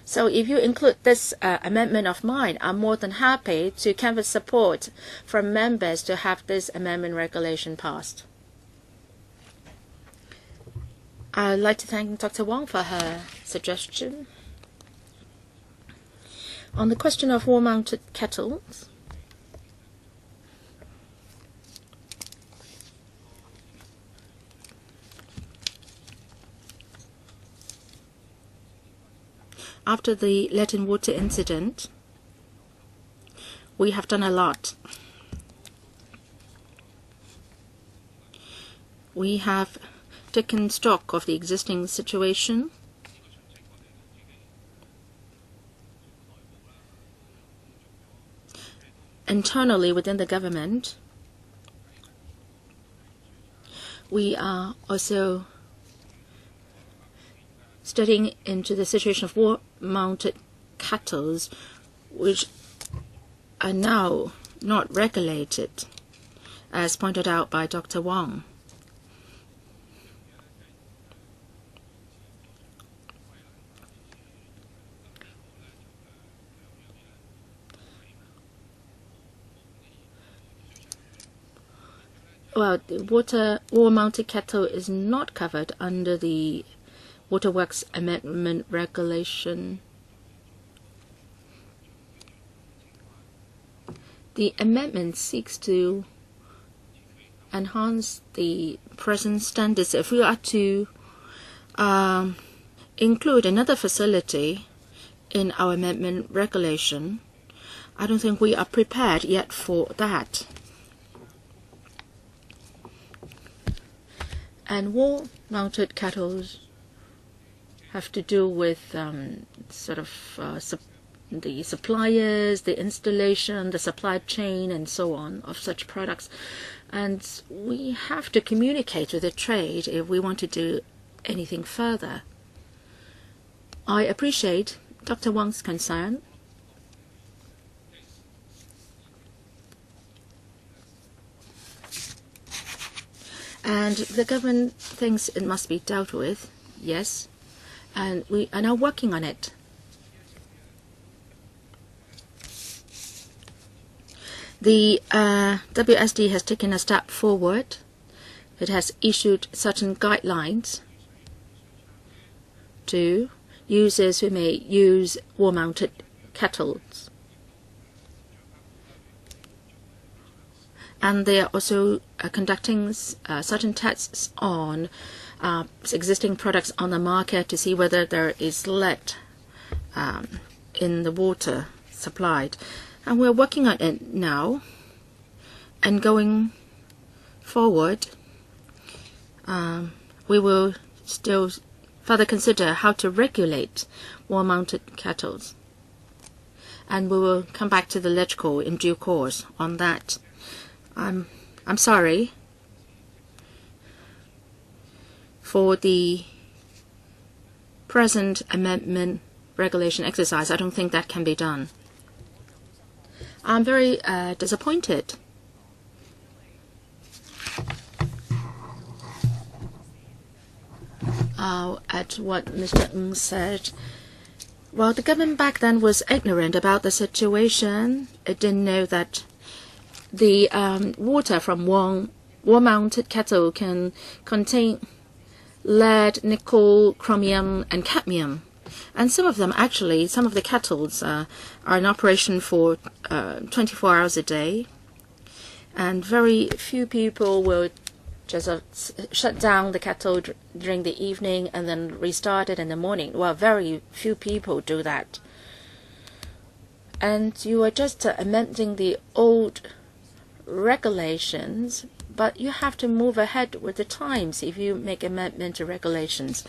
So if you include this amendment of mine, I'm more than happy to canvass support from members to have this amendment regulation passed. I'd like to thank Dr. Wong for her suggestion. On the question of wall-mounted kettles, after the lead and water incident, we have done a lot. We have taken stock of the existing situation. Internally within the government, we are also studying into the situation of wall-mounted kettles, which are now not regulated, as pointed out by Dr. Wong. Well, the wall-mounted kettle is not covered under the Waterworks Amendment Regulation. The amendment seeks to enhance the present standards. If we are to include another facility in our amendment regulation, I don't think we are prepared yet for that. And wall-mounted kettles have to do with the suppliers, the installation, the supply chain, and so on of such products. And we have to communicate with the trade if we want to do anything further. I appreciate Dr. Wong's concern. And the government thinks it must be dealt with, yes, and we are now working on it. The WSD has taken a step forward. It has issued certain guidelines to users who may use wall-mounted kettles. And they are also conducting certain tests on existing products on the market to see whether there is lead in the water supplied. And we're working on it now. And going forward, we will still further consider how to regulate wall-mounted kettles. And we will come back to the LegCo in due course on that. I'm sorry for the present amendment regulation exercise. I don't think that can be done. I'm very disappointed at what Mr. Ng said. Well, the government back then was ignorant about the situation. It didn't know that the water from wall-mounted kettle can contain lead, nickel, chromium, and cadmium. And some of them, actually, some of the kettles are in operation for 24 hours a day. And very few people will just shut down the kettle during the evening and then restart it in the morning. Well, very few people do that. And you are just amending the old regulations, but you have to move ahead with the times if you make amendment to regulations.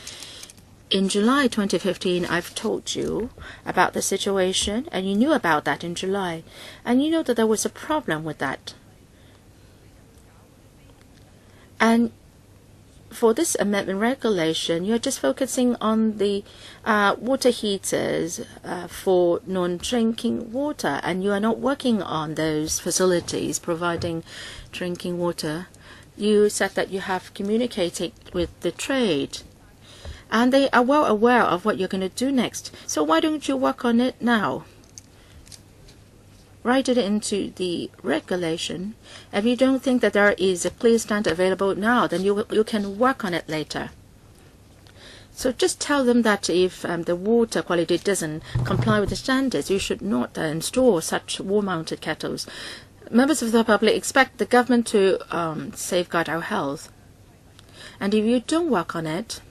In July 2015, I've told you about the situation, and you knew about that in July, and you know that there was a problem with that. And for this amendment regulation, you're just focusing on the water heaters for non-drinking water, and you are not working on those facilities providing drinking water. You said that you have communicated with the trade, and they are well aware of what you're going to do next. So why don't you work on it now? Write it into the regulation. If you don't think that there is a clear standard available now, then you can work on it later. So just tell them that if the water quality doesn't comply with the standards, you should not install such wall-mounted kettles. Members of the public expect the government to safeguard our health. And if you don't work on it,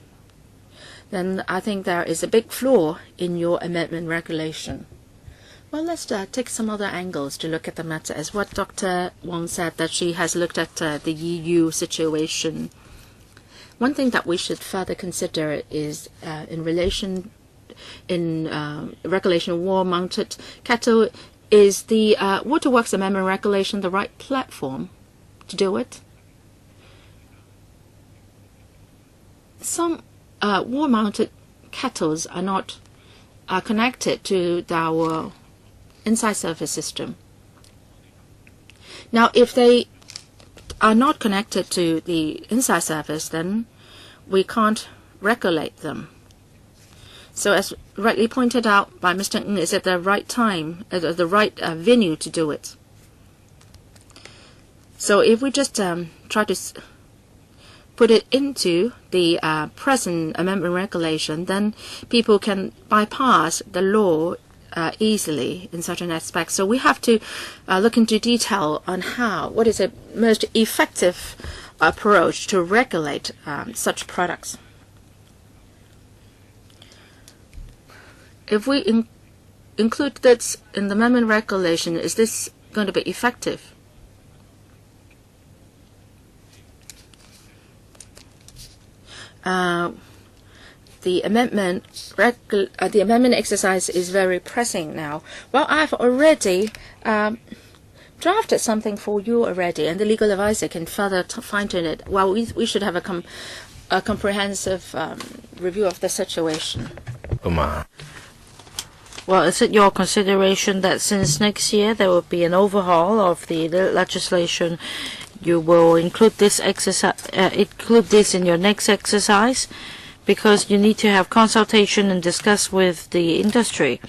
then I think there is a big flaw in your amendment regulation. Well, let's take some other angles to look at the matter. As what Dr. Wong said, that she has looked at the EU situation. One thing that we should further consider is regulation of wall-mounted kettle. Is the Waterworks Amendment Regulation the right platform to do it? Some wall-mounted kettles are not connected to our inside service system. Now, if they are not connected to the inside service, then we can't regulate them. So as rightly pointed out by Mr. Ng, is it the right time, the right venue to do it? So if we just try to put it into the present amendment regulation, then people can bypass the law easily in certain aspects. So we have to look into detail on what is the most effective approach to regulate such products. If we include this in the amendment regulation, is this going to be effective? The amendment exercise is very pressing now. Well, I've already drafted something for you already, and the legal advisor can further fine-tune it. Well, we should have a comprehensive review of the situation. Well, is it your consideration that since next year there will be an overhaul of the legislation, you will include this exercise, include this in your next exercise? because you need to have consultation and discuss with the industry.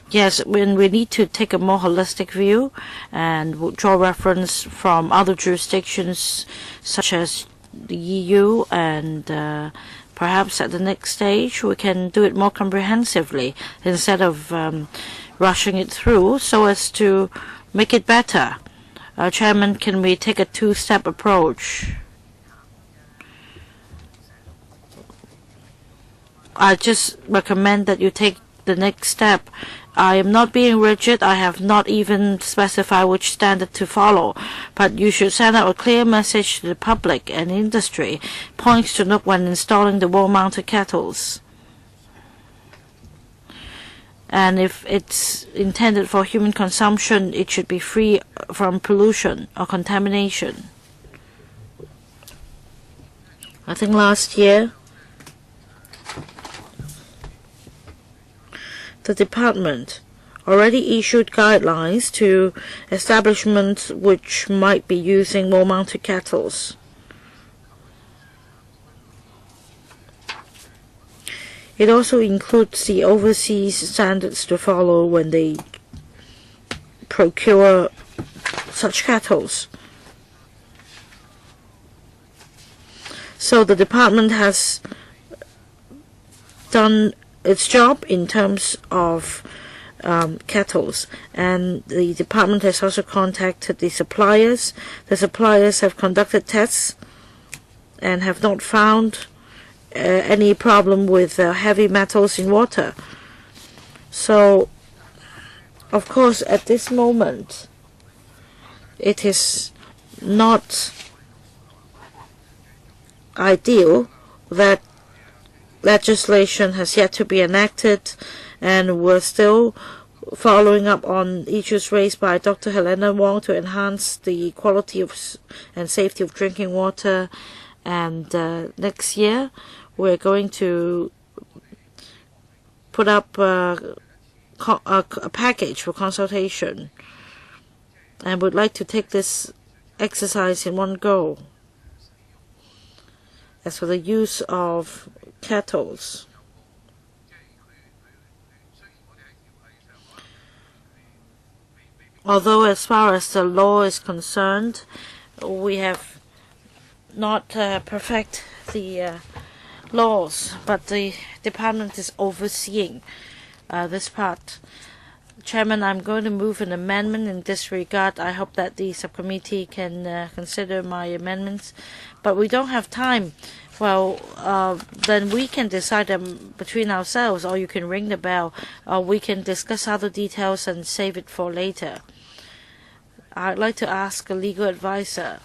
Yes, when we need to take a more holistic view and draw reference from other jurisdictions such as the EU, and perhaps at the next stage we can do it more comprehensively instead of rushing it through so as to make it better. Chairman, can we take a two-step approach? I just recommend that you take the next step. I am not being rigid. I have not even specified which standard to follow. But you should send out a clear message to the public and industry. Points to note when installing the wall-mounted kettles. And if it's intended for human consumption, it should be free from pollution or contamination. I think last year, the department already issued guidelines to establishments which might be using wall-mounted kettles. It also includes the overseas standards to follow when they procure such kettles. So the department has done its job in terms of kettles, and the department has also contacted the suppliers. The suppliers have conducted tests and have not found any problem with heavy metals in water. So, of course, at this moment, it is not ideal that legislation has yet to be enacted, and we're still following up on issues raised by Dr. Helena WONG to enhance the quality of and safety of drinking water. And next year, we're going to put up a package for consultation, and would like to take this exercise in one go. As for the use of kettles, although as far as the law is concerned, we have not perfect the laws, but the department is overseeing this part. Chairman, I'm going to move an amendment in this regard. I hope that the subcommittee can consider my amendments, but we don't have time. Well, then we can decide them between ourselves, or you can ring the bell, or we can discuss other details and save it for later. I'd like to ask a legal advisor.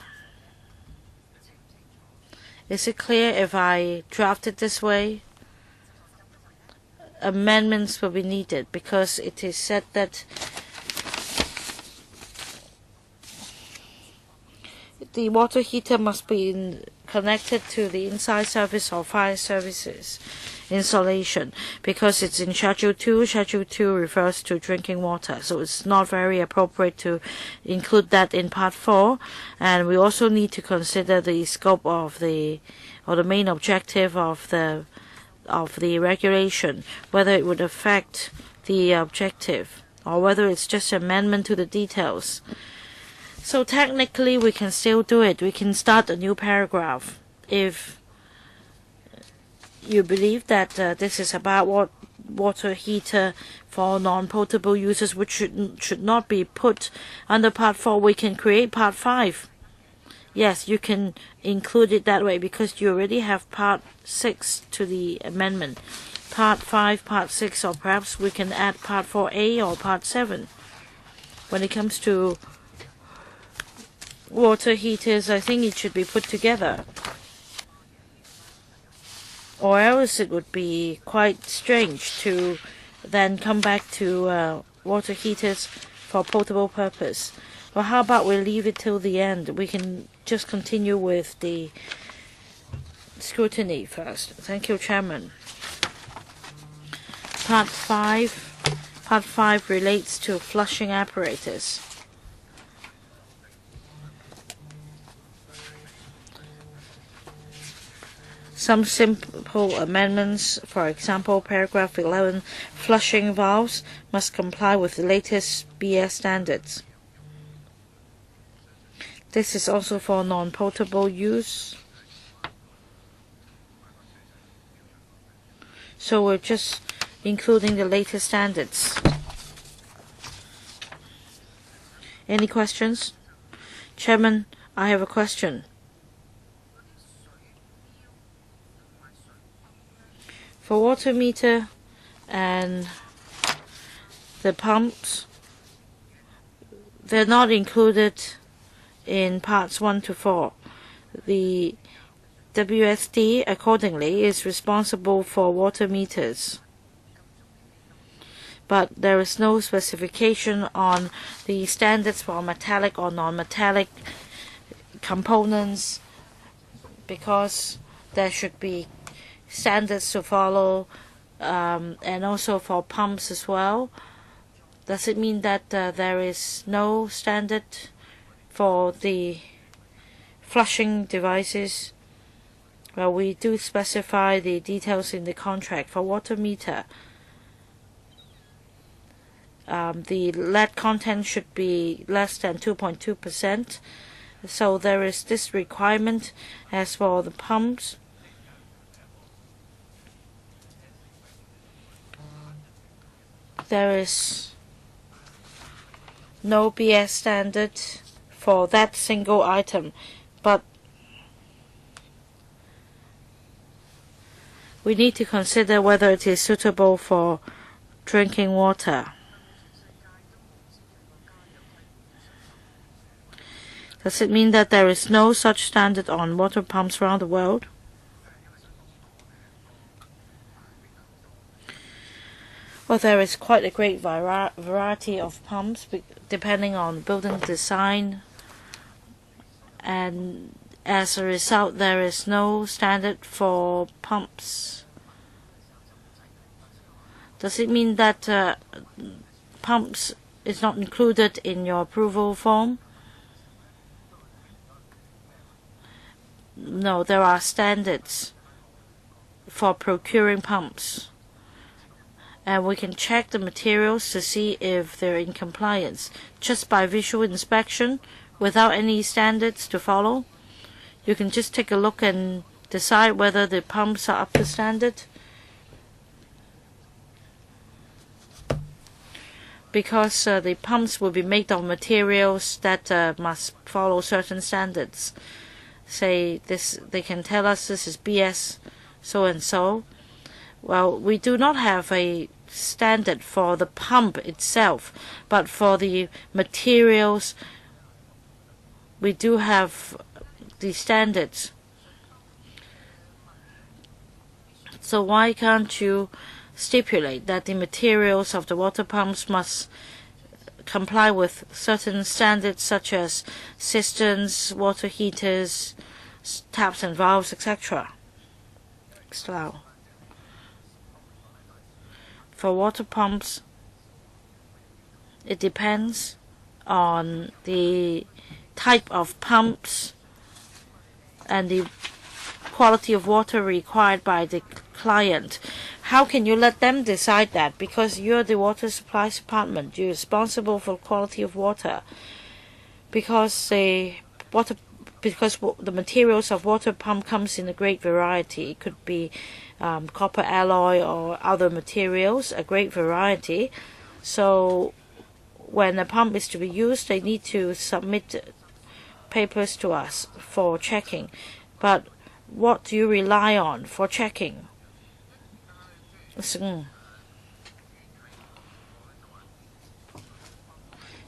Is it clear if I draft it this way? Amendments will be needed because it is said that the water heater must be connected to the inside service or fire services installation, because it's in Schedule 2. Schedule 2 refers to drinking water, so it's not very appropriate to include that in Part 4. And we also need to consider the scope of the main objective of the regulation, whether it would affect the objective or whether it's just an amendment to the details. So technically we can still do it. We can start a new paragraph if you believe that this is about water heater for non-potable users, which should not be put under Part 4. We can create Part 5. Yes, you can include it that way because you already have Part 6 to the amendment. Part 5, Part 6, or perhaps we can add Part 4A or Part 7. When it comes to water heaters, I think it should be put together. Or else it would be quite strange to then come back to water heaters for potable purpose. Well, how about we leave it till the end? We can just continue with the scrutiny first. Thank you, Chairman. Part 5 relates to flushing apparatus. some simple amendments. For example, paragraph 11, flushing valves must comply with the latest BS standards. This is also for non-potable use. So we're just including the latest standards. Any questions? Chairman, I have a question. For water meter and the pumps, they're not included in parts 1 to 4. The WSD, accordingly, is responsible for water meters. But there is no specification on the standards for metallic or non-metallic components, because there should be standards to follow, and also for pumps as well. Does it mean that there is no standard for the flushing devices? Well, we do specify the details in the contract. For water meter, the lead content should be less than 2.2%. So there is this requirement. As for the pumps, there is no BS standard for that single item, but we need to consider whether it is suitable for drinking water. Does it mean that there is no such standard on water pumps around the world? Well, there is quite a great variety of pumps depending on building design, and as a result there is no standard for pumps. Does it mean that pumps is not included in your approval form? No, there are standards for procuring pumps, and we can check the materials to see if they're in compliance just by visual inspection without any standards to follow. You can just take a look and decide whether the pumps are up to standard. Because the pumps will be made of materials that must follow certain standards. Say this, they can tell us this is BS so and so. Well, we do not have a standard for the pump itself, but for the materials we do have the standards. So why can't you stipulate that the materials of the water pumps must comply with certain standards such as cisterns, water heaters, taps and valves, etc.? For water pumps, it depends on the type of pumps and the quality of water required by the client. How can you let them decide that? Because you're the water supplies department, you're responsible for quality of water. Because the materials of water pump comes in a great variety. It could be copper alloy or other materials, a great variety. So when a pump is to be used, they need to submit papers to us for checking. But what do you rely on for checking?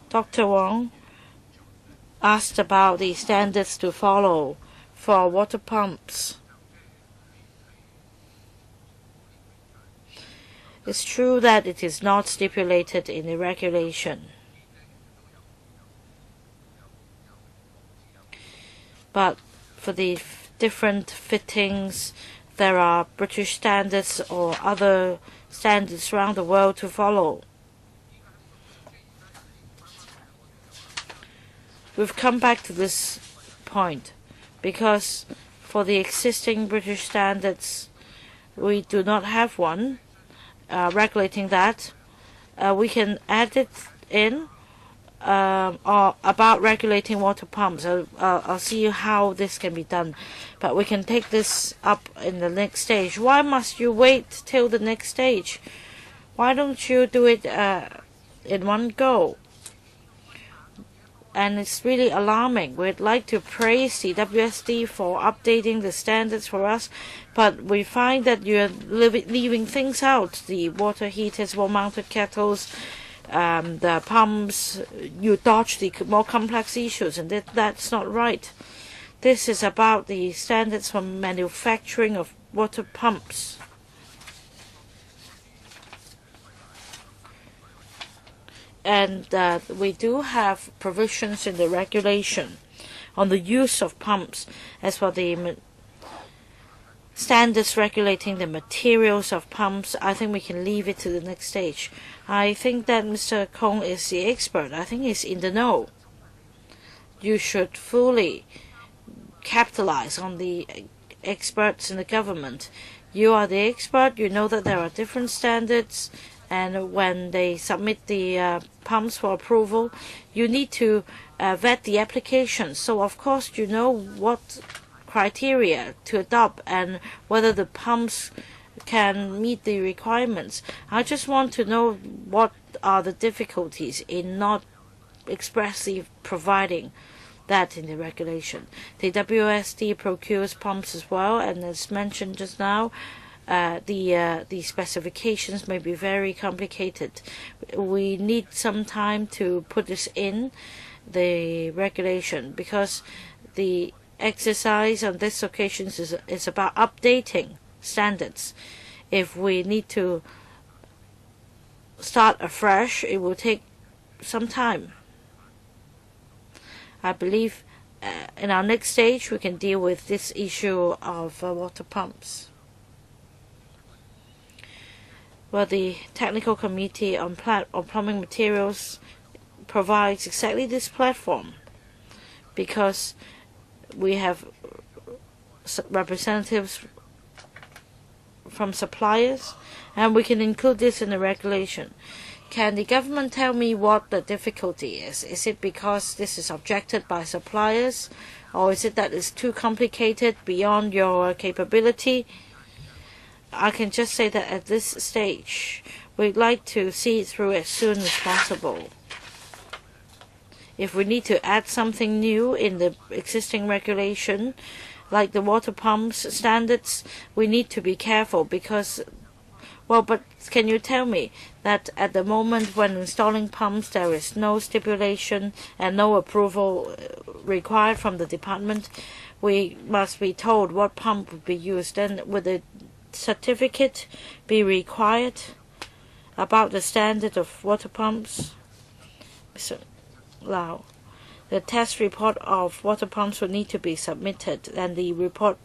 Dr. Wong asked about the standards to follow for water pumps. It's true that it is not stipulated in the regulation, but for the different fittings, there are British standards or other standards around the world to follow. We've come back to this point because for the existing British standards, we do not have one regulating that. We can add it in or about regulating water pumps. I'll see how this can be done. But we can take this up in the next stage. Why must you wait till the next stage? Why don't you do it in one go? And it's really alarming. We'd like to praise the WSD for updating the standards for us, but we find that you're leaving things out. The water heaters, wall-mounted kettles, the pumps, you dodge the more complex issues, and that's not right. This is about the standards for manufacturing of water pumps. And we do have provisions in the regulation on the use of pumps. As for the standards regulating the materials of pumps, I think we can leave it to the next stage. I think that Mr. Kong is the expert. I think he's in the know. You should fully capitalize on the experts in the government. You are the expert. You know that there are different standards. And when they submit the pumps for approval, you need to vet the application. So, of course, you know what criteria to adopt and whether the pumps can meet the requirements. I just want to know what are the difficulties in not expressly providing that in the regulation. The WSD procures pumps as well, and as mentioned just now, the specifications may be very complicated. We need some time to put this in the regulation because the exercise on this occasion is about updating standards. If we need to start afresh, it will take some time. I believe in our next stage we can deal with this issue of water pumps. Well, the Technical Committee on Plumbing Materials provides exactly this platform because we have representatives from suppliers, and we can include this in the regulation. Can the government tell me what the difficulty is? Is it because this is objected by suppliers, or is it that it's too complicated beyond your capability? I can just say that at this stage, we'd like to see it through as soon as possible. If we need to add something new in the existing regulation, like the water pumps standards, we need to be careful because, well, but can you tell me that at the moment when installing pumps there is no stipulation and no approval required from the department, we must be told what pump would be used, and would the certificate be required about the standard of water pumps? Mr. Lau, the test report of water pumps will need to be submitted, and the report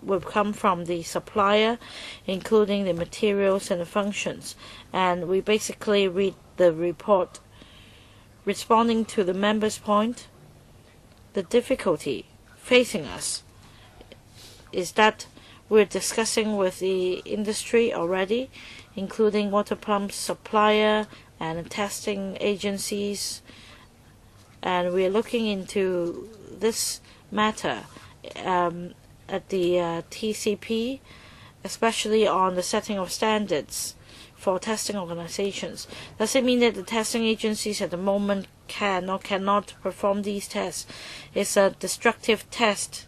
will come from the supplier, including the materials and the functions. And we basically read the report. Responding to the member's point, the difficulty facing us is that we're discussing with the industry already, including water pump supplier and testing agencies, and we're looking into this matter at the TCP, especially on the setting of standards for testing organizations. Does it mean that the testing agencies at the moment can or cannot perform these tests? It's a destructive test.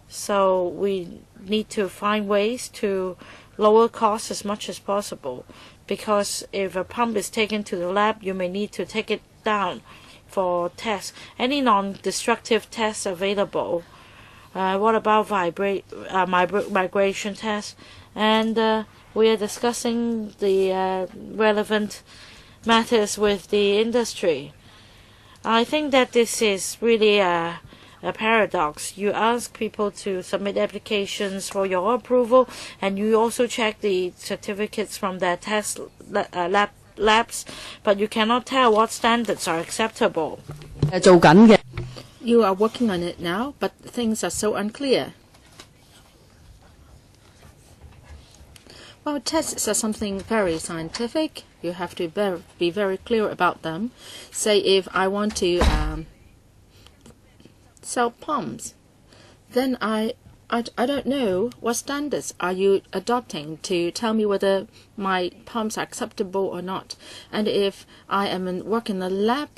So we need to find ways to lower costs as much as possible, because if a pump is taken to the lab, you may need to take it down for tests. Any non-destructive tests available. What about migration tests? And we are discussing the relevant matters with the industry. I think that this is really a paradox. You ask people to submit applications for your approval, and you also check the certificates from their test labs, but you cannot tell what standards are acceptable. You are working on it now, but things are so unclear. Well, tests are something very scientific. You have to be very clear about them. Say if I want to sell pumps, then I don't know what standards are you adopting to tell me whether my pumps are acceptable or not. And if I am working in the lab,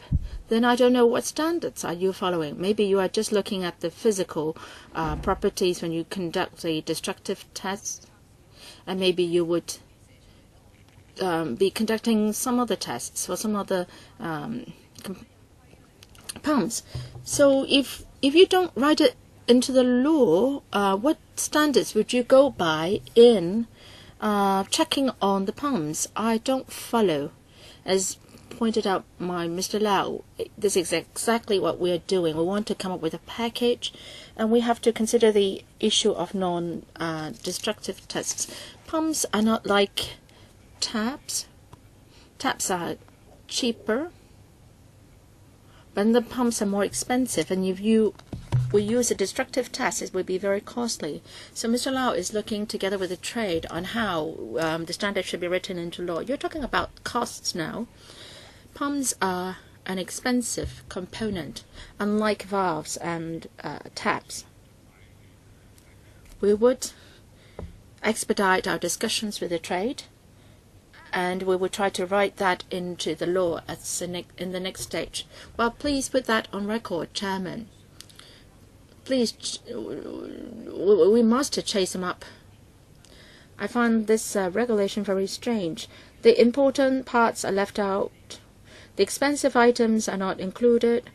then I don't know what standards are you following. Maybe you are just looking at the physical properties when you conduct the destructive tests, and maybe you would be conducting some other tests for some other pumps. So if you don't write it into the law, what standards would you go by in checking on the pumps? I don't follow. As pointed out by Mr. Lau, this is exactly what we are doing. We want to come up with a package, and we have to consider the issue of non-destructive tests. Pumps are not like taps. Taps are cheaper, but the pumps are more expensive, and if you we use a destructive test, it would be very costly. So Mr. Lau is looking together with the trade on how the standard should be written into law. You're talking about costs now. Pumps are an expensive component, unlike valves and taps. We would expedite our discussions with the trade, and we will try to write that into the law in the next stage. Well, please put that on record, Chairman. Please, we must chase them up. I find this regulation very strange. The important parts are left out. The expensive items are not included,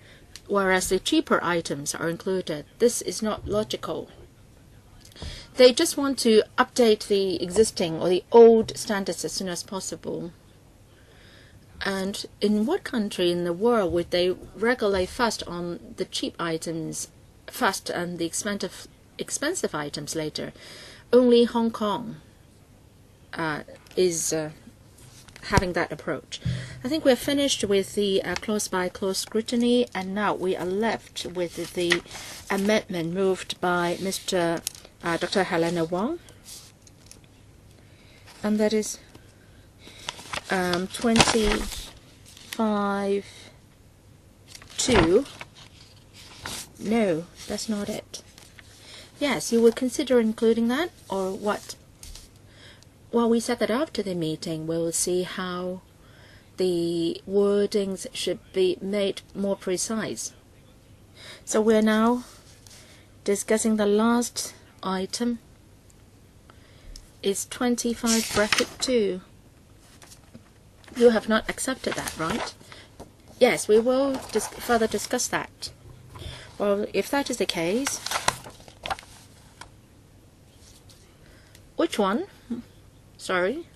whereas the cheaper items are included. This is not logical. They just want to update the existing or the old standards as soon as possible. And in what country in the world would they regulate first on the cheap items first and the expensive items later? Only Hong Kong is having that approach. I think we're finished with the clause-by-clause scrutiny, and now we are left with the amendment moved by Mr. Dr. Helena Wong, and that is 25(2). No, that's not it. Yes, you would consider including that, or what? Well, we said that after the meeting we will see how the wordings should be made more precise. So we're now discussing the last item. It's 25(2). You have not accepted that, right? Yes, we will further discuss that. Well, if that is the case, which one? Sorry,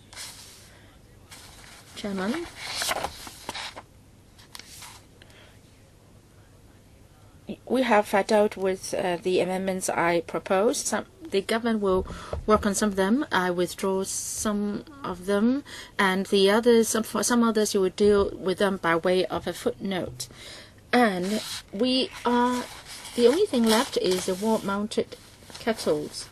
Chairman. We have dealt with the amendments I proposed. The government will work on some of them. I withdraw some of them, and the others, for some others, you will deal with them by way of a footnote. And the only thing left is the wall-mounted kettles.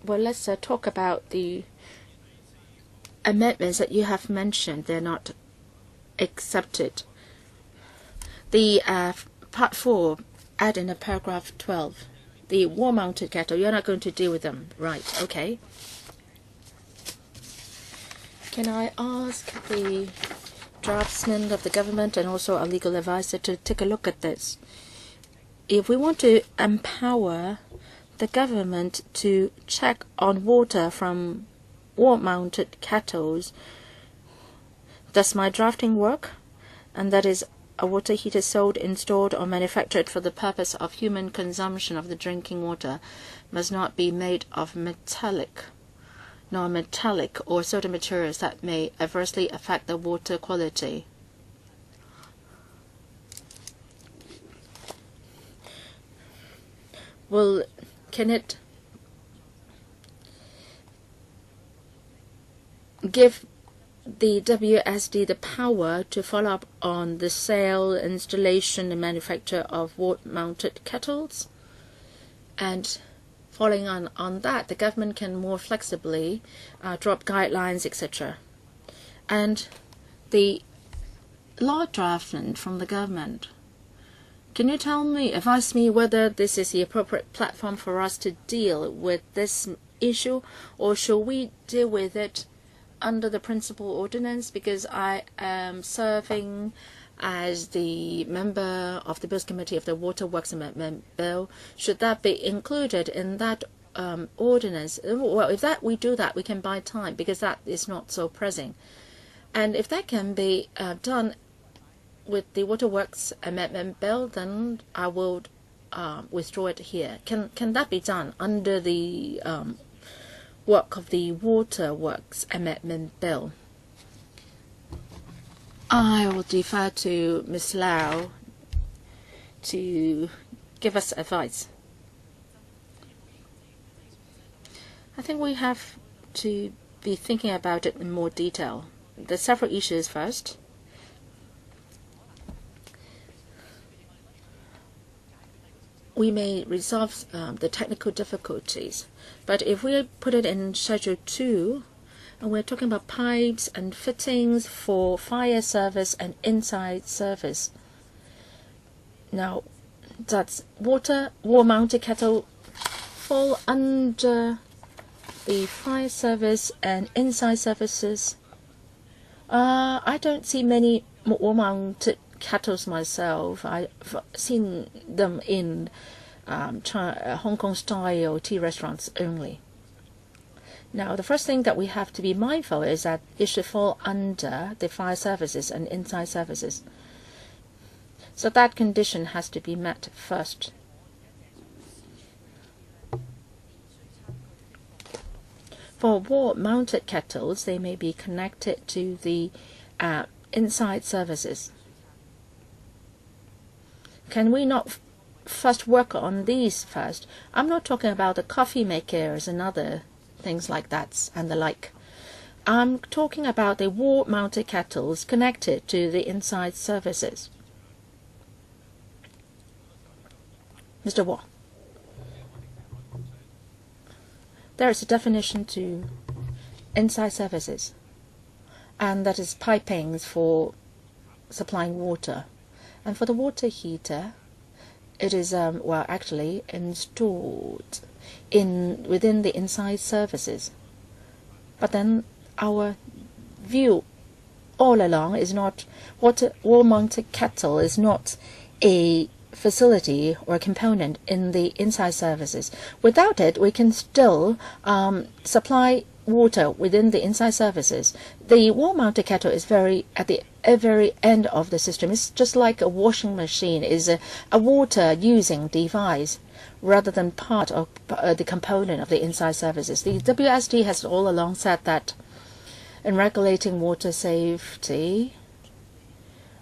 Well, let's talk about the amendments that you have mentioned. They're not accepted. The part 4, add in a paragraph 12. The wall-mounted kettle, you're not going to deal with them. Right, okay. Can I ask the draftsman of the government and also a legal advisor to take a look at this? If we want to empower the government to check on water from wall-mounted kettles, does my drafting work? And that is, a water heater sold, installed, or manufactured for the purpose of human consumption of the drinking water must not be made of metallic, non-metallic, or certain materials that may adversely affect the water quality. Well, can it give the WSD the power to follow up on the sale, installation, and manufacture of wall-mounted kettles? And following on that, the government can more flexibly drop guidelines, etc. And the law draftment from the government, can you advise me whether this is the appropriate platform for us to deal with this issue, or should we deal with it under the principal ordinance? Because I am serving as the member of the Bills Committee of the Waterworks Amendment Bill. Should that be included in that ordinance? Well, if we do that, we can buy time, because that is not so pressing. And if that can be done with the Waterworks Amendment Bill, then I will withdraw it here. Can that be done under the work of the Waterworks Amendment Bill? I will defer to Ms. Lau to give us advice. I think we have to be thinking about it in more detail. There's several issues first. We may resolve the technical difficulties, but if we put it in Schedule 2, and we're talking about pipes and fittings for fire service and inside service. Now, does wall-mounted kettle fall under the fire service and inside services? I don't see many wall-mounted kettles myself. I've seen them in Hong Kong style tea restaurants only. Now, the first thing that we have to be mindful is that it should fall under the fire services and inside services. So that condition has to be met first. For wall-mounted kettles, they may be connected to the inside services. Can we not first work on these first? I'm not talking about the coffee makers and other things like that and the like. I'm talking about the wall-mounted kettles connected to the inside services. Mr. Wong, there is a definition to inside services, and that is pipings for supplying water. And for the water heater, it is actually installed within the inside services. But then our view all along is not wall-mounted kettle is not a facility or a component in the inside services. Without it, we can still supply water within the inside services. The wall-mounted kettle is at the very end of the system. It's just like a washing machine, is a water-using device rather than part of the component of the inside services. The WSD has all along said that in regulating water safety,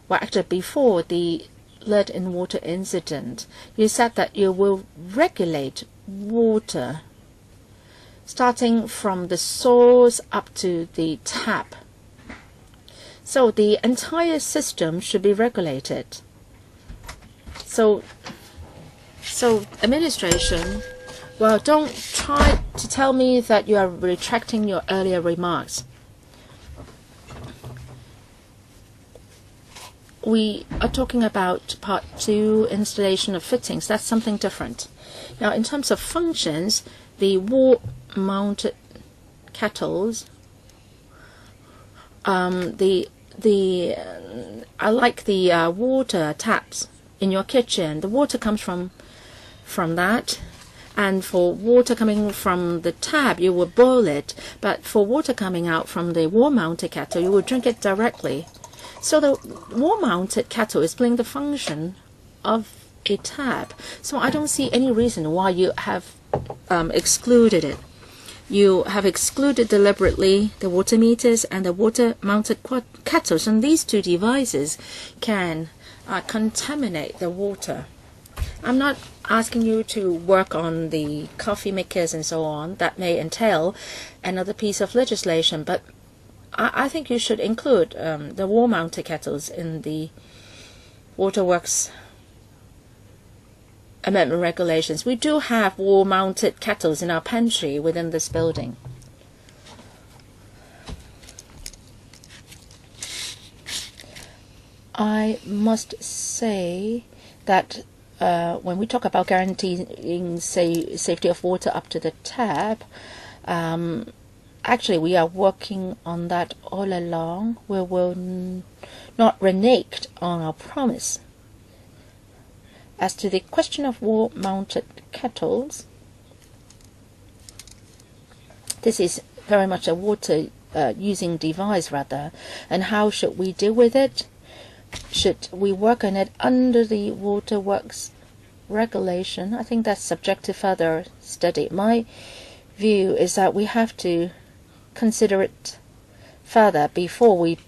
well, actually before the lead in water incident, you said that you will regulate water starting from the source up to the tap. So the entire system should be regulated. So administration, well, don't try to tell me that you are retracting your earlier remarks. We are talking about Part 2, installation of fittings. That's something different. Now, in terms of functions, the wall-mounted kettles, I like the water taps in your kitchen. The water comes from that. And for water coming from the tap, you will boil it. But for water coming out from the wall-mounted kettle, you will drink it directly. So the wall-mounted kettle is playing the function of a tap. So I don't see any reason why you have excluded it. You have excluded deliberately the water meters and the water-mounted kettles, and these two devices can contaminate the water. I'm not asking you to work on the coffee makers and so on. That may entail another piece of legislation, but I think you should include the wall-mounted kettles in the Waterworks amendment regulations. We do have wall-mounted kettles in our pantry within this building. I must say that when we talk about guaranteeing safety of water up to the tap, actually we are working on that all along. We will not renege on our promise. As to the question of wall-mounted kettles, this is very much a water using device rather, and how should we deal with it? Should we work on it under the Waterworks regulation? I think that's subject to further study. My view is that we have to consider it further before we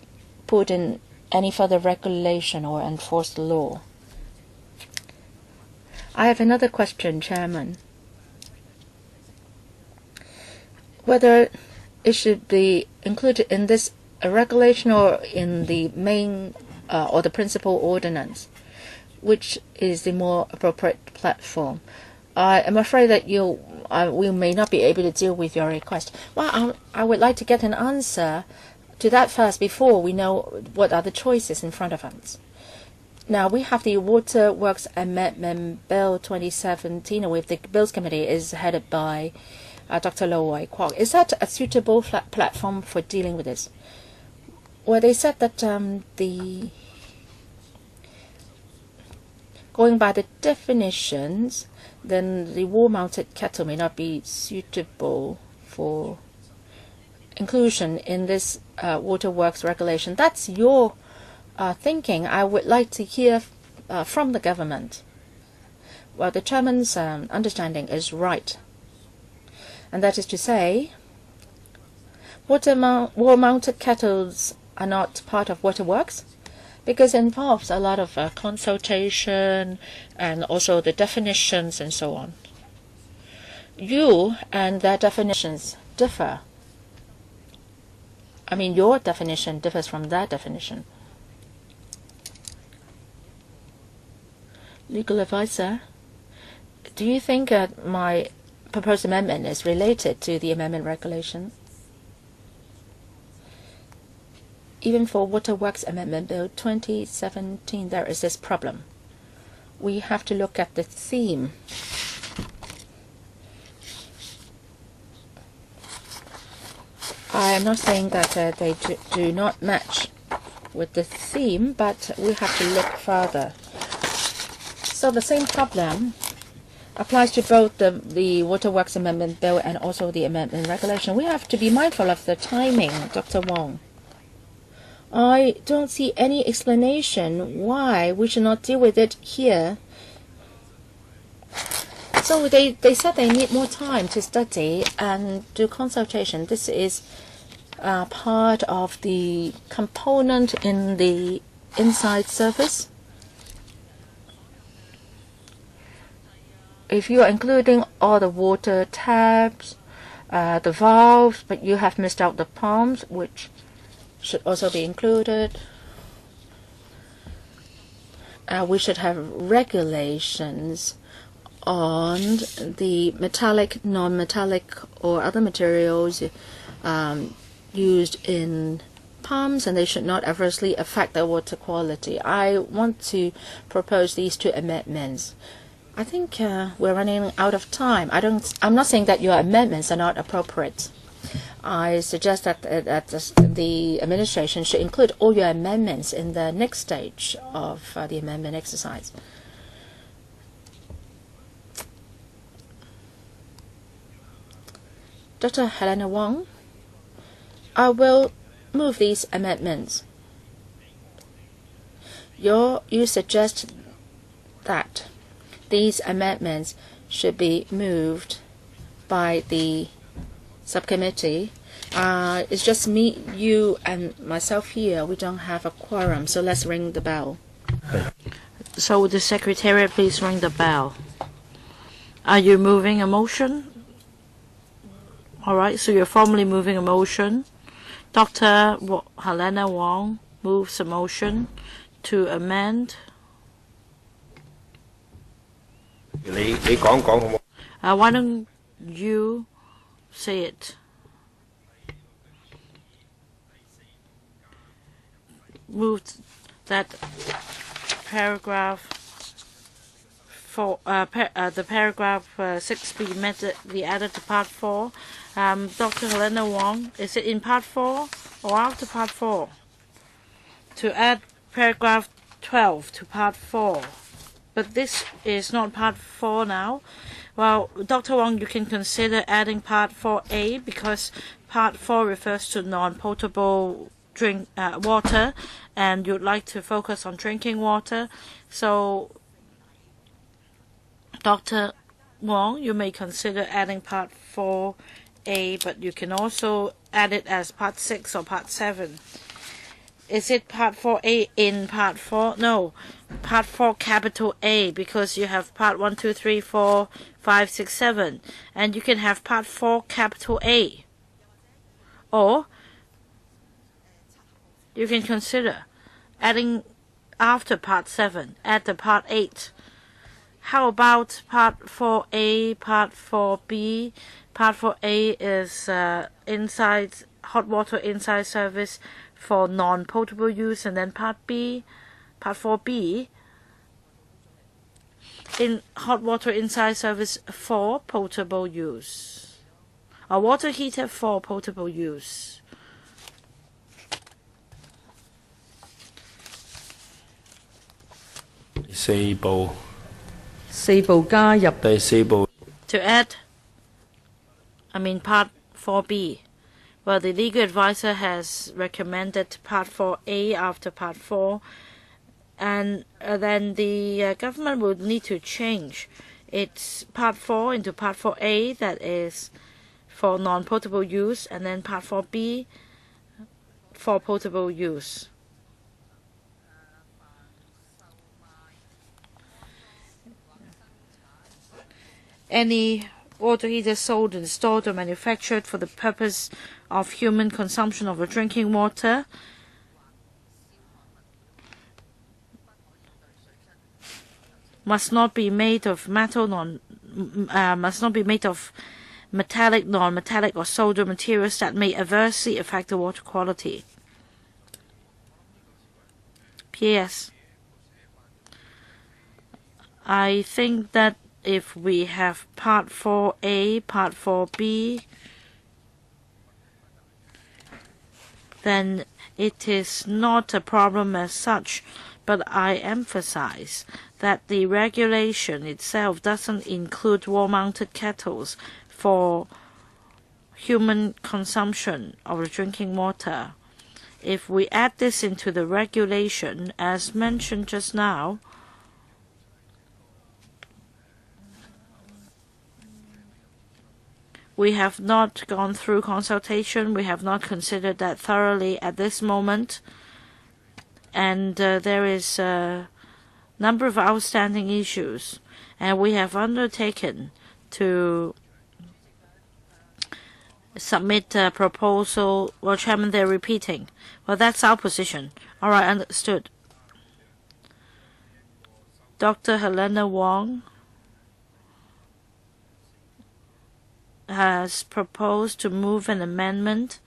put in any further regulation or enforce the law. I have another question, Chairman. Whether it should be included in this regulation or in the main or the principal ordinance, which is the more appropriate platform. I am afraid that we may not be able to deal with your request. Well, I would like to get an answer to that first before we know what are the choices in front of us. Now, we have the Waterworks Amendment Bill 2017, with the Bills Committee is headed by Dr. Lo Kwok. Is that a suitable platform for dealing with this? Well, they said that going by the definitions, then the wall-mounted kettle may not be suitable for inclusion in this Waterworks regulation. That's your thinking. I would like to hear from the government. Well, the Chairman's understanding is right, and that is to say, wall-mounted kettles are not part of Waterworks because it involves a lot of consultation and also the definitions and so on. You and their definitions differ. I mean, your definition differs from their definition. Legal advisor, do you think my proposed amendment is related to the amendment regulation? Even for Waterworks Amendment Bill 2017, there is this problem. We have to look at the theme. I am not saying that they do not match with the theme, but we have to look further. So the same problem applies to both the Waterworks Amendment Bill and also the amendment regulation. We have to be mindful of the timing, Dr. Wong. I don't see any explanation why we should not deal with it here. So they said they need more time to study and do consultation. This is part of the component in the inside service. If you are including all the water taps, the valves, but you have missed out the pumps, which should also be included. We should have regulations on the metallic, non-metallic, or other materials used in pumps, and they should not adversely affect the water quality. I want to propose these two amendments. I think we're running out of time. I'm not saying that your amendments are not appropriate. I suggest that the administration should include all your amendments in the next stage of the amendment exercise. Dr. Helena Wong, I will move these amendments. You suggest that these amendments should be moved by the subcommittee. It's just me, you, and myself here. We don't have a quorum, so let's ring the bell. So would the Secretariat please ring the bell? Are you moving a motion? All right, so you're formally moving a motion. Dr. Helena Wong moves a motion to amend 你講講好冇？Why don't you say it? Move that paragraph the paragraph 6B be added to part 4. Dr. Helena Wong, is it in part 4 or after part 4? To add paragraph 12 to part 4. But this is not part 4 now. Well, Dr. Wong, you can consider adding part 4A because part 4 refers to non-potable water, and you'd like to focus on drinking water. So, Dr. Wong, you may consider adding part 4A, but you can also add it as part 6 or part 7. Is it part 4A in part 4? No, part 4 capital A, because you have part 1, 2, 3, 4, 5, 6, 7. And you can have part 4 capital A. Or you can consider adding after part 7, add the part 8. How about part 4A, part 4B? Part 4A is inside hot water inside service for non-potable use, and then part 4B, in hot water inside service for potable use. A water heater for potable use. To add, part 4B. Well, the legal advisor has recommended part 4A after part 4, and then the government would need to change its part 4 into part 4A, that is for non-potable use, and then part 4B for potable use. Any water heater sold, installed, or manufactured for the purpose of human consumption of drinking water must not be made of metallic, non-metallic, or solder materials that may adversely affect the water quality. P.S. I think that if we have part 4A, part 4B, then it is not a problem as such, but I emphasize that the regulation itself doesn't include wall-mounted kettles for human consumption of drinking water. If we add this into the regulation, as mentioned just now, we have not gone through consultation. We have not considered that thoroughly at this moment. And there is a number of outstanding issues. And we have undertaken to submit a proposal. Well, Chairman, they're repeating. Well, that's our position. All right, understood. Dr. Helena Wong has proposed to move an amendment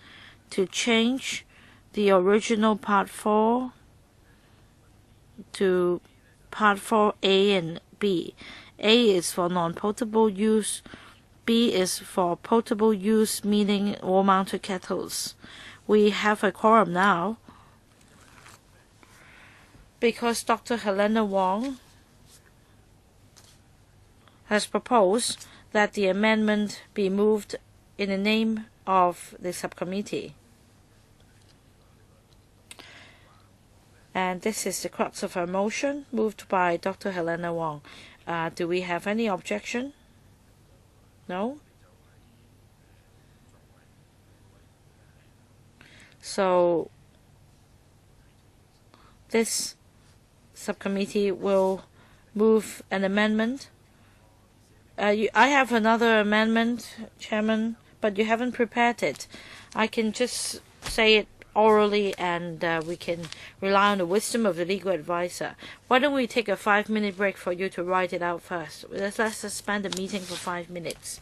to change the original part 4 to part 4A and B. A is for non-potable use, B is for potable use, meaning wall-mounted kettles. We have a quorum now because Dr. Helena Wong has proposed that the amendment be moved in the name of the subcommittee. And this is the crux of her motion, moved by Dr. Helena Wong. Do we have any objection? No? So this subcommittee will move an amendment. I have another amendment, Chairman, but you haven't prepared it. I can just say it orally, and we can rely on the wisdom of the legal advisor. Why don't we take a 5-minute break for you to write it out first? Let's suspend the meeting for 5 minutes.